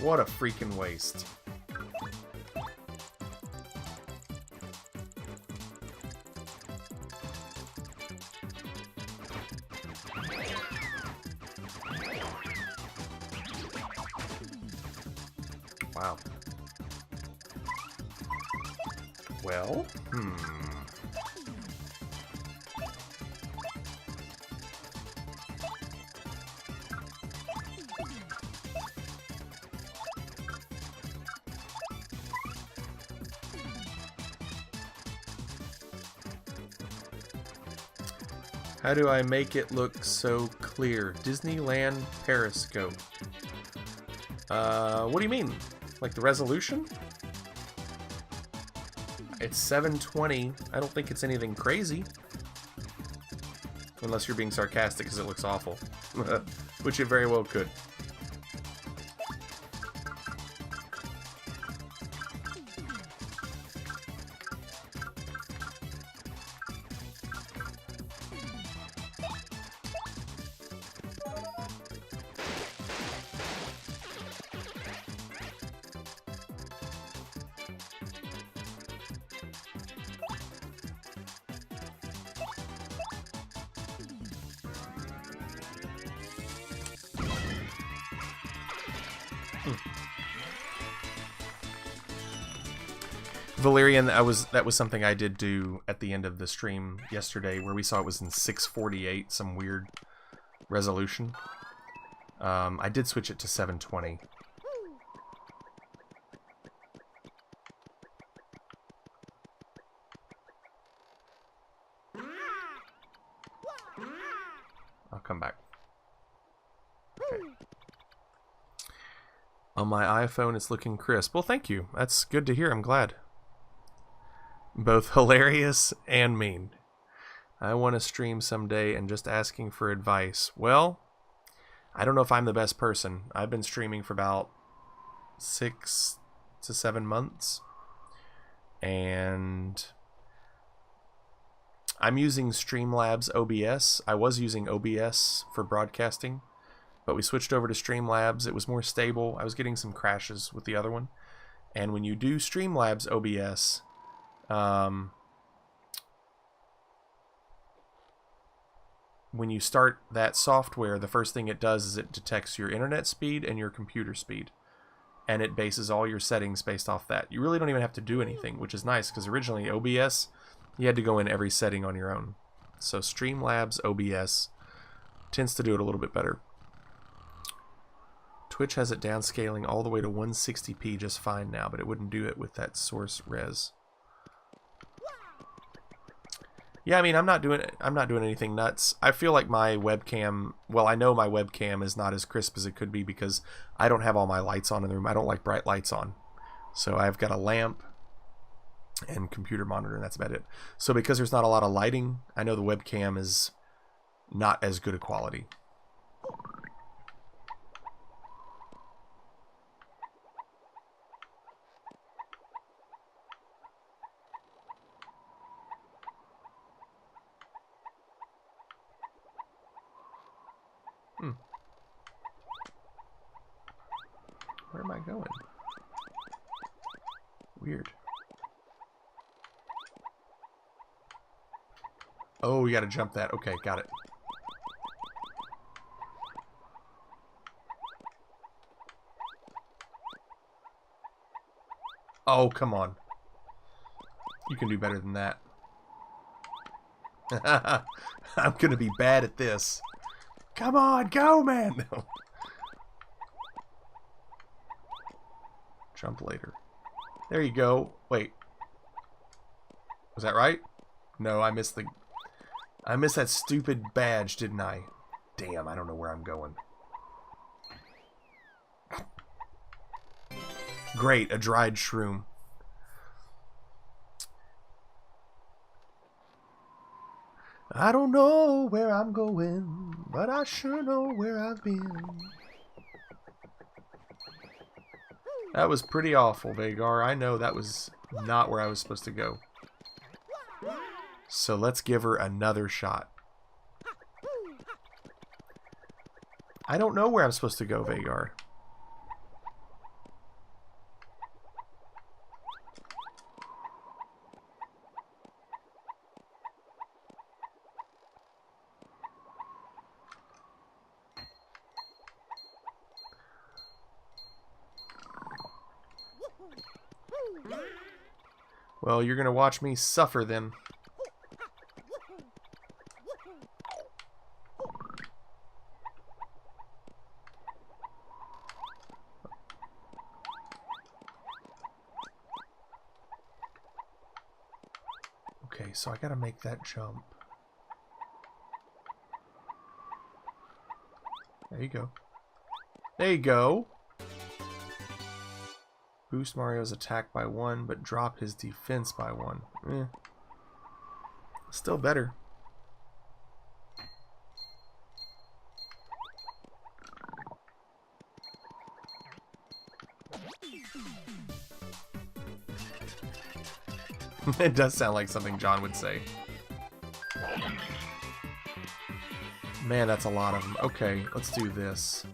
What a freaking waste. Wow. Well, how do I make it look so clear? Disneyland Periscope. What do you mean? Like the resolution? It's 720. I don't think it's anything crazy. Unless you're being sarcastic because it looks awful. Which it very well could. Valerian, that was something I did do at the end of the stream yesterday, where we saw it was in 648, some weird resolution. I did switch it to 720. I'll come back. Okay. On my iPhone, it's looking crisp. Well, thank you. That's good to hear. I'm glad. Both hilarious and mean. I want to stream someday and just asking for advice. Well, I don't know if I'm the best person. I've been streaming for about 6 to 7 months. And I'm using Streamlabs OBS. I was using OBS for broadcasting, but we switched over to Streamlabs. It was more stable. I was getting some crashes with the other one. And when you do Streamlabs OBS, when you start that software, the first thing it does is it detects your internet speed and your computer speed, and it bases all your settings based off that. You really don't even have to do anything, which is nice, because originally OBS, you had to go in every setting on your own. So Streamlabs OBS tends to do it a little bit better. Twitch has it downscaling all the way to 160p just fine now, but it wouldn't do it with that source res. Yeah, I mean, I'm not doing anything nuts. I feel like my webcam, well, I know my webcam is not as crisp as it could be because I don't have all my lights on in the room. I don't like bright lights on. So I've got a lamp and computer monitor, and that's about it. So because there's not a lot of lighting, I know the webcam is not as good a quality. Where am I going? Weird. Oh, we gotta jump that. Okay, got it. Oh, come on. You can do better than that. I'm gonna be bad at this. Come on, go, man! No. Jump later. There you go. Wait. Was that right? No, I missed that stupid badge, didn't I? Damn, I don't know where I'm going. Great, a dried shroom. I don't know where I'm going, but I sure know where I've been. That was pretty awful, Vagar. I know that was not where I was supposed to go. So let's give her another shot. I don't know where I'm supposed to go, Vagar. Well, you're gonna watch me suffer then. Okay, so I gotta make that jump. There you go. There you go. Boost Mario's attack by 1, but drop his defense by 1. Still better. It does sound like something John would say. Man, that's a lot of them. Okay, let's do this.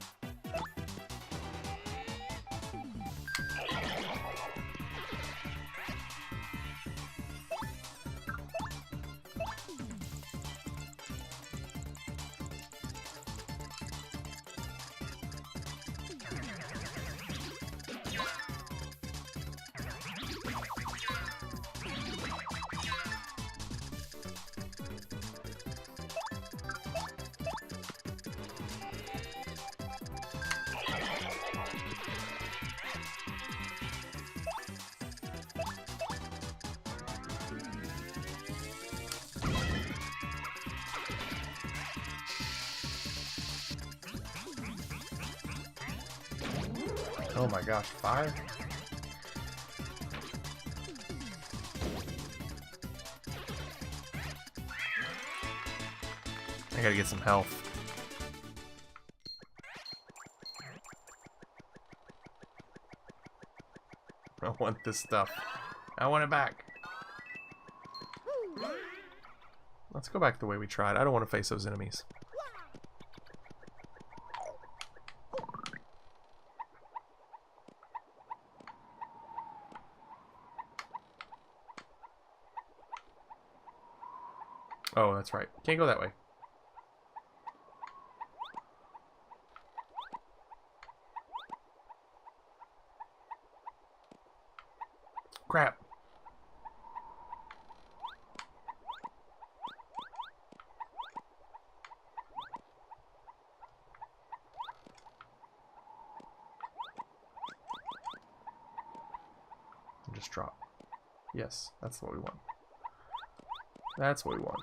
Oh my gosh, 5? I gotta get some health. I want this stuff. I want it back. Let's go back the way we tried. I don't want to face those enemies. Oh, that's right. Can't go that way. Crap. just drop? Yes, that's what we want. That's what we want.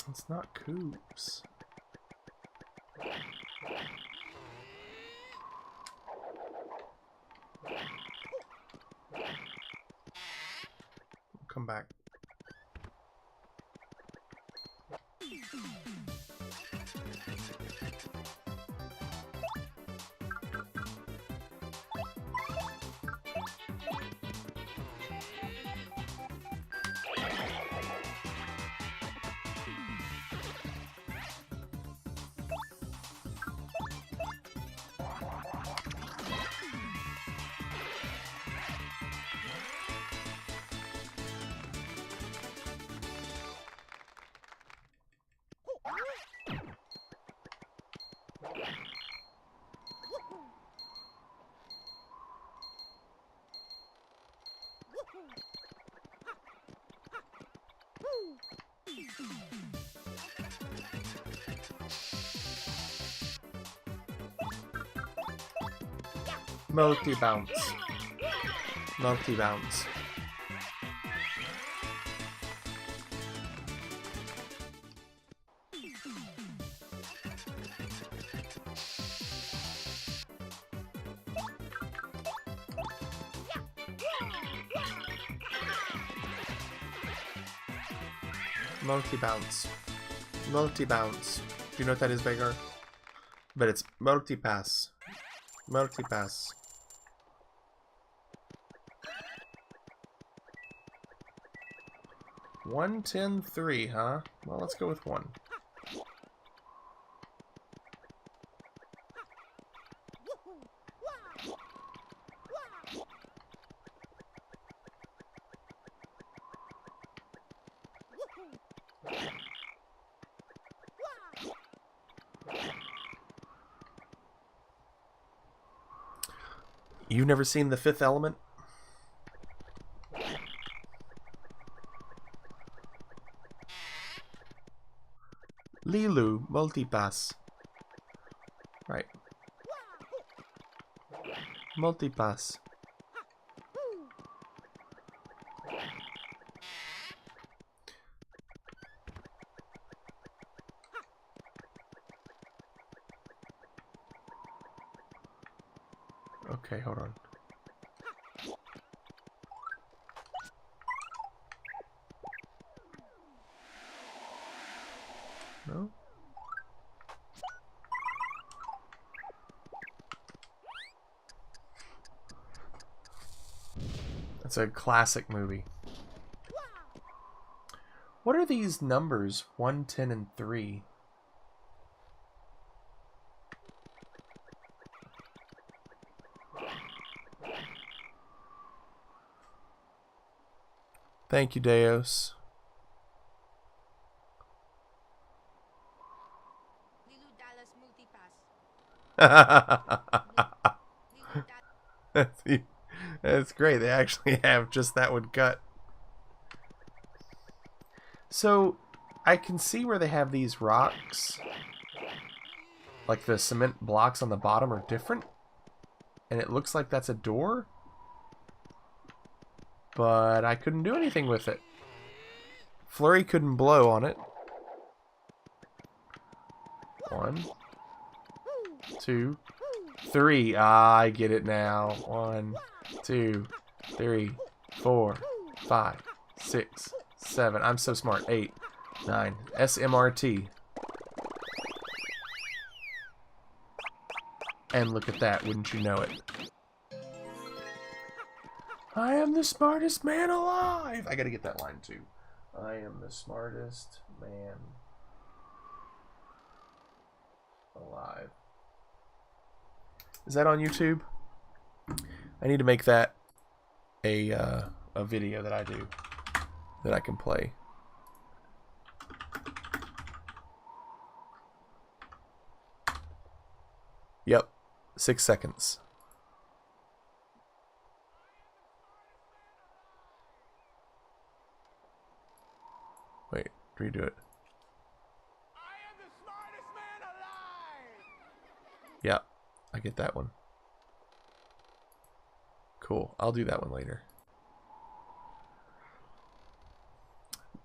It's not coops. Come back. Multi-bounce. Multi-bounce. Multi-bounce. Multi-bounce. Do you know what that is, Vagar? But it's multi-pass. Multi-pass. One, 10, 3, huh? Well, let's go with 1. You've never seen The Fifth Element? Lilu, multipass. Right. Multipass. Okay, hold on. No? That's a classic movie. What are these numbers? 1, 10, and 3? Thank you, Deos. That's great. They actually have just that one cut. So, I can see where they have these rocks. Like the cement blocks on the bottom are different. And it looks like that's a door. But I couldn't do anything with it. Flurry couldn't blow on it. 1, 2, 3. Ah, I get it now. 1, 2, 3, 4, 5, 6, 7. I'm so smart. 8, 9. SMRT. And look at that, wouldn't you know it? I am the smartest man alive! I gotta get that line too. I am the smartest man alive. Is that on YouTube? I need to make that a video that I do that I can play. Yep, 6 seconds. Wait, redo it. I am the smartest man alive! Yep, I get that one. Cool, I'll do that one later.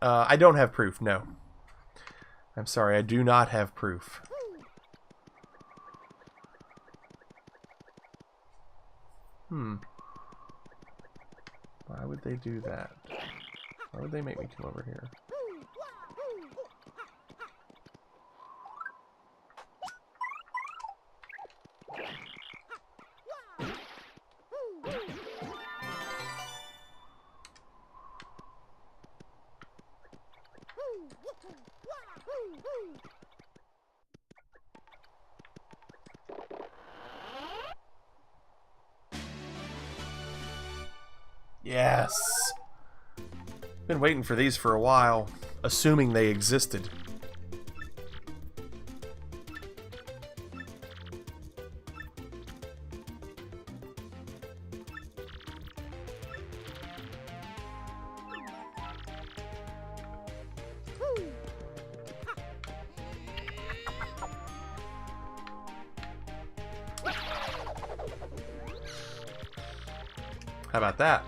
I don't have proof, no. I'm sorry, I do not have proof. Why would they do that? Why would they make me come over here? Yes! Been waiting for these for a while, assuming they existed. How about that?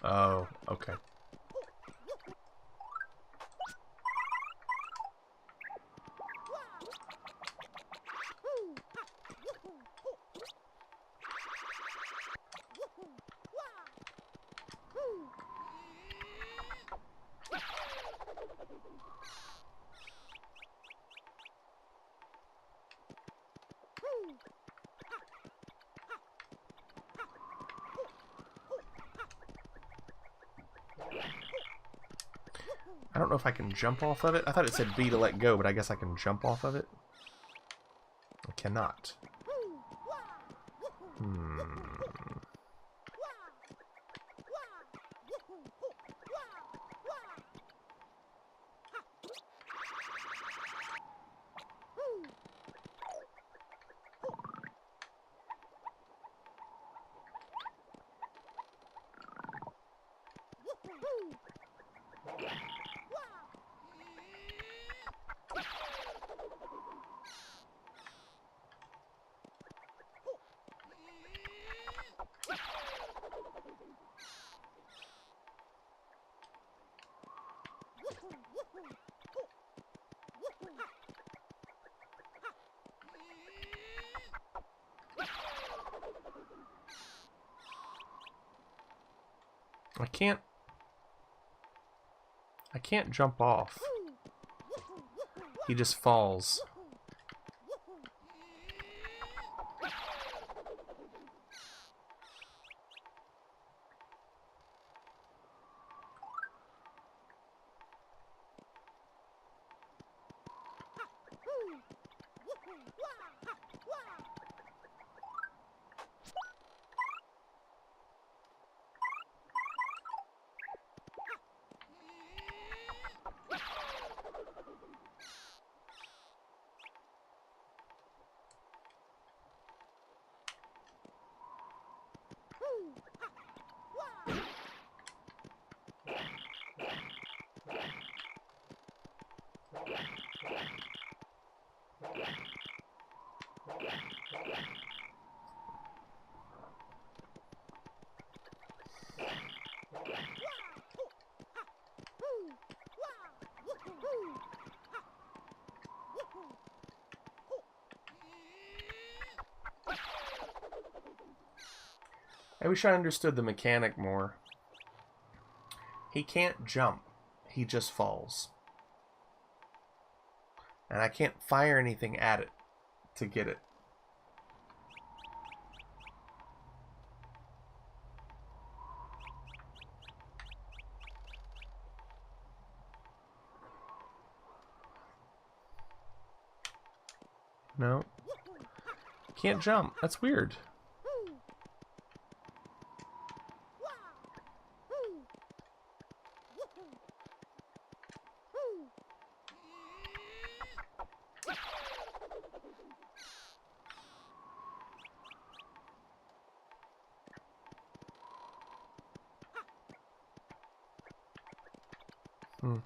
Oh, okay. I don't know if I can jump off of it. I thought it said B to let go, but I guess I can jump off of it. I cannot. I can't jump off. He just falls. I wish I understood the mechanic more. He can't jump. He just falls. And I can't fire anything at it to get it. No. Can't jump. That's weird.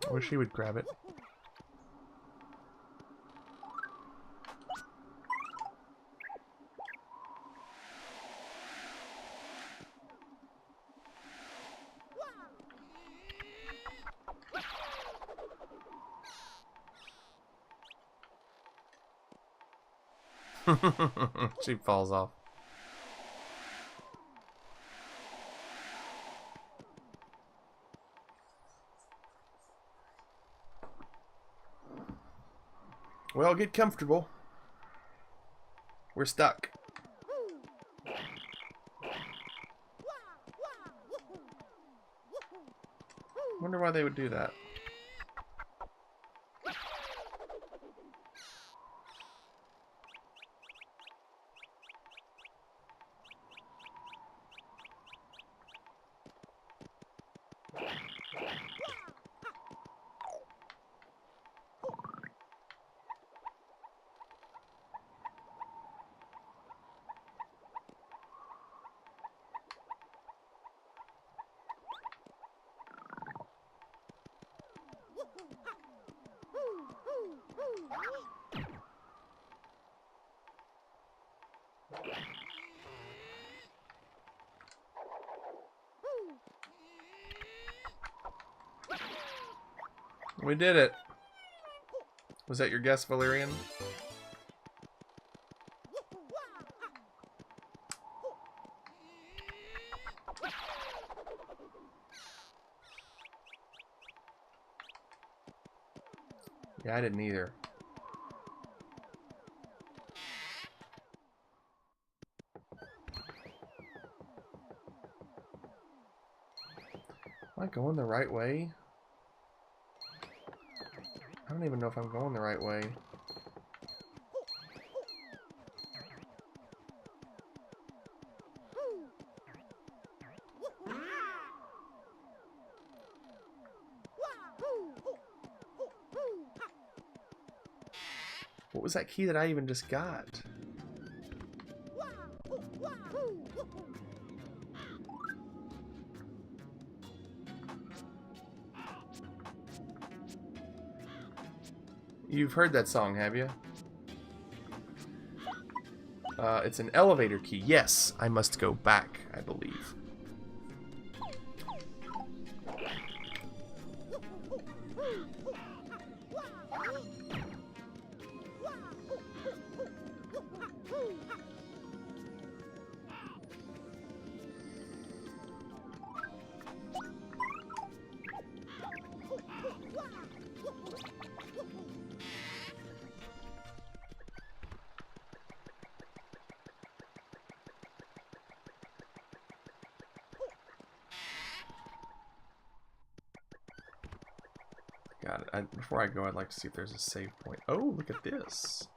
I wish he would grab it. She falls off. Well, get comfortable. We're stuck. Wonder why they would do that. We did it. Was that your guess, Valerian? Yeah, I didn't either. Am I going the right way? I don't even know if I'm going the right way. What was that key that I even just got? You've heard that song, have you? It's an elevator key. Yes, I must go back, I believe. forgot it. Before I go, I'd like to see if there's a save point. Oh, look at this.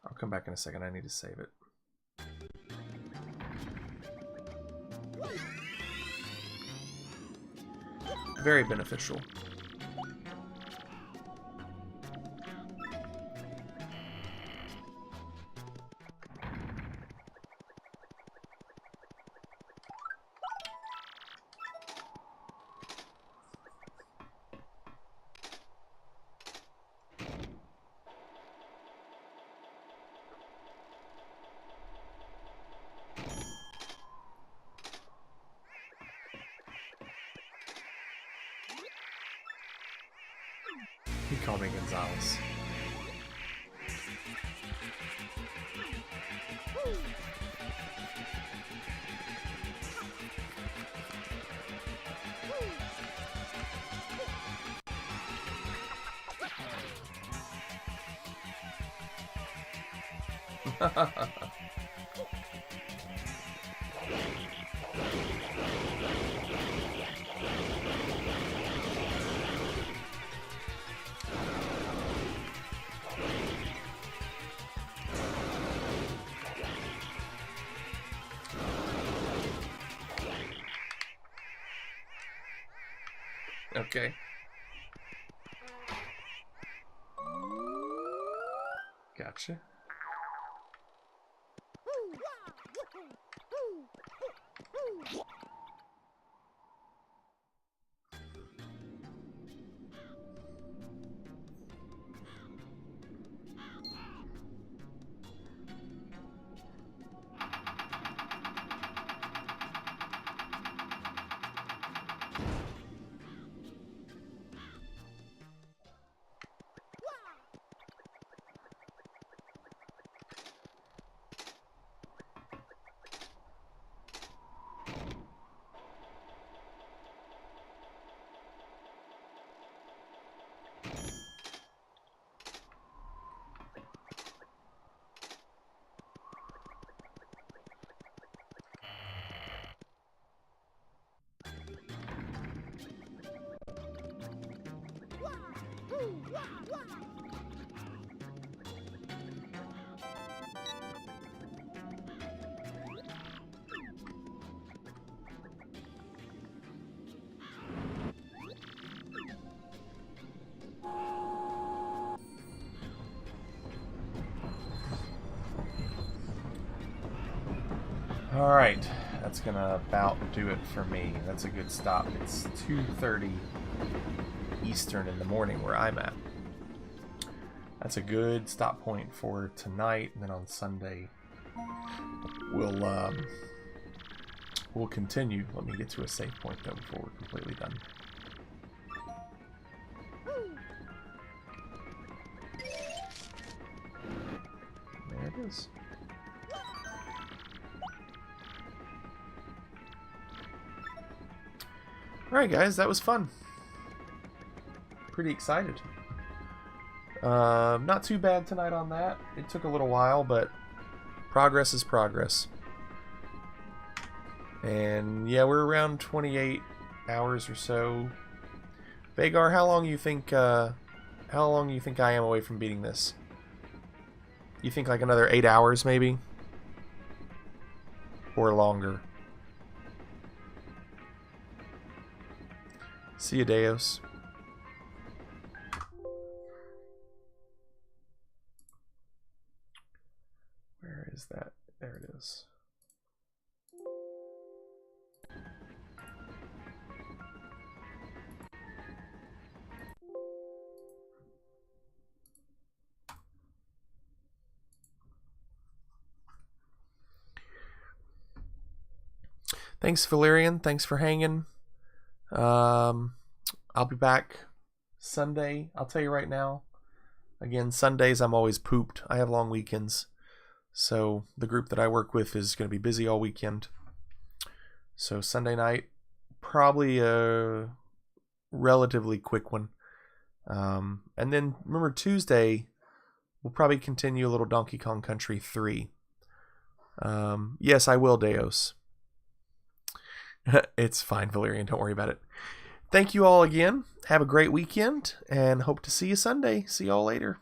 I'll come back in a second. I need to save it. Very beneficial. He called me Gonzalez. Okay. Gotcha. Alright, that's gonna about do it for me. That's a good stop. It's 2:30 Eastern in the morning where I'm at. That's a good stop point for tonight, and then on Sunday we'll continue. Let me get to a save point though before we're completely done. There it is. Alright guys, that was fun. Pretty excited. Not too bad tonight on that. It took a little while, but progress is progress. And yeah, we're around 28 hours or so. Vagar, how long you think I am away from beating this? You think like another 8 hours maybe? Or longer? See you, Deos. Where is that? There it is. Thanks, Valerian. Thanks for hanging. I'll be back Sunday. I'll tell you right now. Again, Sundays I'm always pooped. I have long weekends. So the group that I work with is going to be busy all weekend. So Sunday night, probably a relatively quick one. And then remember Tuesday, we'll probably continue a little Donkey Kong Country 3. Yes, I will, Deos. It's fine, Valerian. Don't worry about it. Thank you all again. Have a great weekend, and hope to see you Sunday. See y'all later.